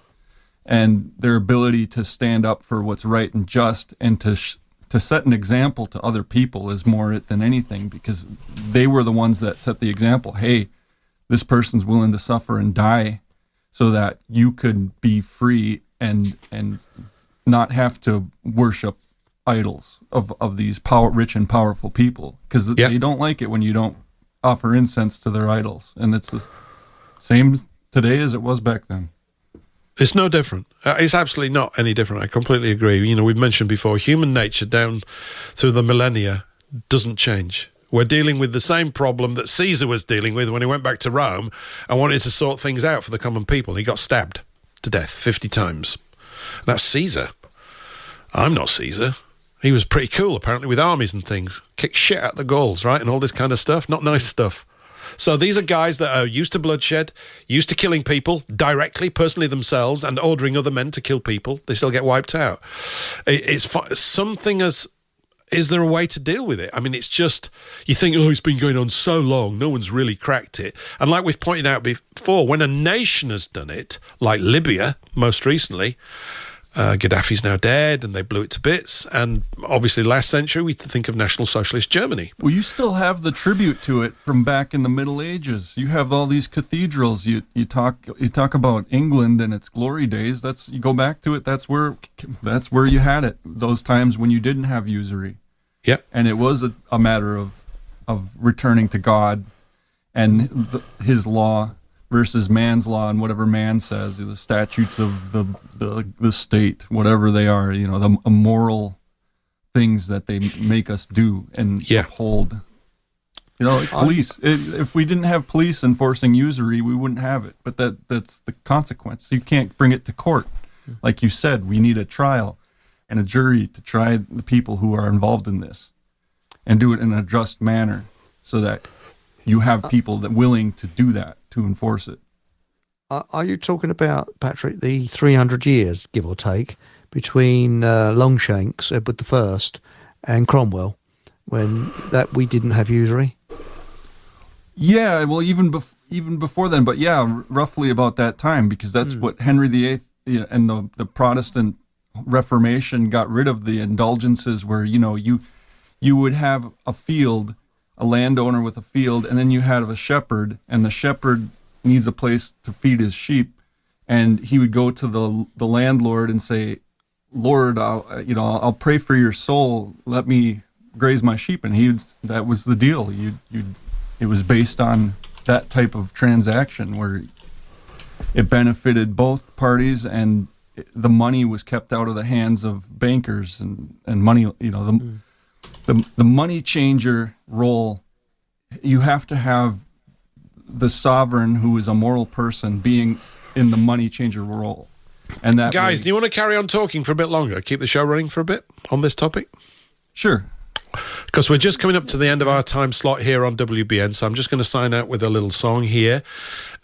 and their ability to stand up for what's right and just, and to set an example to other people is more it than anything, because they were the ones that set the example. Hey, this person's willing to suffer and die so that you could be free and not have to worship idols of these rich and powerful people, because they don't like it when you don't offer incense to their idols. And it's the same today as it was back then. It's no different. It's absolutely not any different. I completely agree. You know, we've mentioned before, human nature down through the millennia doesn't change. We're dealing with the same problem that Caesar was dealing with when he went back to Rome and wanted to sort things out for the common people. He got stabbed to death 50 times. That's Caesar. I'm not Caesar. He was pretty cool, apparently, with armies and things. Kicked shit out the Gauls, right? And all this kind of stuff. Not nice stuff. So these are guys that are used to bloodshed, used to killing people directly, personally themselves, and ordering other men to kill people. They still get wiped out. It's something as... Is there a way to deal with it? I mean, it's just, you think, oh, it's been going on so long, no one's really cracked it. And like we've pointed out before, when a nation has done it, like Libya most recently, Gaddafi's now dead, and they blew it to bits. And obviously, last century, we think of National Socialist Germany. Well, you still have the tribute to it from back in the Middle Ages. You have all these cathedrals. You talk about England and its glory days. You go back to it. That's where you had it. Those times when you didn't have usury. Yep. And it was a matter of returning to God and His law versus man's law and whatever man says, the statutes of the state, whatever they are, the immoral things that they make us do and uphold. Like police. If we didn't have police enforcing usury, we wouldn't have it. But that's the consequence. You can't bring it to court. Like you said, we need a trial and a jury to try the people who are involved in this and do it in a just manner so that you have people that willing to do that, to enforce it. Are you talking about, Patrick, the 300 years, give or take, between Longshanks, Edward I, and Cromwell, when we didn't have usury? Yeah, well, even before then, but yeah, roughly about that time, because that's what Henry VIII and the Protestant Reformation got rid of, the indulgences where, you would have a field, a landowner with a field, and then you have a shepherd, and the shepherd needs a place to feed his sheep, and he would go to the landlord and say, "Lord, I'll pray for your soul. Let me graze my sheep." And that was the deal. It was based on that type of transaction where it benefited both parties, and the money was kept out of the hands of bankers and money. The money changer role, you have to have the sovereign, who is a moral person, being in the money changer role. And that Guys, do you want to carry on talking for a bit longer? Keep the show running for a bit on this topic? Sure. Because we're just coming up to the end of our time slot here on WBN, so I'm just going to sign out with a little song here.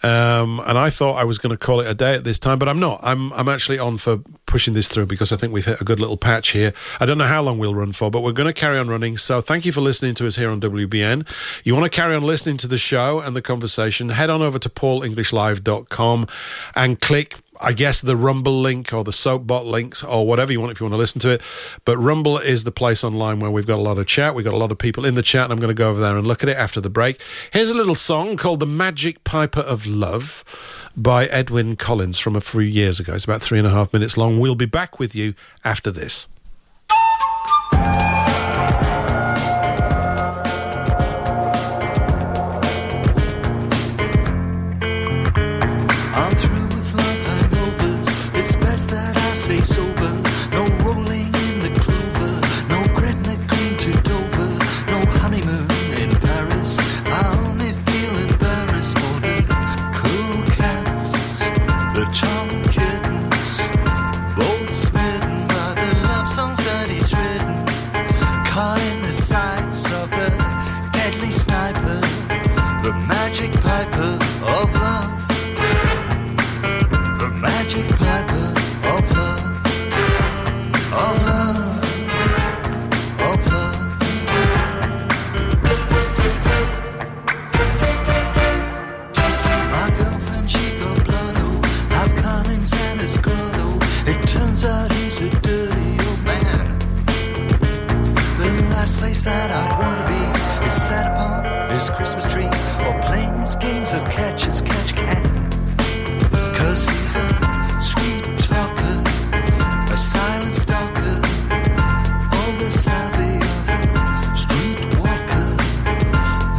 And I thought I was going to call it a day at this time, but I'm not. I'm actually on for pushing this through because I think we've hit a good little patch here. I don't know how long we'll run for, but we're going to carry on running. So thank you for listening to us here on WBN. You want to carry on listening to the show and the conversation, head on over to paulenglishlive.com and click, I guess, the Rumble link or the SOAPBOX links or whatever you want if you want to listen to it. But Rumble is the place online where we've got a lot of chat. We've got a lot of people in the chat, and I'm going to go over there and look at it after the break. Here's a little song called The Magic Piper of Love by Edwyn Collins from a few years ago. It's about 3.5 minutes long. We'll be back with you after this. Sober, no rolling in the clover, no Gretna Green to Dover, no honeymoon in Paris. I only feel embarrassed for the cool cats, the charming kittens, both smitten by the love songs that he's written, caught in the sights of a deadly sniper, the magic piper of love, the magic piper of love. Of love, of love. My girlfriend, she got blotto. I've caught in Santa's grotto. It turns out he's a dirty old man. The last place that I'd want to be is sat upon his Christmas tree or playing his games of catch as catch can. 'Cause he's a sweet talker, a silent stalker, all the savvy of a streetwalker,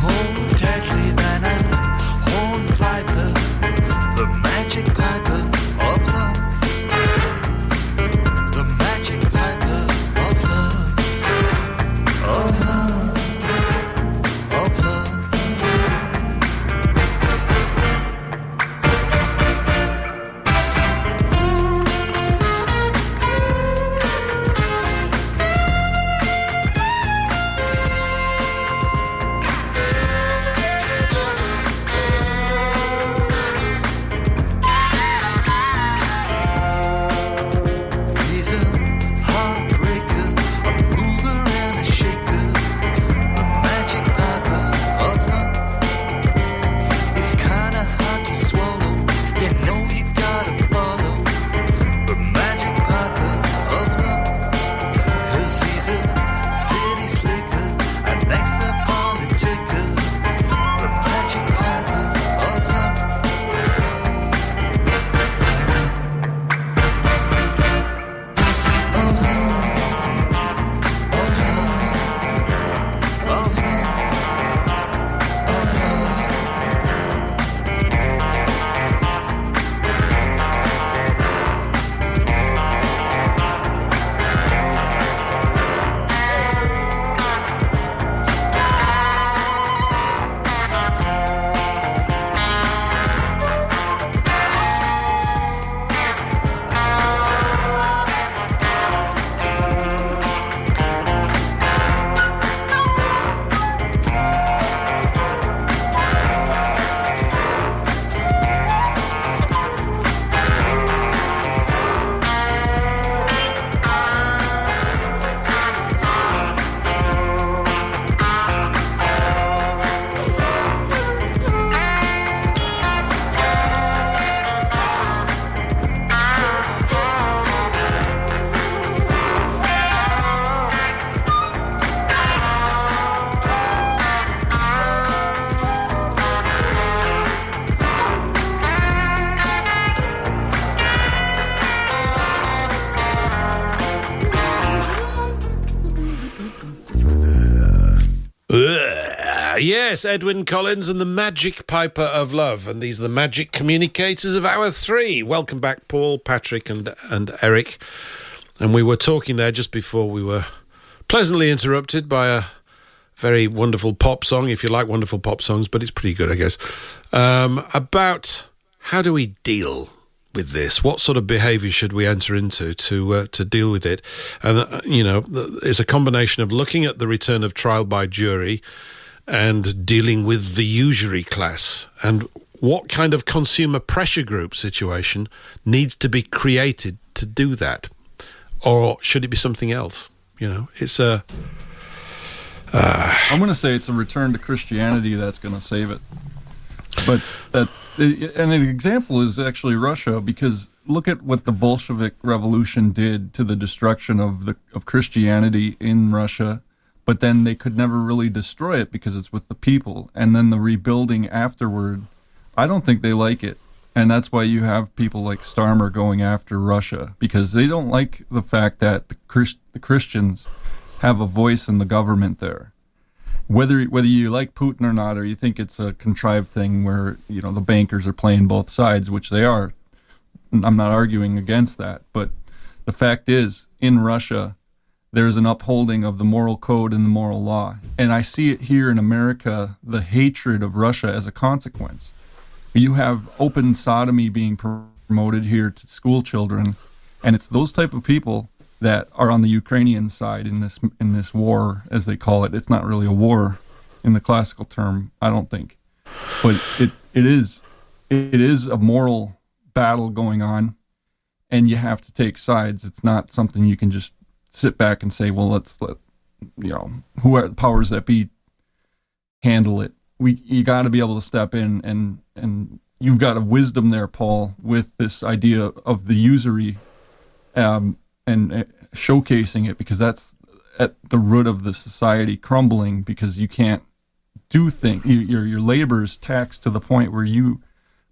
more deadly than a horned viper, the magic piper of love, the magic piper of love, of love, of love. Yes, Edwin Collins and the Magic Piper of Love. And these are the magic communicators of Hour 3. Welcome back, Paul, Patrick and Eric. And we were talking there just before we were pleasantly interrupted by a very wonderful pop song, if you like wonderful pop songs, but it's pretty good, I guess, about how do we deal with this? What sort of behaviour should we enter into to deal with it? And, it's a combination of looking at the return of trial by jury and dealing with the usury class, and what kind of consumer pressure group situation needs to be created to do that, or should it be something else? It's a I'm going to say it's a return to Christianity that's going to save it. But and an example is actually Russia, because look at what the Bolshevik Revolution did to the destruction of Christianity in Russia. But then they could never really destroy it because it's with the people. And then the rebuilding afterward, I don't think they like it. And that's why you have people like Starmer going after Russia, because they don't like the fact that the Christians have a voice in the government there. Whether you like Putin or not, or you think it's a contrived thing where, the bankers are playing both sides, which they are. I'm not arguing against that. But the fact is, in Russia, there's an upholding of the moral code and the moral law. And I see it here in America, the hatred of Russia as a consequence. You have open sodomy being promoted here to school children, and it's those type of people that are on the Ukrainian side in this war, as they call it. It's not really a war in the classical term, I don't think. But it is a moral battle going on, and you have to take sides. It's not something you can just sit back and say, well, let's let who are the powers that be handle it. You got to be able to step in, and you've got a wisdom there, Paul, with this idea of the usury, and showcasing it, because that's at the root of the society crumbling, because you can't do things. Your labor is taxed to the point where you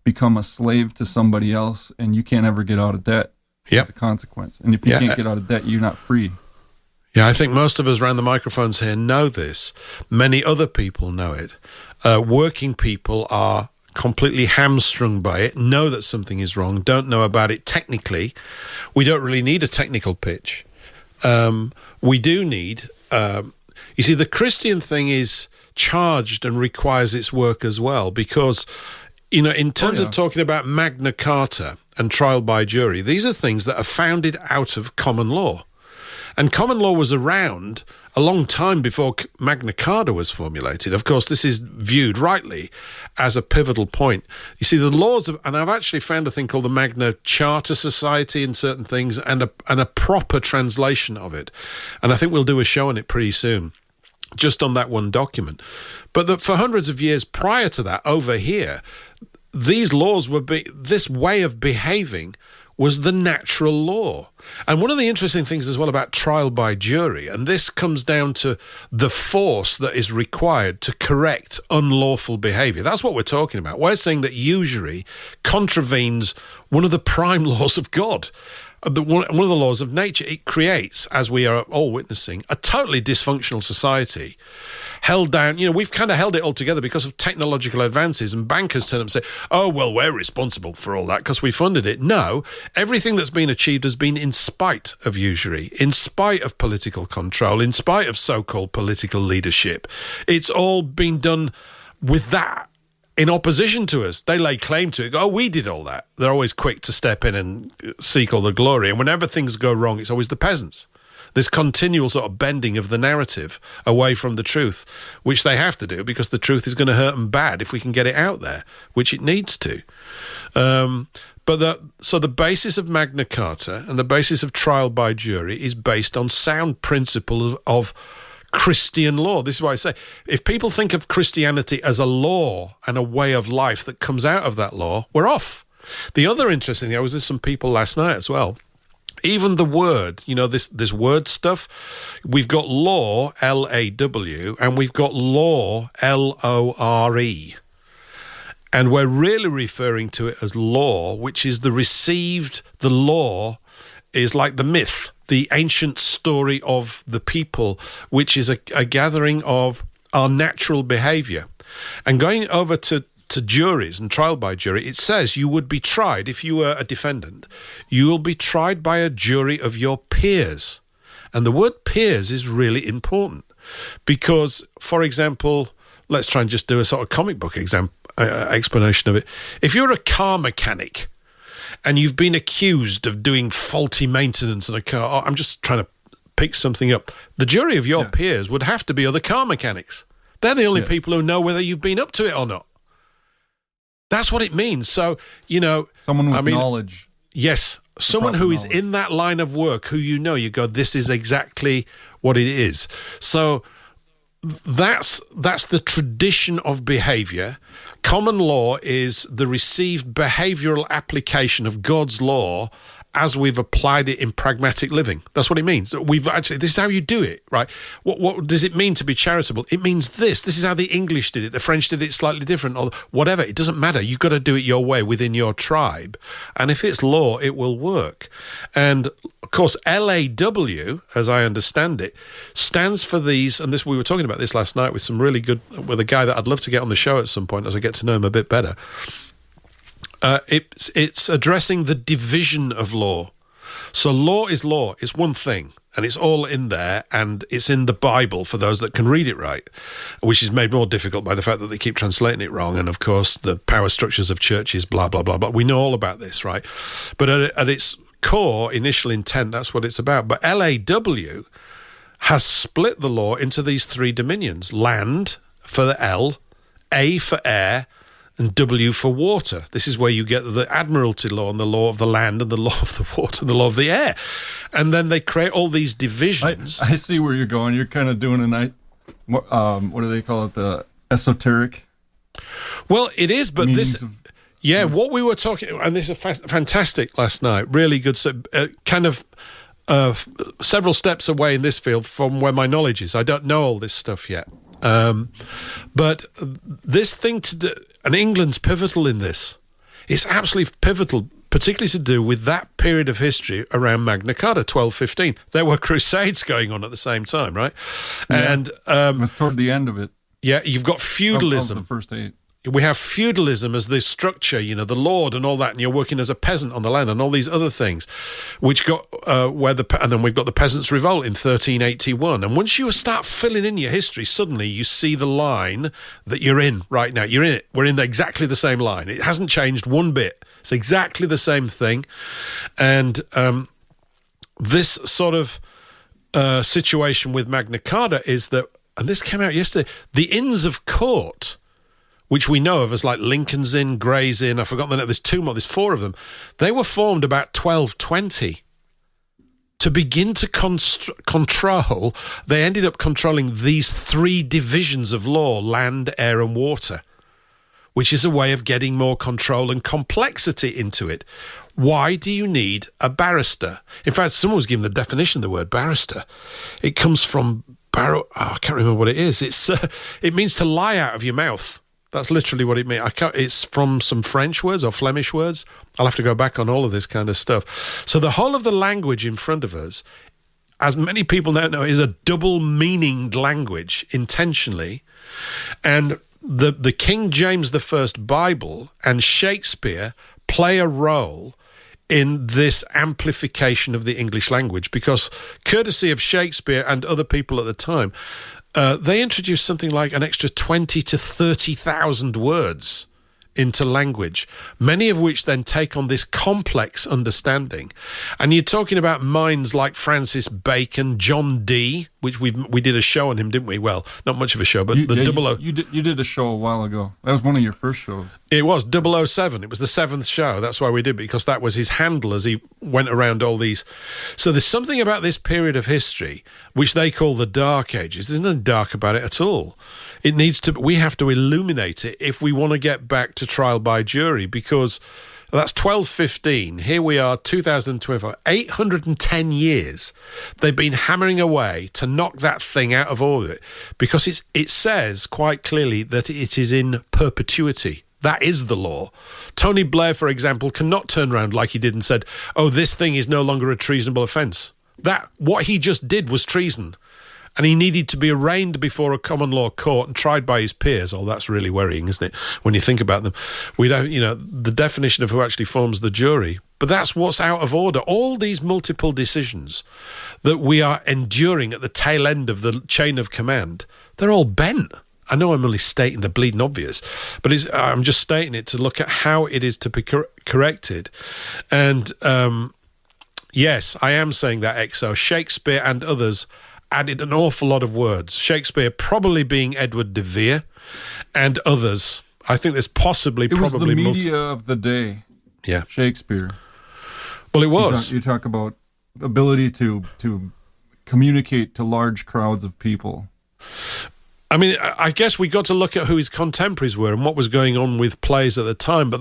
become a slave to somebody else, and you can't ever get out of debt. As a consequence. And if you can't get out of debt, you're not free. Yeah, I think most of us around the microphones here know this. Many other people know it. Working people are completely hamstrung by it, know that something is wrong, don't know about it technically. We don't really need a technical pitch. We do need... you see, the Christian thing is charged and requires its work as well, because... in terms of talking about Magna Carta and trial by jury, these are things that are founded out of common law. And common law was around a long time before Magna Carta was formulated. Of course, this is viewed rightly as a pivotal point. You see, the laws of, and I've actually found a thing called the Magna Charta Society in certain things, and a proper translation of it. And I think we'll do a show on it pretty soon, just on that one document. But that for hundreds of years prior to that, over here, these laws this way of behaving was the natural law. And one of the interesting things as well about trial by jury, and this comes down to the force that is required to correct unlawful behaviour. That's what we're talking about. We're saying that usury contravenes one of the prime laws of God, one of the laws of nature. It creates, as we are all witnessing, a totally dysfunctional society, held down. We've kind of held it all together because of technological advances, and bankers turn up and say, oh, well, we're responsible for all that because we funded it. No, everything that's been achieved has been in spite of usury, in spite of political control, in spite of so-called political leadership. It's all been done with that in opposition to us. They lay claim to it. Oh, we did all that. They're always quick to step in and seek all the glory. And whenever things go wrong, it's always the peasants. This continual sort of bending of the narrative away from the truth, which they have to do because the truth is going to hurt them bad if we can get it out there, which it needs to. So the basis of Magna Carta and the basis of trial by jury is based on sound principles of Christian law. This is why I say, if people think of Christianity as a law and a way of life that comes out of that law, we're off. The other interesting thing, I was with some people last night as well, even the word, this word stuff, we've got law, L-A-W, and we've got law, L-O-R-E. And we're really referring to it as law, which is the law is like the myth, the ancient story of the people, which is a gathering of our natural behavior. And going over to juries and trial by jury, it says you would be tried, if you were a defendant, you will be tried by a jury of your peers. And the word peers is really important because, for example, let's try and just do a sort of comic book explanation of it. If you're a car mechanic and you've been accused of doing faulty maintenance on a car, I'm just trying to pick something up, the jury of your peers would have to be other car mechanics. They're the only people who know whether you've been up to it or not. That's what it means. So, someone with knowledge. Yes, someone who is in that line of work, who you go, this is exactly what it is. So that's the tradition of behavior. Common law is the received behavioral application of God's law as we've applied it in pragmatic living. That's what it means. This is how you do it, right? What does it mean to be charitable? It means this. This is how the English did it. The French did it slightly different, or whatever. It doesn't matter. You've got to do it your way within your tribe. And if it's law, it will work. And of course, LAW, as I understand it, stands for these, and we were talking about this last night with a guy that I'd love to get on the show at some point as I get to know him a bit better. It's addressing the division of law. So law is law. It's one thing, and it's all in there, and it's in the Bible for those that can read it right, which is made more difficult by the fact that they keep translating it wrong, and of course the power structures of churches, blah, blah, blah. But we know all about this, right? But at its core, initial intent, that's what it's about. But LAW has split the law into these three dominions: land for the L, A for air, and W for water. This is where you get the admiralty law and the law of the land and the law of the water and the law of the air. And then they create all these divisions. I see where you're going. You're kind of doing what do they call it? The esoteric? Well, it is, but what we were talking, and this is fantastic last night, really good, several steps away in this field from where my knowledge is. I don't know all this stuff yet. But this thing to do, and England's pivotal in this. It's absolutely pivotal, particularly to do with that period of history around Magna Carta, 1215. There were Crusades going on at the same time, right? Yeah, and it was toward the end of it. Yeah, you've got feudalism. Of the first 8. We have feudalism as the structure, the lord and all that, and you're working as a peasant on the land and all these other things, which got and then we've got the Peasants' Revolt in 1381. And once you start filling in your history, suddenly you see the line that you're in right now. You're in it. We're in exactly the same line. It hasn't changed one bit. It's exactly the same thing. And this sort of situation with Magna Carta is that, and this came out yesterday, the Inns of Court, which we know of as like Lincoln's Inn, Gray's Inn, I've forgotten the name, there's 2 more, there's 4 of them. They were formed about 1220. To begin to control, they ended up controlling these 3 divisions of law, land, air and water, which is a way of getting more control and complexity into it. Why do you need a barrister? In fact, someone was given the definition of the word barrister. It comes from I can't remember what it is. It means to lie out of your mouth. That's literally what it means. It's from some French words or Flemish words. I'll have to go back on all of this kind of stuff. So the whole of the language in front of us, as many people now know, is a double-meaninged language intentionally. And the King James I Bible and Shakespeare play a role in this amplification of the English language because, courtesy of Shakespeare and other people at the time, they introduced something like an extra 20 to 30,000 words into language, many of which then take on this complex understanding. And you're talking about minds like Francis Bacon, John Dee, which we did a show on him, didn't we? Well, not much of a show, but you did a show a while ago. That was one of your first shows. It was 007. It was the 7th show. That's why we did it, because that was his handle as he went around all these. So there's something about this period of history which they call the Dark Ages. There's nothing dark about it at all. We have to illuminate it if we want to get back to trial by jury, because that's 1215. Here we are, 2024, 810 years. They've been hammering away to knock that thing out of orbit, because it says quite clearly that it is in perpetuity. That is the law. Tony Blair, for example, cannot turn around like he did and said, oh, this thing is no longer a treasonable offence. What he just did was treason. and he needed to be arraigned before a common law court and tried by his peers. Oh, that's really worrying, isn't it? When you think about them, we don't, the definition of who actually forms the jury. But that's what's out of order. All these multiple decisions that we are enduring at the tail end of the chain of command, they're all bent. I know I'm only stating the bleeding obvious, but I'm just stating it to look at how it is to be corrected. And yes, I am saying that, XO. Shakespeare and others added an awful lot of words. Shakespeare probably being Edward de Vere, and others. I think there's probably was the media of the day. Yeah, Shakespeare. Well, it was. You talk about ability to communicate to large crowds of people. I mean, I guess we got to look at who his contemporaries were and what was going on with plays at the time. But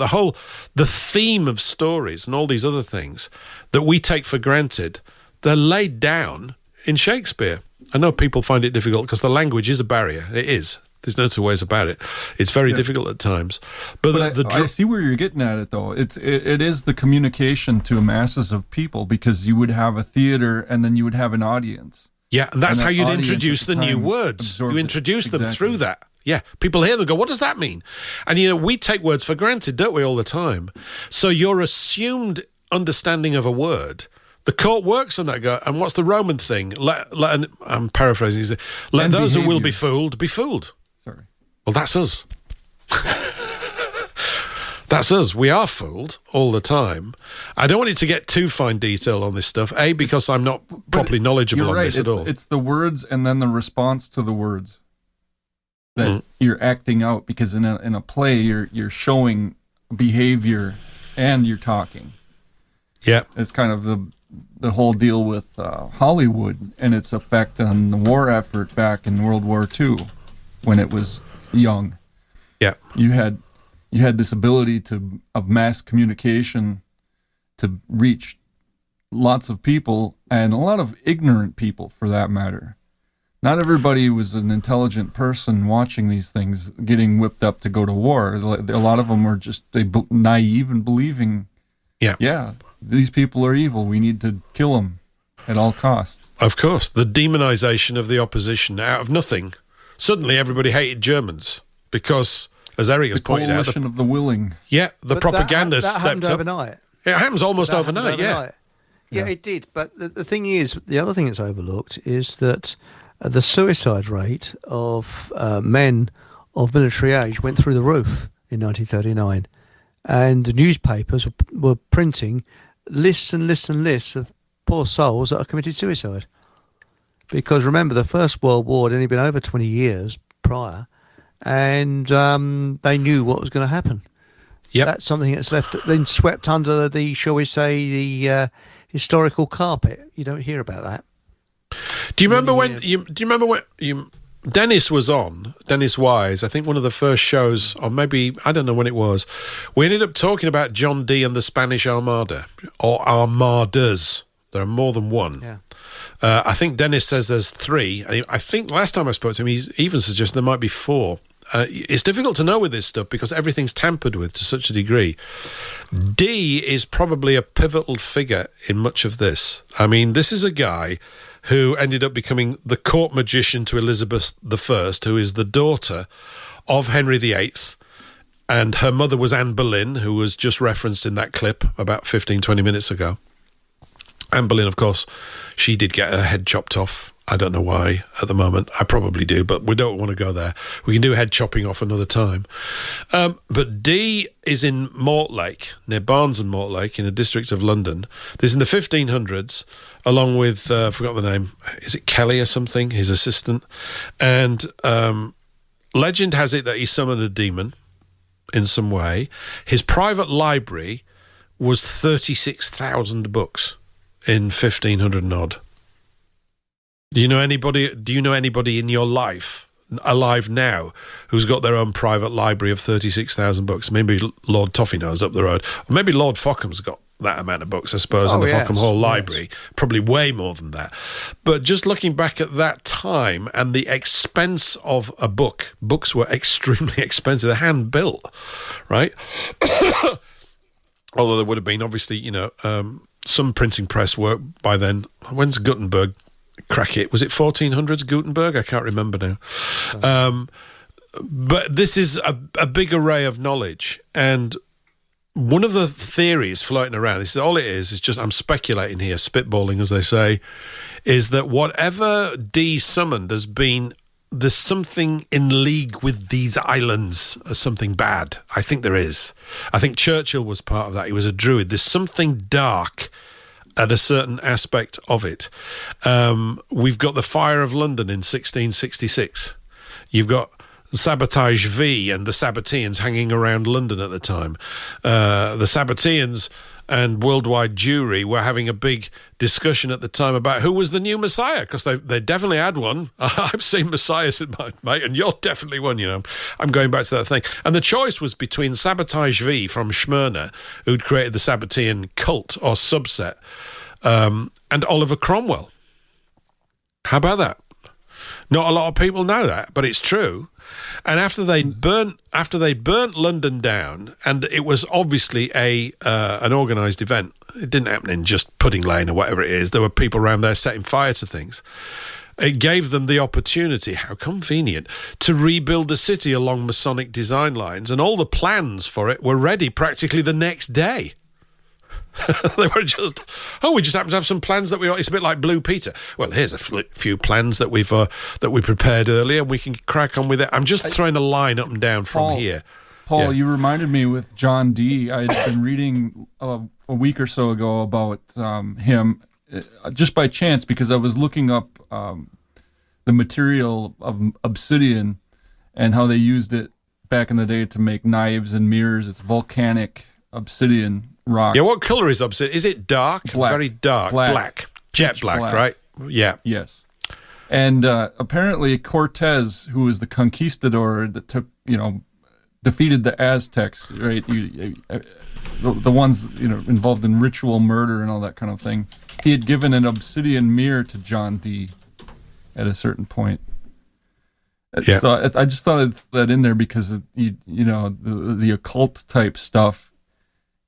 the theme of stories and all these other things that we take for granted, they're laid down in Shakespeare. I know people find it difficult because the language is a barrier. It is. There's no two ways about it. It's very difficult at times. But I see where you're getting at it, though. It is the communication to masses of people, because you would have a theater and then you would have an audience. Yeah, and that's how you'd introduce the new words. You introduce them through that. Yeah, people hear them and go, what does that mean? And, we take words for granted, don't we, all the time? So your assumed understanding of a word, the court works on that. And what's the Roman thing? I'm paraphrasing. Let those who will be fooled be fooled. Sorry. Well, that's us. That's us. We are fooled all the time. I don't want it to get too fine detail on this stuff, because I'm not properly knowledgeable on this at all. It's the words and then the response to the words that you're acting out, because in a play you're showing behavior and you're talking. Yeah. It's kind of the whole deal with Hollywood and its effect on the war effort back in World War II when it was young. Yeah. You had this ability of mass communication to reach lots of people, and a lot of ignorant people, for that matter. Not everybody was an intelligent person watching these things, getting whipped up to go to war. A lot of them were just naive and believing, these people are evil. We need to kill them at all costs. Of course, the demonization of the opposition out of nothing. Suddenly everybody hated Germans because, as Eric has pointed out, the coalition of the willing. Yeah, the propaganda that happened stepped up. overnight. It happens almost overnight, yeah. Yeah, it did. But the thing is, the other thing that's overlooked is that the suicide rate of men of military age went through the roof in 1939. And the newspapers were printing lists and lists and lists of poor souls that had committed suicide. Because remember, the First World War had only been over 20 years prior, and they knew what was going to happen. Yep. That's something that's been swept under the, shall we say, the historical carpet. You don't hear about that. Do you remember when Dennis was on, Dennis Wise, I think one of the first shows, or maybe, I don't know when it was, we ended up talking about John Dee and the Spanish Armada, or Armadas. There are more than one. Yeah. I think Dennis says there's 3. I think last time I spoke to him, he even suggested there might be 4. It's difficult to know with this stuff because everything's tampered with to such a degree. Dee is probably a pivotal figure in much of this. I mean, this is a guy who ended up becoming the court magician to Elizabeth I, who is the daughter of Henry VIII, and her mother was Anne Boleyn, who was just referenced in that clip about 15, 20 minutes ago. Anne Boleyn, of course, she did get her head chopped off. I don't know why at the moment. I probably do, but we don't want to go there. We can do head chopping off another time. But Dee is in Mortlake, near Barnes and Mortlake, in a district of London. This is in the 1500s, along with, I forgot the name, is it Kelly or something, his assistant? And legend has it that he summoned a demon in some way. His private library was 36,000 books in 1500 and odd. Do you know anybody in your life alive now who's got their own private library of 36,000 books? Maybe Lord Toffeeknows up the road, or maybe Lord Fockham's got that amount of books, I suppose, in the Fockham Hall Library. Probably way more than that. But just looking back at that time and the expense of a book, books were extremely expensive. They're hand built, right? Although there would have been obviously, some printing press work by then. When's Gutenberg? crack it. Was it 1400s Gutenberg? I can't remember now. But this is a big array of knowledge. And one of the theories floating around, this is all it is just I'm speculating here, spitballing as they say, is that whatever D summoned has been, there's something in league with these islands, or something bad. I think there is. I think Churchill was part of that. He was a druid. There's something dark at a certain aspect of it. We've got the Fire of London in 1666. You've got Sabotage V and the Sabbateans hanging around London at the time. The Sabbateans and Worldwide Jewry were having a big discussion at the time about who was the new Messiah, because they definitely had one. I've seen Messiahs in my mate, and you're definitely one, you know. I'm going back to that thing. And the choice was between Sabotage V from Smyrna, who'd created the Sabbatean cult or subset, and Oliver Cromwell. How about that? Not a lot of people know that, but it's true. And after they burnt London down, and it was obviously an organised event. It didn't happen in just Pudding Lane or whatever it is. There were people around there setting fire to things. It gave them the opportunity, how convenient, to rebuild the city along Masonic design lines, and all the plans for it were ready practically the next day. They were just, we just happen to have some plans that it's a bit like Blue Peter. Well, here's a few plans that we prepared earlier. We can crack on with it. I'm just throwing a line up and down from here. Paul, you reminded me with John Dee. I had been reading a week or so ago about him, just by chance, because I was looking up the material of obsidian and how they used it back in the day to make knives and mirrors. It's volcanic obsidian rock. Yeah, what color is obsidian? Is it dark? Black. Very dark. Black. Jet black, right? Yeah. Yes. And apparently Cortez, who was the conquistador that defeated the Aztecs, right? The ones, involved in ritual murder and all that kind of thing. He had given an obsidian mirror to John Dee at a certain point. Yeah. So I just thought I'd throw that in there because, the occult type stuff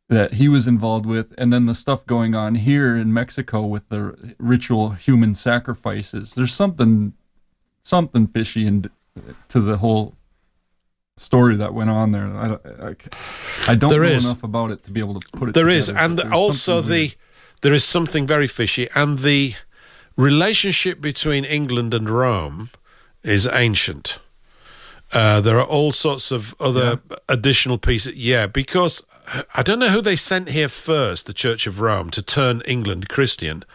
that he was involved with, and then the stuff going on here in Mexico with the ritual human sacrifices. There's something fishy to the whole story that went on there. I don't know enough about it to be able to put it together. There is, and also there is something very fishy, and the relationship between England and Rome is ancient. There are all sorts of other additional pieces. Yeah, because I don't know who they sent here first, the Church of Rome, to turn England Christian.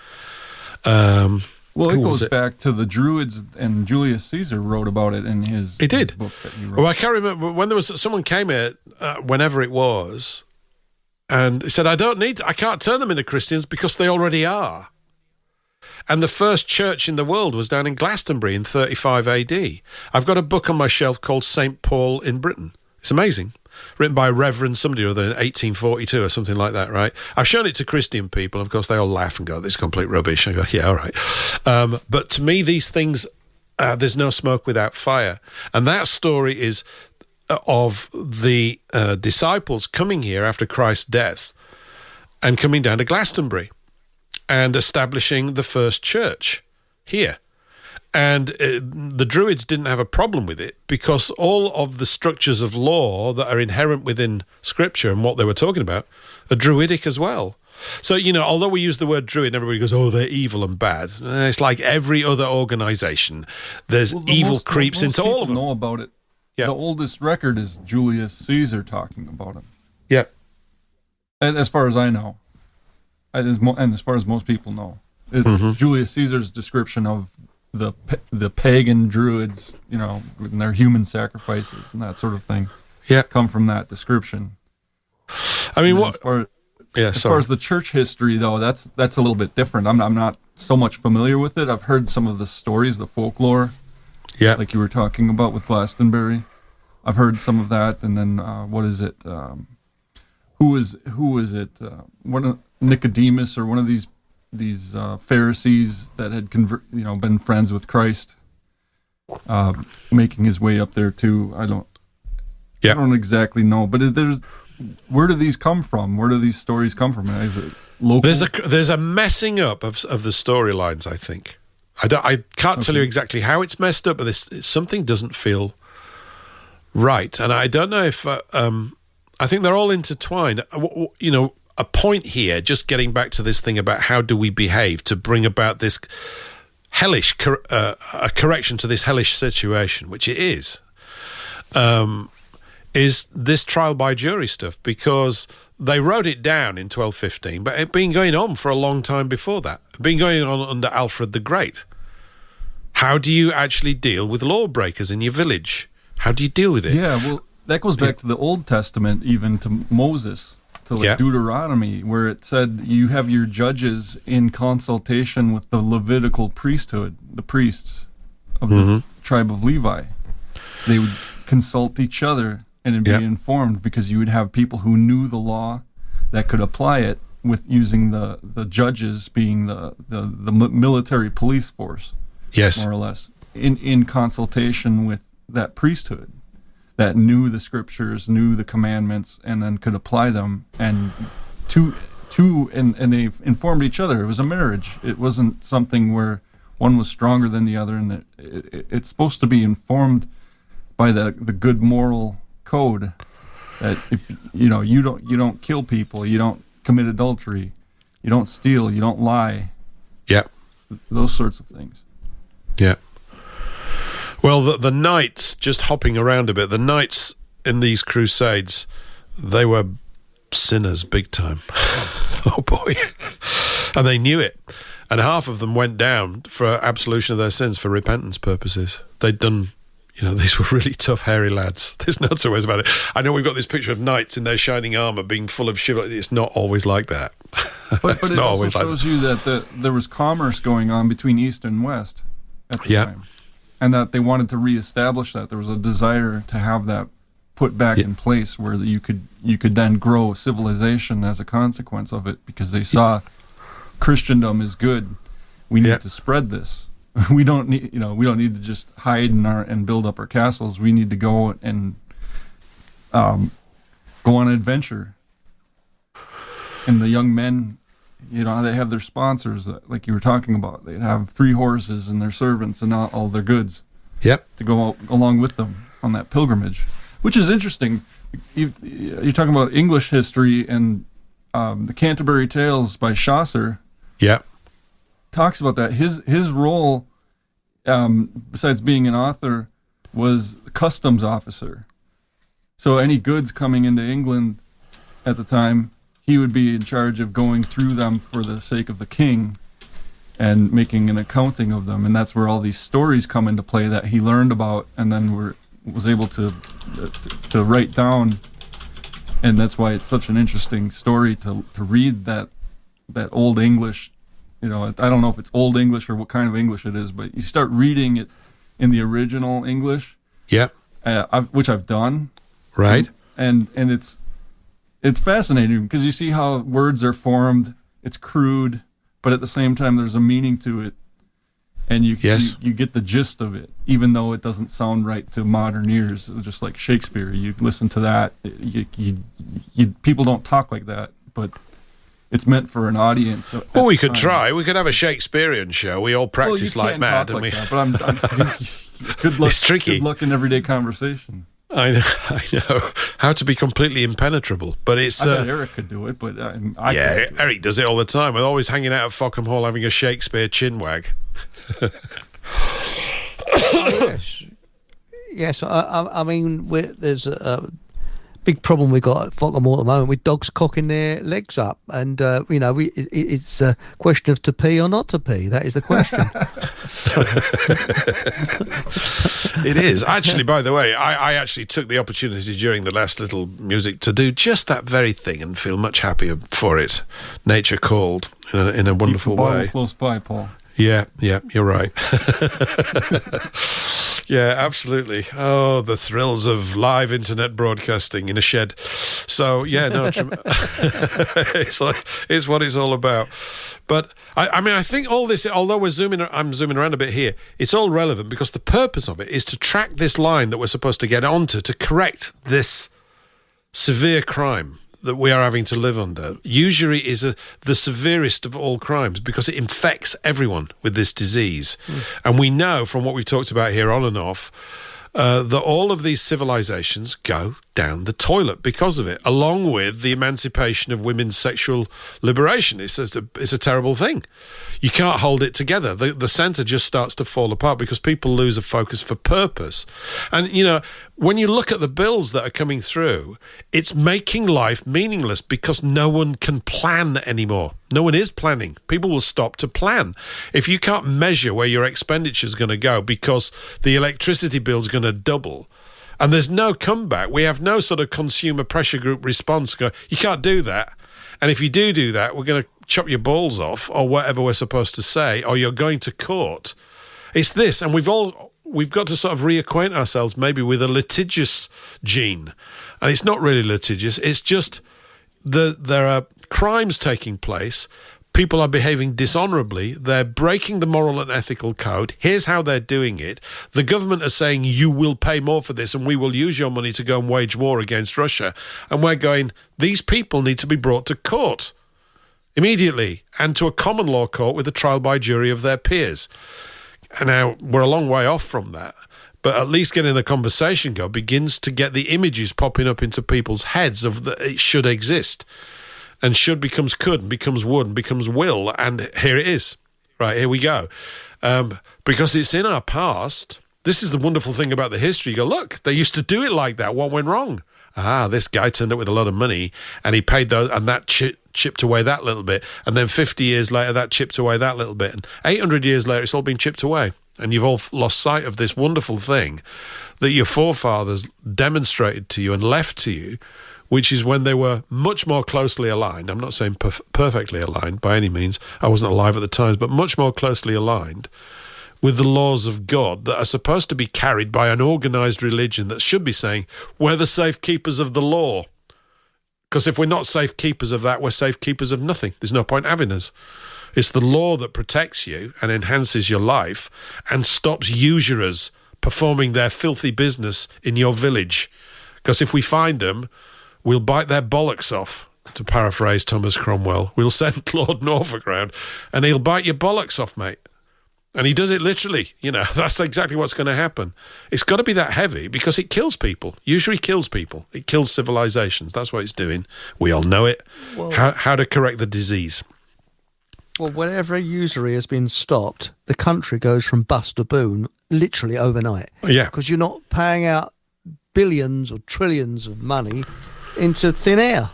Well, it goes back to the Druids, and Julius Caesar wrote about it in his book that he wrote. Well, I can't remember when there was someone came here, whenever it was, and he said, I can't turn them into Christians because they already are. And the first church in the world was down in Glastonbury in 35 AD. I've got a book on my shelf called St. Paul in Britain. It's amazing. Written by Reverend somebody or other in 1842 or something like that, right? I've shown it to Christian people. Of course, they all laugh and go, this is complete rubbish. I go, yeah, all right. But to me, these things, there's no smoke without fire. And that story is of the disciples coming here after Christ's death and coming down to Glastonbury and establishing the first church here. And the Druids didn't have a problem with it because all of the structures of law that are inherent within Scripture and what they were talking about are Druidic as well. So, although we use the word Druid, everybody goes, oh, they're evil and bad. It's like every other organization. There's evil creeps into all of them. Know about it. Yeah. The oldest record is Julius Caesar talking about him. Yeah. And as far as I know. And as far as most people know, Julius Caesar's description of the pagan Druids, and their human sacrifices and that sort of thing, come from that description. I mean, as far as the church history, though, that's a little bit different. I'm not so much familiar with it. I've heard some of the stories, the folklore, like you were talking about with Glastonbury. I've heard some of that, and then what is it? Who was it? Nicodemus or one of these Pharisees that had been friends with Christ, making his way up there too. I don't exactly know, but where do these come from? Where do these stories come from? Is it local? There's a messing up of the storylines, I think. I can't tell you exactly how it's messed up, but something doesn't feel right. And I don't know if... I think they're all intertwined. You know, a point here, just getting back to this thing about how do we behave to bring about this hellish... a correction to this hellish situation, which it is this trial by jury stuff, because they wrote it down in 1215, but it had been going on for a long time before that. It had been going on under Alfred the Great. How do you actually deal with lawbreakers in your village? How do you deal with it? Yeah, well, that goes back to the Old Testament, even to Moses, to Deuteronomy, where it said you have your judges in consultation with the Levitical priesthood, the priests of the tribe of Levi. They would consult each other and be informed, because you would have people who knew the law that could apply it, with using the judges being the military police force, more or less, in consultation with that priesthood that knew the scriptures, knew the commandments, and then could apply them, and they informed each other. It was a marriage. It wasn't something where one was stronger than the other, and it's supposed to be informed by the good moral code, that if you don't kill people, you don't commit adultery, you don't steal, you don't lie, those sorts of things. Well, the knights, just hopping around a bit, the knights in these crusades, they were sinners big time. Oh boy. And they knew it, and half of them went down for absolution of their sins, for repentance purposes. They'd done, these were really tough, hairy lads. There's no two ways about it. I know we've got this picture of knights in their shining armour being full of chivalry. It's not always like that. But it also shows you that there was commerce going on between East and West at the time. And that they wanted to reestablish that. There was a desire to have that put back in place, where you could then grow civilization as a consequence of it, because they saw Christendom is good. We need to spread this. We don't need to just hide and build up our castles. We need to go and go on an adventure. And the young men, they have their sponsors, like you were talking about. They'd have 3 horses and their servants and all their goods to go along with them on that pilgrimage, which is interesting. You're talking about English history, and the Canterbury Tales by Chaucer talks about that. His role, besides being an author, was customs officer. So any goods coming into England at the time, he would be in charge of going through them for the sake of the king and making an accounting of them. And that's where all these stories come into play that he learned about, and then was able to write down. And that's why it's such an interesting story to read that Old English. I don't know if it's Old English or what kind of English it is, but you start reading it in the original English, which I've done, right? And it's fascinating, because you see how words are formed. It's crude, but at the same time, there's a meaning to it, and you get the gist of it, even though it doesn't sound right to modern ears. Just like Shakespeare, you listen to that, people don't talk like that, but it's meant for an audience. Well, we could try. We could have a Shakespearean show. We all practice like mad, and that, but I'm good luck. It's tricky. Good luck in everyday conversation. I know how to be completely impenetrable, but it's. I bet Eric could do it, but Eric does it all the time. We're always hanging out at Fockham Hall having a Shakespeare chinwag. Yes. I mean, there's a big problem we got at Fockham Hall at the moment with dogs cocking their legs up, and it's a question of to pee or not to pee. That is the question. It is. Actually, by the way, I actually took the opportunity during the last little music to do just that very thing and feel much happier for it. Nature called in a wonderful way. Close by, Paul. Yeah, you're right. Yeah, absolutely. Oh, the thrills of live internet broadcasting in a shed. So, yeah, no, it's what it's all about. But, I mean, I think all this, although I'm zooming around a bit here, it's all relevant because the purpose of it is to track this line that we're supposed to get onto to correct this severe crime that we are having to live under. Usury is the severest of all crimes because it infects everyone with this disease. And we know from what we've talked about here on and off that all of these civilizations go down the toilet because of it, along with the emancipation of women's sexual liberation. It's a terrible thing. You can't hold it together. The centre just starts to fall apart because people lose a focus for purpose. And, you know, when you look at the bills that are coming through, it's making life meaningless because no one can plan anymore. No one is planning. People will stop to plan. If you can't measure where your expenditure is going to go because the electricity bill is going to double, and there's no comeback, we have no sort of consumer pressure group response. You can't do that. And if you do that, we're going to chop your balls off or whatever we're supposed to say, or you're going to court. It's this, and we've got to sort of reacquaint ourselves maybe with a litigious gene. And it's not really litigious. It's just there are crimes taking place. People are behaving dishonourably. They're breaking the moral and ethical code. Here's how they're doing it. The government are saying, you will pay more for this and we will use your money to go and wage war against Russia. And we're going, these people need to be brought to court immediately and to a common law court with a trial by jury of their peers. And now we're a long way off from that. But at least getting the conversation going begins to get the images popping up into people's heads of that it should exist. And should becomes could, and becomes would, and becomes will, and here it is. Right, here we go. Because it's in our past. This is the wonderful thing about the history. You go, look, they used to do it like that. What went wrong? This guy turned up with a lot of money, and he paid those, and that chipped away that little bit. And then 50 years later, that chipped away that little bit. And 800 years later, it's all been chipped away. And you've all lost sight of this wonderful thing that your forefathers demonstrated to you and left to you, which is when they were much more closely aligned. I'm not saying perfectly aligned by any means. I wasn't alive at the time, but much more closely aligned with the laws of God that are supposed to be carried by an organised religion that should be saying, we're the safekeepers of the law. Because if we're not safekeepers of that, we're safekeepers of nothing. There's no point having us. It's the law that protects you and enhances your life and stops usurers performing their filthy business in your village. Because if we find them, we'll bite their bollocks off, to paraphrase Thomas Cromwell. We'll send Lord Norfolk round and he'll bite your bollocks off, mate. And he does it literally. You know, that's exactly what's going to happen. It's got to be that heavy because it kills people. Usually kills people. It kills civilizations. That's what it's doing. We all know it. Well, how to correct the disease. Well, whenever usury has been stopped, the country goes from bust to boon literally overnight. Yeah. Because you're not paying out billions or trillions of money into thin air.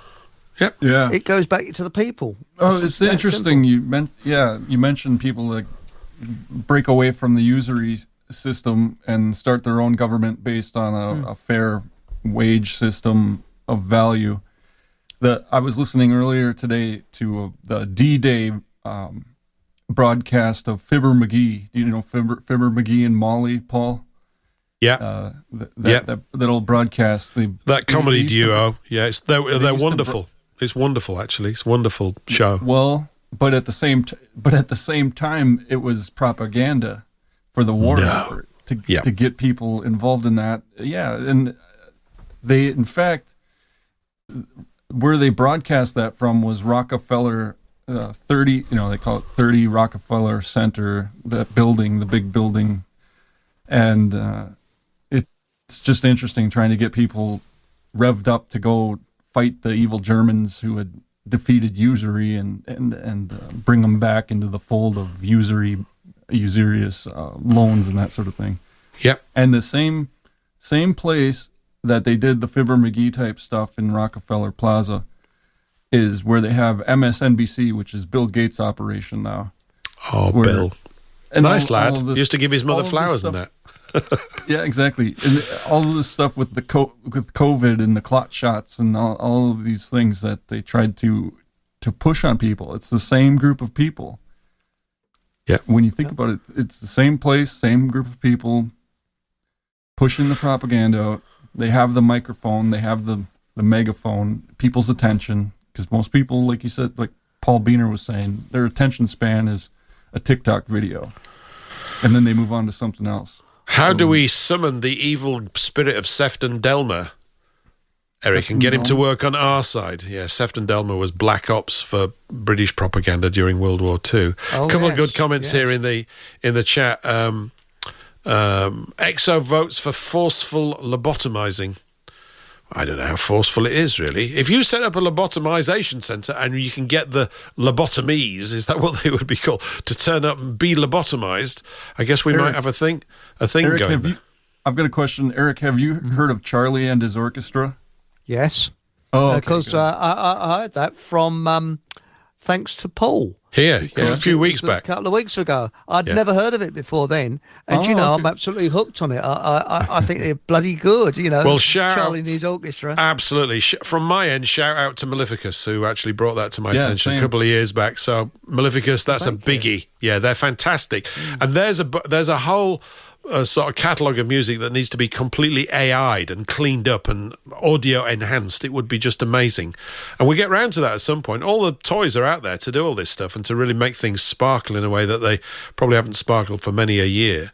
Yep. Yeah. It goes back to the people. It's interesting. Simple. You mentioned people that break away from the usury system and start their own government based on a fair wage system of value. I was listening earlier today to the D-Day broadcast of Fibber McGee. Do you know Fibber McGee and Molly, Paul? Yeah. That old broadcast. That comedy duo. Yeah, they're wonderful. It's wonderful, actually. It's a wonderful show. Well, but at the same time, it was propaganda for the war effort to get people involved in that. Yeah, and they, in fact, where they broadcast that from was Rockefeller 30. They call it 30 Rockefeller Center. That building, the big building, and it's just interesting trying to get people revved up to go fight the evil Germans who had defeated usury and bring them back into the fold of usurious loans and that sort of thing. Yep. And the same place that they did the Fibber McGee type stuff in Rockefeller Plaza is where they have MSNBC, which is Bill Gates' operation now. Oh, Bill. Nice lad. Used to give his mother flowers and that. Yeah, exactly. And all of this stuff with with COVID and the clot shots and all of these things that they tried to push on people. It's the same group of people. Yeah. When you think about it, it's the same place, same group of people pushing the propaganda. They have the microphone, they have the megaphone, people's attention. Because most people, like you said, like Paul Biener was saying, their attention span is a TikTok video. And then they move on to something else. How do we summon the evil spirit of Sefton Delmer Eric, and get him to work on our side. Yeah, Sefton Delmer was Black Ops for British propaganda during World War II. A couple of good comments here in the chat. Exo votes for forceful lobotomizing. I don't know how forceful it is, really. If you set up a lobotomization centre and you can get the lobotomies, is that what they would be called, to turn up and be lobotomized, I guess we might have a thing Eric, going. I've got a question. Eric, have you heard of Charlie and his orchestra? Yes. Oh, because I heard that from thanks to Paul. Here, a few weeks back. A couple of weeks ago. I'd never heard of it before then. And, I'm absolutely hooked on it. I think they're bloody good, Well, Charlie and his orchestra. Absolutely. From my end, shout out to Maleficus, who actually brought that to my attention a couple of years back. So, Maleficus, that's a biggie. Yeah, they're fantastic. And there's a whole sort of catalogue of music that needs to be completely AI'd and cleaned up and audio enhanced. It would be just amazing. And we'll get round to that at some point. All the toys are out there to do all this stuff and to really make things sparkle in a way that they probably haven't sparkled for many a year.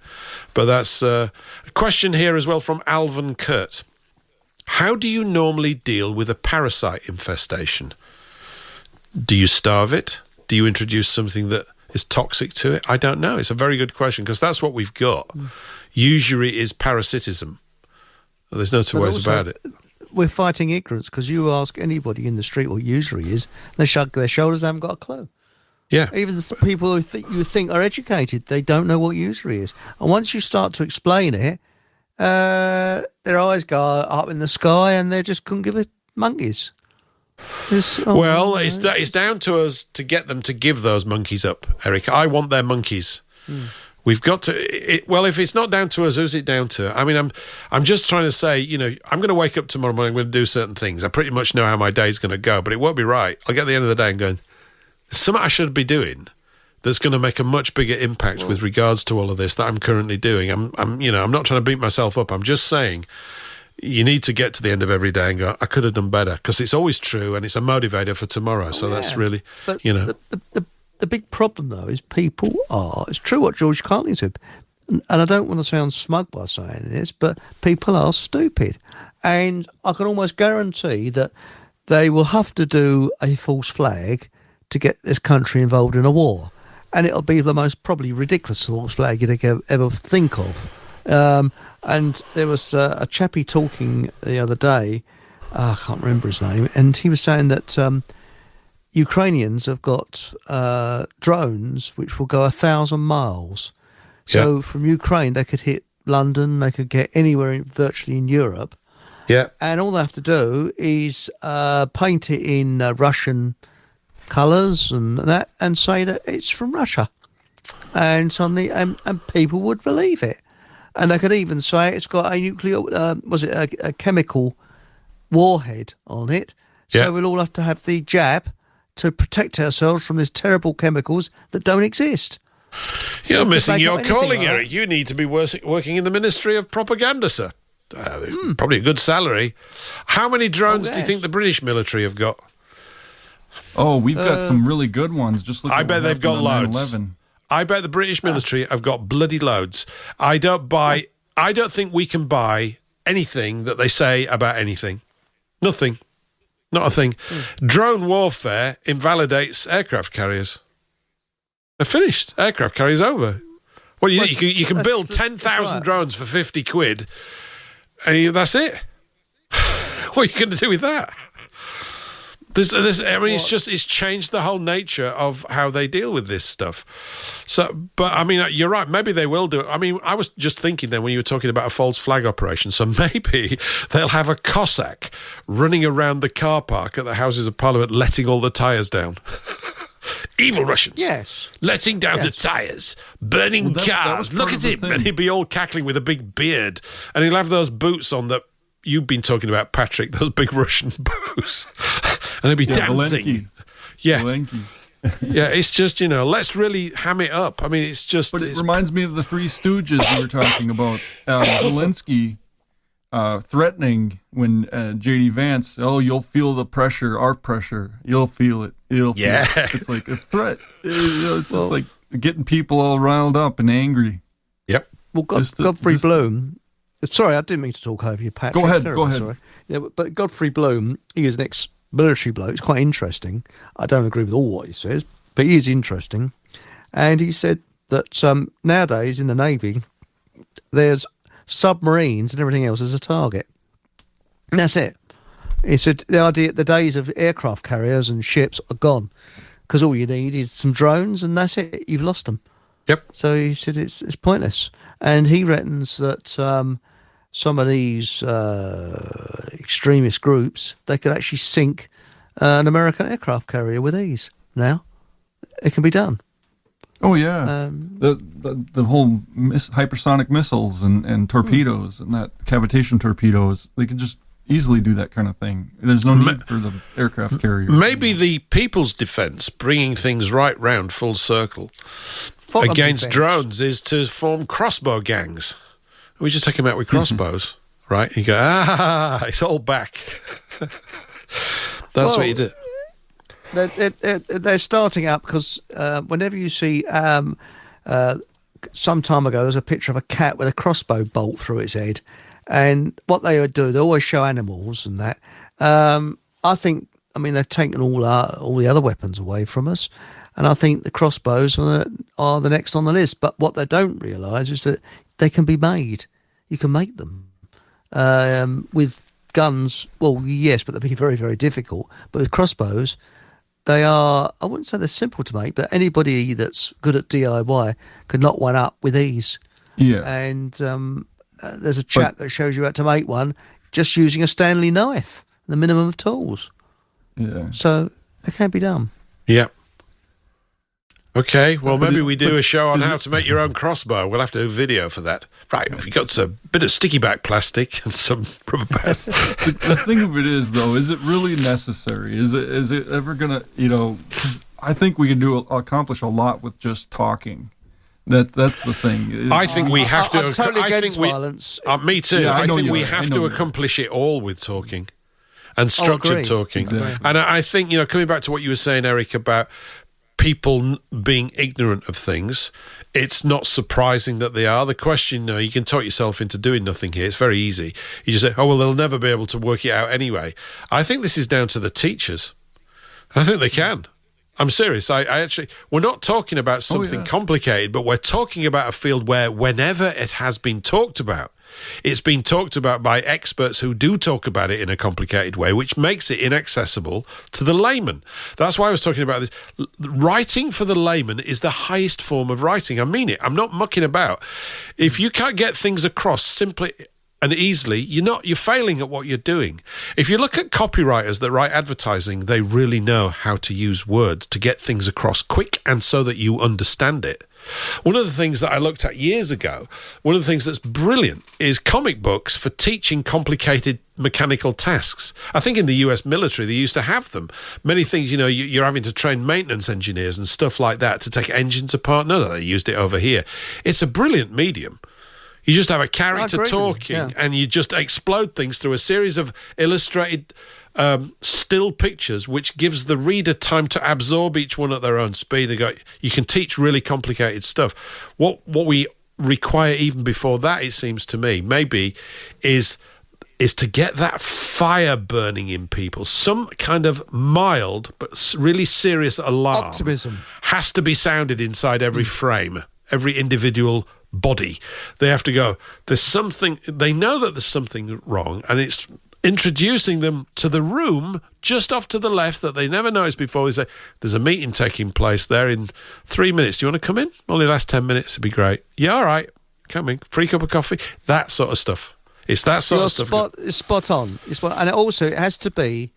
But that's a question here as well from Alvin Kurt. How do you normally deal with a parasite infestation? Do you starve it? Do you introduce something that is toxic to it? I don't know. It's a very good question because that's what we've got. Usury is parasitism. Well, there's no two ways about it. We're fighting ignorance because you ask anybody in the street what usury is, they shrug their shoulders, they haven't got a clue. Yeah. Even the people who you think are educated, they don't know what usury is. And once you start to explain it, their eyes go up in the sky and they just couldn't give a monkeys. It's down to us to get them to give those monkeys up, Eric. I want their monkeys. We've got to. If it's not down to us, who's it down to? I mean, I'm just trying to say, I'm going to wake up tomorrow morning. I'm going to do certain things. I pretty much know how my day's going to go, but it won't be right. I'll get to the end of the day and going, there's something I should be doing that's going to make a much bigger impact with regards to all of this that I'm currently doing. I'm not trying to beat myself up. I'm just saying, you need to get to the end of every day and go, I could have done better, because it's always true and it's a motivator for tomorrow. That's really, but the big problem, though, is people are, it's true what George Carlin said, and I don't want to sound smug by saying this, but people are stupid. And I can almost guarantee that they will have to do a false flag to get this country involved in a war. And it'll be the most probably ridiculous false flag you'd ever think of. And there was a chappie talking the other day, I can't remember his name, and he was saying that Ukrainians have got drones which will go 1,000 miles. So from Ukraine, they could hit London, they could get anywhere virtually in Europe. Yeah. And all they have to do is paint it in Russian colours and that, and say that it's from Russia. And suddenly, and people would believe it. And they could even say it's got a nuclear, a chemical warhead on it. So we'll all have to have the jab to protect ourselves from these terrible chemicals that don't exist. You're missing your calling, Eric. You need to be working in the Ministry of Propaganda, sir. Probably a good salary. How many drones do you think the British military have got? Oh, we've got some really good ones. Just look. I bet they've got loads. I bet the British military have got bloody loads. I don't think we can buy anything that they say about anything. Nothing. Not a thing. Drone warfare invalidates aircraft carriers. They're finished. Aircraft carriers over. What do you think? You can build 10,000 drones for 50 quid and that's it. What are you going to do with that? It's changed the whole nature of how they deal with this stuff. So, but I mean, you're right. Maybe they will do it. I mean, I was just thinking then when you were talking about a false flag operation. So maybe they'll have a Cossack running around the car park at the Houses of Parliament, letting all the tyres down. Evil Russians. Yes. Letting down the tyres, burning cars. Look at him. And he'd be all cackling with a big beard. And he'll have those boots on that you've been talking about, Patrick, those big Russian boots. And he'll be dancing. Valenki. Yeah, it's just, let's really ham it up. I mean, it's just... But it reminds me of the Three Stooges we were talking about. Zelensky threatening when J.D. Vance, you'll feel the pressure, our pressure. You'll feel it. You'll feel it. It's like a threat. It's just like getting people all riled up and angry. Yep. Well, Godfrey Bloom... Sorry, I didn't mean to talk over you, Patrick. Go ahead. Sorry. Yeah, but Godfrey Bloom, he is an ex-military bloke. It's quite interesting. I don't agree with all what he says, but he is interesting. And he said that nowadays in the Navy, there's submarines and everything else as a target. And that's it. He said the days of aircraft carriers and ships are gone because all you need is some drones and that's it. You've lost them. Yep. So he said it's pointless. And he reckons that some of these extremist groups, they could actually sink an American aircraft carrier with ease now. It can be done. Oh yeah, the whole hypersonic missiles and torpedoes and that cavitation torpedoes, they can just easily do that kind of thing. There's no need for the aircraft carrier. Maybe the People's Defence, bringing things right round full circle against drones, is to form crossbow gangs. We just take them out with crossbows, right? You go, it's all back. That's what you do. They're starting up because whenever you see, some time ago, there was a picture of a cat with a crossbow bolt through its head. And what they would do, they always show animals and that. I think, they've taken all the other weapons away from us. And I think the crossbows are the next on the list. But what they don't realise is that they can be made. You can make them with guns. Well, yes, but they'd be very, very difficult. But with crossbows, they are, I wouldn't say they're simple to make, but anybody that's good at DIY could knock one up with ease. Yeah. And there's a chat that shows you how to make one just using a Stanley knife, the minimum of tools. Yeah. So it can be done. Yeah. Okay, well, maybe we do a show on how to make your own crossbow. We'll have to do a video for that. Right, we've got a bit of sticky back plastic and some rubber bands. The thing of it is, though, is it really necessary? Is it ever going to, I think we can accomplish a lot with just talking. That's the thing. I think we have to. I'm totally against violence. Me too. Yeah, I think we have to accomplish it all with talking and structured talking. Exactly. And I think, coming back to what you were saying, Eric, about people being ignorant of things, it's not surprising that they are. The question, you can talk yourself into doing nothing here. It's very easy. You just say, they'll never be able to work it out anyway. I think this is down to the teachers. I think they can. I'm serious. I actually, we're not talking about something complicated, but we're talking about a field where whenever it has been talked about, it's been talked about by experts who do talk about it in a complicated way, which makes it inaccessible to the layman. That's why I was talking about this. Writing for the layman is the highest form of writing. I mean it. I'm not mucking about. If you can't get things across simply and easily, you're failing at what you're doing. If you look at copywriters that write advertising, they really know how to use words to get things across quick and so that you understand it. One of the things that I looked at years ago, one of the things that's brilliant is comic books for teaching complicated mechanical tasks. I think in the US military, they used to have them. Many things, you're having to train maintenance engineers and stuff like that to take engines apart. No, they used it over here. It's a brilliant medium. You just have a character talking and you just explode things through a series of illustrated still pictures, which gives the reader time to absorb each one at their own speed. You can teach really complicated stuff. What we require even before that, it seems to me, maybe is to get that fire burning in people. Some kind of mild but really serious alarm. Optimism has to be sounded inside every frame, every individual body. They have to go, there's something, they know that there's something wrong, and it's introducing them to the room just off to the left that they never noticed before. They say, there's a meeting taking place there in 3 minutes. Do you want to come in? Only last 10 minutes. It'd be great. Yeah, all right. Come in. Free cup of coffee. That sort of stuff. It's that sort of stuff. It's spot on. And it has to be,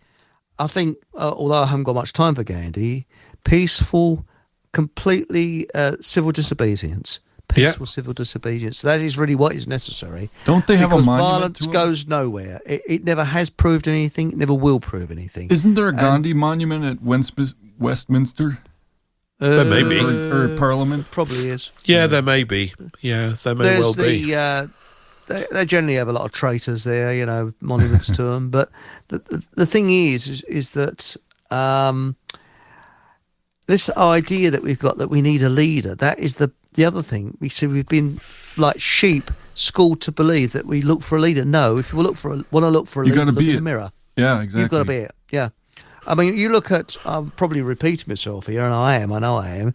I think, although I haven't got much time for Gandhi, peaceful, completely civil disobedience. Peaceful civil disobedience. That is really what is necessary. Don't they have a monument violence to goes nowhere. It never has proved anything. It never will prove anything. Isn't there a Gandhi monument at Westminster? There may be. Or Parliament? Probably is. Yeah, there may be. Yeah, there may well be. They generally have a lot of traitors there, monuments to them. But the thing is that this idea that we've got that we need a leader, that is the other thing. We see we've been like sheep schooled to believe that we look for a leader. No, if you want to look for a leader, look in the mirror. Yeah, exactly. You've got to be it. Yeah. I mean, you look at, I'm probably repeating myself here, and I know I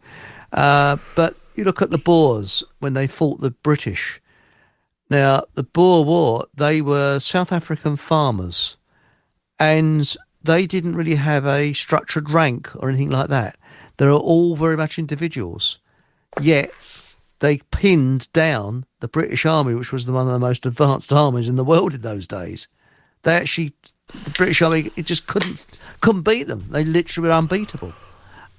am, but you look at the Boers when they fought the British. Now, the Boer War, they were South African farmers, and they didn't really have a structured rank or anything like that. They were all very much individuals. Yet, they pinned down the British Army, which was one of the most advanced armies in the world in those days. The British Army, it just couldn't beat them. They literally were unbeatable.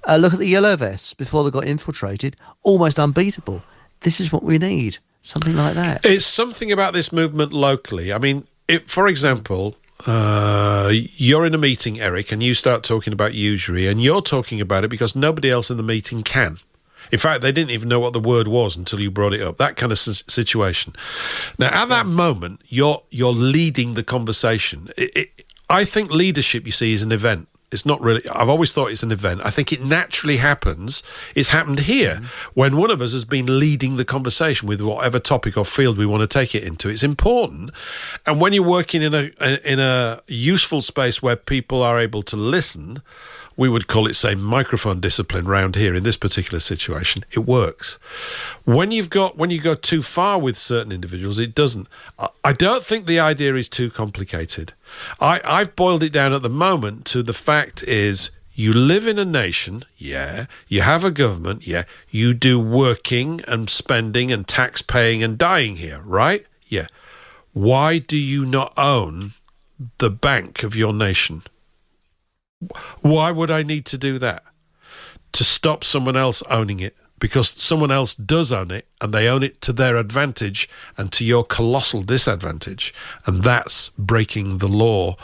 Look at the Yellow Vests before they got infiltrated, almost unbeatable. This is what we need, something like that. It's something about this movement locally. I mean, for example, you're in a meeting, Eric, and you start talking about usury, and you're talking about it because nobody else in the meeting can. In fact, they didn't even know what the word was until you brought it up. That kind of situation. Now, at that moment, you're leading the conversation. I think leadership, you see, is an event. It's not really. I've always thought it's an event. I think it naturally happens. It's happened here when one of us has been leading the conversation with whatever topic or field we want to take it into. It's important, and when you're working in a useful space where people are able to listen. We would call it, say, microphone discipline round here in this particular situation. It works. When you go too far with certain individuals, it doesn't. I don't think the idea is too complicated. I've boiled it down at the moment to the fact is you live in a nation, yeah, you have a government, yeah, you do working and spending and tax paying and dying here, right? Yeah. Why do you not own the bank of your nation? Why would I need to do that? To stop someone else owning it? Because someone else does own it, and they own it to their advantage and to your colossal disadvantage. And that's breaking the law.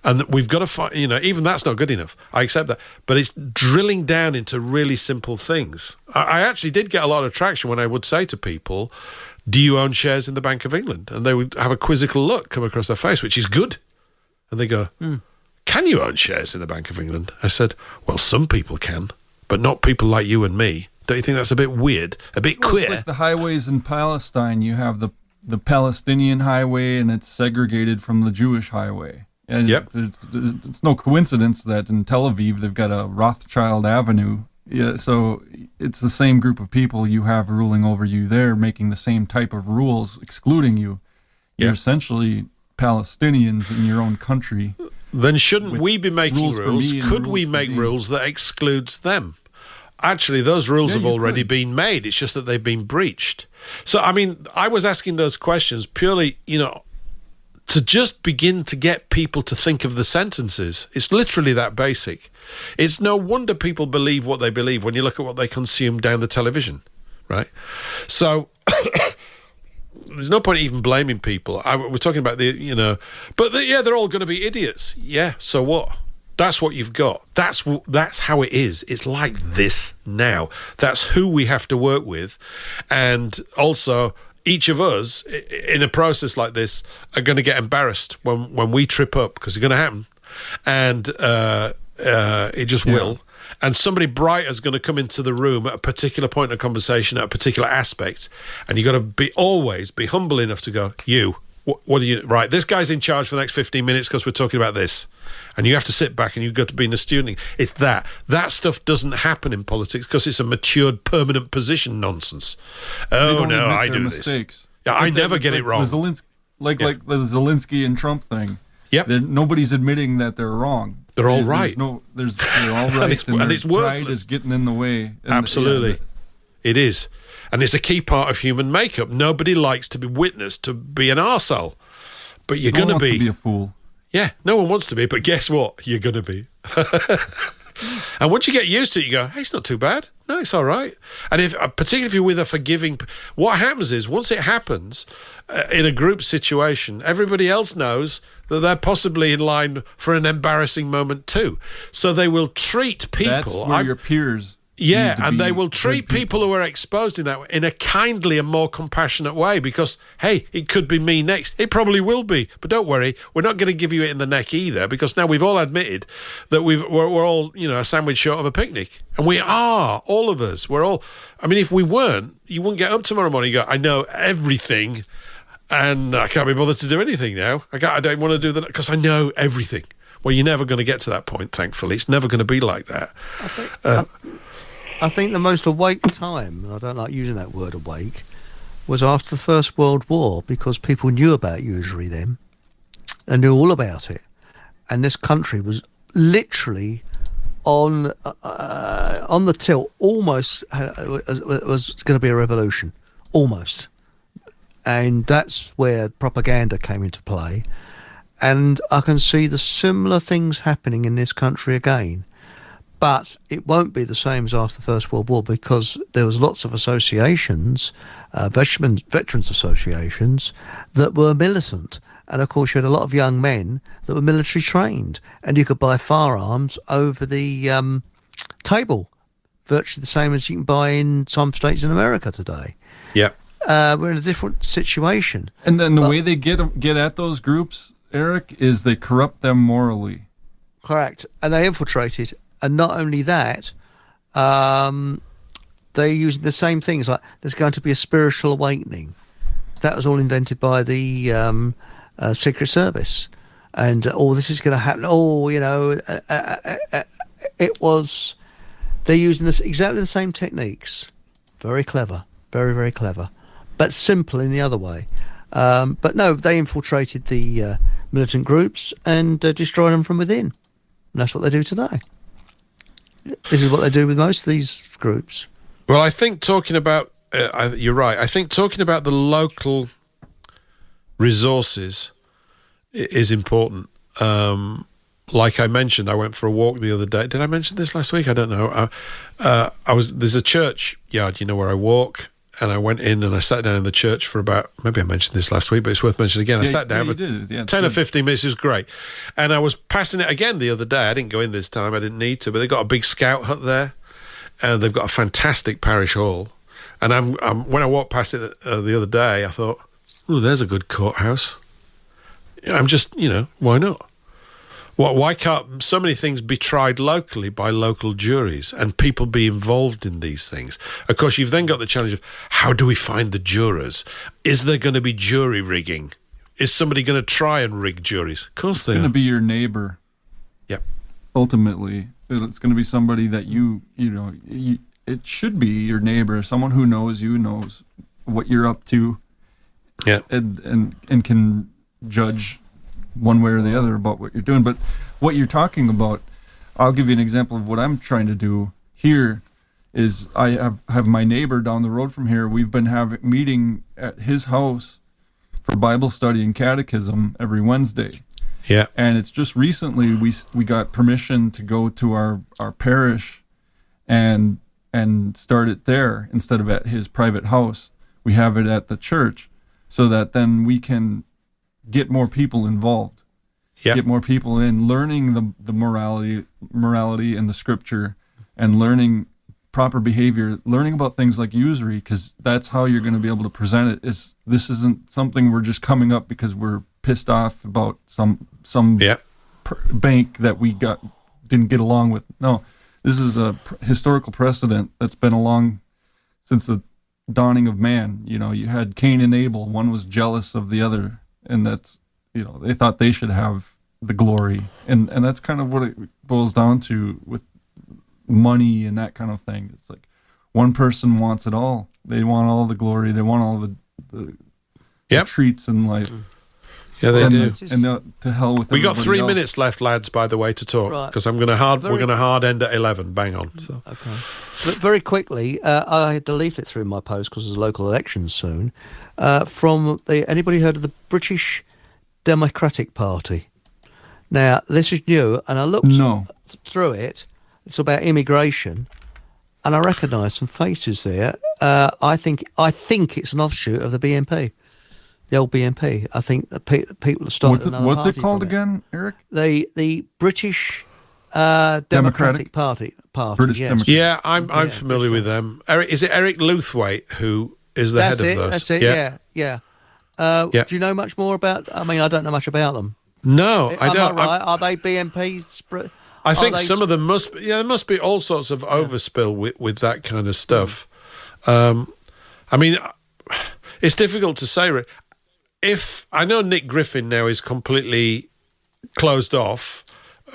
And we've got to find, even that's not good enough. I accept that. But it's drilling down into really simple things. I actually did get a lot of traction when I would say to people, do you own shares in the Bank of England? And they would have a quizzical look come across their face, which is good. And they go, can you own shares in the Bank of England? I said, well, some people can, but not people like you and me. Don't you think that's a bit weird, a bit queer? It's like the highways in Palestine. You have the Palestinian highway, and it's segregated from the Jewish highway. And it's no coincidence that in Tel Aviv they've got a Rothschild Avenue. Yeah, so it's the same group of people you have ruling over you there, making the same type of rules, excluding you. You're essentially Palestinians in your own country. Then shouldn't we be making rules? Could we make rules that excludes them? Actually, those rules have already been made. It's just that they've been breached. So, I mean, I was asking those questions purely, to just begin to get people to think of the sentences. It's literally that basic. It's no wonder people believe what they believe when you look at what they consume down the television, right? So... there's no point even blaming people. We're talking about they're all going to be idiots. Yeah, so what? That's what you've got. That's how it is. It's like this now. That's who we have to work with. And also, each of us, in a process like this, are going to get embarrassed when we trip up, because it's going to happen. And it just will. And somebody bright is going to come into the room at a particular point in a conversation, at a particular aspect, and you've got to always be humble enough to go, what do you... Right, this guy's in charge for the next 15 minutes because we're talking about this. And you have to sit back and you've got to be in a student. It's that. That stuff doesn't happen in politics because it's a matured, permanent position nonsense. Oh, no, I do mistakes. this. Yeah, I never get it wrong. The Zelensky and Trump thing. Yep. Nobody's admitting that they're wrong. They're all right. They're all right. and it's worthless. Pride is getting in the way. Absolutely. It is. And it's a key part of human makeup. Nobody likes to be witnessed to be an arsehole. But you're going to be a fool. Yeah, no one wants to be, but guess what? You're going to be. And once you get used to it, you go, hey, it's not too bad. No, it's all right. And particularly if you're with a forgiving... What happens is, once it happens in a group situation, everybody else knows that they're possibly in line for an embarrassing moment too. So they will treat people... That's where your peers... Yeah, and they will treat people who are exposed in that way in a kindly and more compassionate way because, hey, it could be me next. It probably will be. But don't worry, we're not going to give you it in the neck either because now we've all admitted that we're all, a sandwich short of a picnic. And we are, all of us. We're all... I mean, if we weren't, you wouldn't get up tomorrow morning and go, I know everything And I can't be bothered to do anything now. I don't want to do that because I know everything. Well, you're never going to get to that point, thankfully. It's never going to be like that. I think the most awake time, and I don't like using that word awake, was after the First World War, because people knew about usury then and knew all about it. And this country was literally on the tilt, almost was going to be a revolution, almost. And that's where propaganda came into play. And I can see the similar things happening in this country again. But it won't be the same as after the First World War, because there was lots of associations, veterans associations, that were militant. And of course, you had a lot of young men that were military trained, and you could buy firearms over the table, virtually the same as you can buy in some states in America today. Yeah. We're in a different situation. And then the way they get at those groups, Eric, is they corrupt them morally. Correct. And they infiltrated. And not only that, they're using the same things, like there's going to be a spiritual awakening. That was all invented by the Secret Service. And, this is going to happen. It was, they're using exactly the same techniques. Very clever. Very, very clever. But simple in the other way. But no, they infiltrated the militant groups and destroyed them from within. And that's what they do today. This is what they do with most of these groups. Well, I think talking about, you're right, I think talking about the local resources is important. Like I mentioned, I went for a walk the other day. Did I mention this last week? I don't know. There's a church yard, where I walk, and I went in and I sat down in the church for about, maybe I mentioned this last week, but it's worth mentioning again. I sat down for 10 or 15 minutes. It was great. And I was passing it again the other day. I didn't go in this time. I didn't need to, but they've got a big scout hut there, and they've got a fantastic parish hall. And when I walked past it the other day, I thought, oh, there's a good courthouse. I'm just, why not? Why can't so many things be tried locally by local juries and people be involved in these things? Of course, you've then got the challenge of, how do we find the jurors? Is there going to be jury rigging? Is somebody going to try and rig juries? Of course they are. It's going to be your neighbor. Yep. Ultimately, it's going to be somebody that it should be your neighbor, someone who knows you, knows what you're up to. Yeah. And can judge one way or the other about what you're doing. But what you're talking about, I'll give you an example of what I'm trying to do here. Is I have my neighbor down the road from here. We've been meeting at his house for Bible study and catechism every Wednesday. Yeah. And it's just recently we got permission to go to our parish and start it there instead of at his private house. We have it at the church, so that then we can get more people involved, get more people in learning the morality and the scripture, and learning proper behavior, learning about things like usury, because that's how you're going to be able to present it. This isn't something we're just coming up because we're pissed off about some bank that we didn't get along with. No, this is a historical precedent that's been along since the dawning of man. You had Cain and Abel. One was jealous of the other. And that's, they thought they should have the glory. And that's kind of what it boils down to with money and that kind of thing. It's like one person wants it all. They want all the glory. They want all the treats in life. Yeah, they do. And to hell with. We got 3 minutes left, lads, by the way, to talk, because we're going to hard end at 11. Bang on. So. Okay. But very quickly, I had to leaflet through my post because there's local elections soon. Anybody heard of the British Democratic Party? Now, this is new, and I looked through it. It's about immigration, and I recognise some faces there. I think it's an offshoot of the BNP. The old BNP. I think that people have started another party. What's it called again, Eric? The British Democratic Party. British yeah, I'm familiar with them. Is it Eric Luthwaite who is the head of those? That's it. Yeah. Do you know much more about? I mean, I don't know much about them. No, I don't. Right? Are they BNP? I think some of them must be. Yeah, there must be all sorts of overspill with that kind of stuff. I mean, it's difficult to say. if I know Nick Griffin now is completely closed off,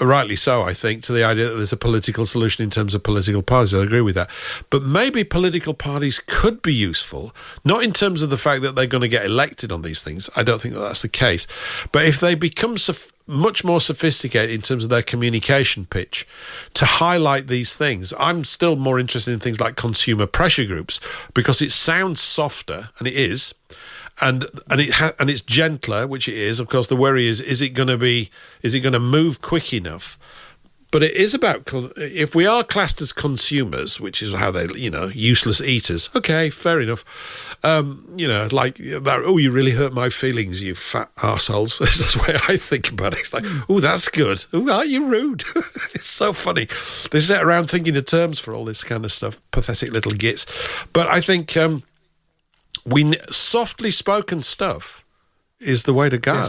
rightly so, I think, to the idea that there's a political solution in terms of political parties. I agree with that. But maybe political parties could be useful, not in terms of the fact that they're going to get elected on these things. I don't think that that's the case. But if they become much more sophisticated in terms of their communication pitch to highlight these things, I'm still more interested in things like consumer pressure groups, because it sounds softer, and it is, and it's gentler, which it is. Of course, the worry is it going to move quick enough? But it is about, if we are classed as consumers, which is how they, useless eaters. Okay, fair enough. Like that. Oh, you really hurt my feelings, you fat arseholes. That's the way I think about it. It's like, oh, that's good. Oh, aren't you rude? It's so funny. They sit around thinking of terms for all this kind of stuff. Pathetic little gits. But I think softly spoken stuff is the way to go.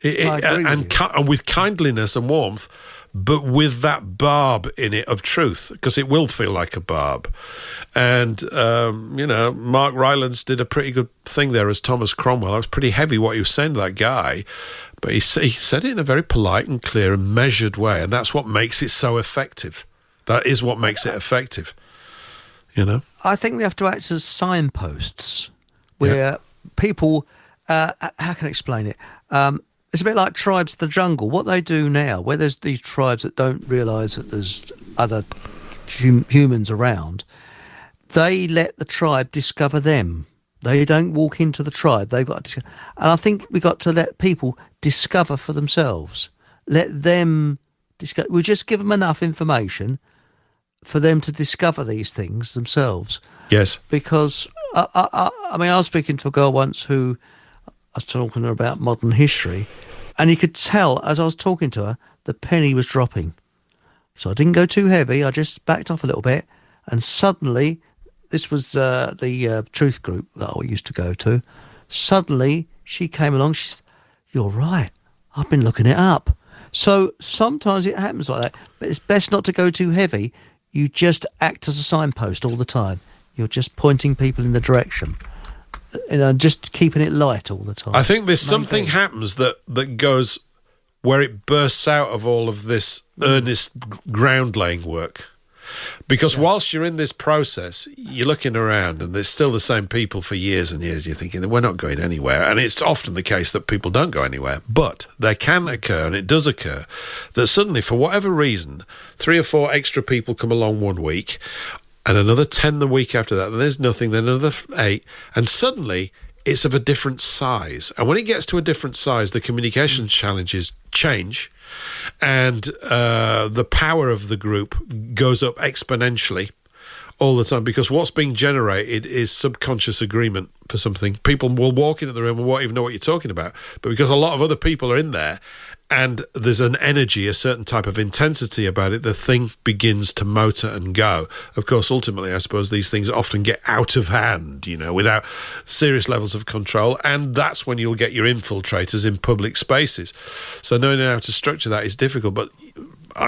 Yes. And with kindliness and warmth, but with that barb in it of truth, because it will feel like a barb. And, Mark Rylance did a pretty good thing there as Thomas Cromwell. It was pretty heavy what he was saying to that guy, but he said it in a very polite and clear and measured way, and that's what makes it so effective. That is what makes it effective, I think we have to act as signposts where people, how can I explain it? It's a bit like Tribes of the Jungle. What they do now, where there's these tribes that don't realise that there's other humans around, they let the tribe discover them. They don't walk into the tribe. They've got to, and I think we've got to let people discover for themselves. Let them discover. We'll just give them enough information for them to discover these things themselves. Yes. Because, I was speaking to a girl once who, I was talking to her about modern history, and you could tell as I was talking to her, the penny was dropping. So I didn't go too heavy. I just backed off a little bit, and suddenly, this was the truth group that I used to go to. Suddenly, she came along. She said, "You're right. I've been looking it up." So sometimes it happens like that, but it's best not to go too heavy. You just act as a signpost all the time. You're just pointing people in the direction. Just keeping it light all the time. I think there's something happens that goes where it bursts out of all of this earnest ground laying work. Because whilst you're in this process, you're looking around and there's still the same people for years and years. You're thinking that we're not going anywhere. And it's often the case that people don't go anywhere. But there can occur, and it does occur, that suddenly, for whatever reason, 3 or 4 extra people come along one week, and another 10 the week after that, and there's nothing, then another 8, and suddenly it's of a different size. And when it gets to a different size, the communication challenges change, and the power of the group goes up exponentially all the time, because what's being generated is subconscious agreement for something. People will walk into the room and won't even know what you're talking about, but because a lot of other people are in there, and there's an energy, a certain type of intensity about it, the thing begins to motor and go. Of course, ultimately, I suppose these things often get out of hand, without serious levels of control, and that's when you'll get your infiltrators in public spaces. So knowing how to structure that is difficult, but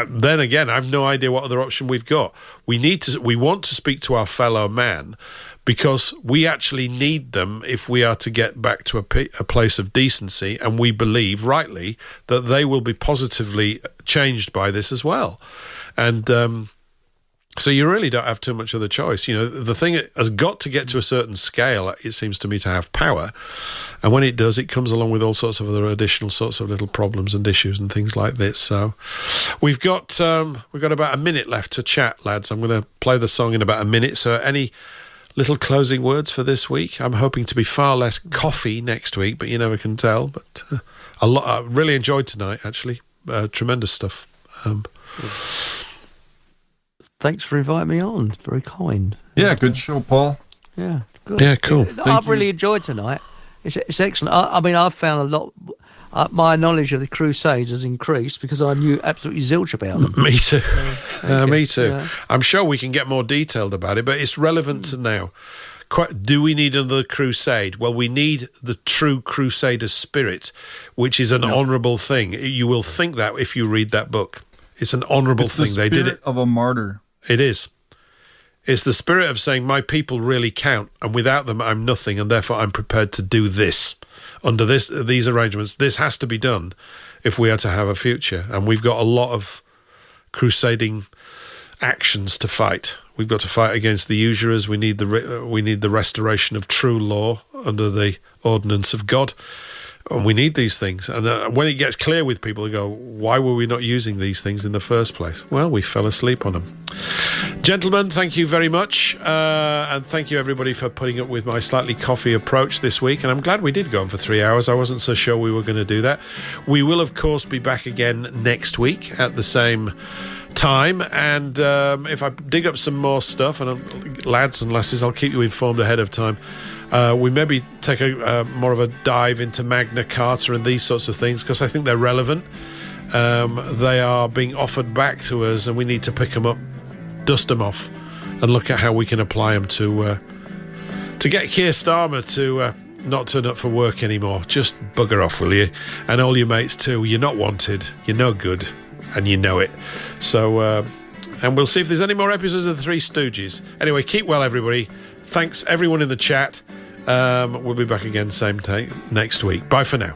then again, I have no idea what other option we've got. We want to speak to our fellow man, because we actually need them if we are to get back to a place of decency, and we believe, rightly, that they will be positively changed by this as well. And so you really don't have too much other choice. The thing has got to get to a certain scale, it seems to me, to have power. And when it does, it comes along with all sorts of other additional sorts of little problems and issues and things like this. So we've got about a minute left to chat, lads. I'm going to play the song in about a minute. So any little closing words for this week? I'm hoping to be far less coffee next week, but you never can tell. But I really enjoyed tonight, actually. Tremendous stuff. Thanks for inviting me on. Very kind. Yeah, good show, Paul. Yeah, good. Yeah, cool. I've really enjoyed tonight. It's excellent. I've found a lot. My knowledge of the Crusades has increased because I knew absolutely zilch about them. Me too. Me too. Yeah. I'm sure we can get more detailed about it, but it's relevant to now. Do we need another crusade? Well, we need the true Crusader spirit, which is an honourable thing. You will think that if you read that book. It's an honourable thing. They did it of a martyr. It is. It's the spirit of saying my people really count, and without them I'm nothing, and therefore I'm prepared to do this. Under these arrangements, this has to be done if we are to have a future. And we've got a lot of crusading actions to fight. We've got to fight against the usurers. We need the restoration of true law under the ordinance of God. And we need these things. And when it gets clear with people, they go, why were we not using these things in the first place? Well, we fell asleep on them. Gentlemen, thank you very much. And thank you, everybody, for putting up with my slightly coffee approach this week. And I'm glad we did go on for 3 hours. I wasn't so sure we were going to do that. We will, of course, be back again next week at the same time. And if I dig up some more stuff, and lads and lasses, I'll keep you informed ahead of time. We maybe take a more of a dive into Magna Carta and these sorts of things, because I think they're relevant. They are being offered back to us, and we need to pick them up, dust them off, and look at how we can apply them to get Keir Starmer to not turn up for work anymore. Just bugger off, will you? And all your mates too. You're not wanted. You're no good, and you know it. So, and we'll see if there's any more episodes of the Three Stooges. Anyway, keep well, everybody. Thanks, everyone in the chat. We'll be back again same time next week. Bye for now.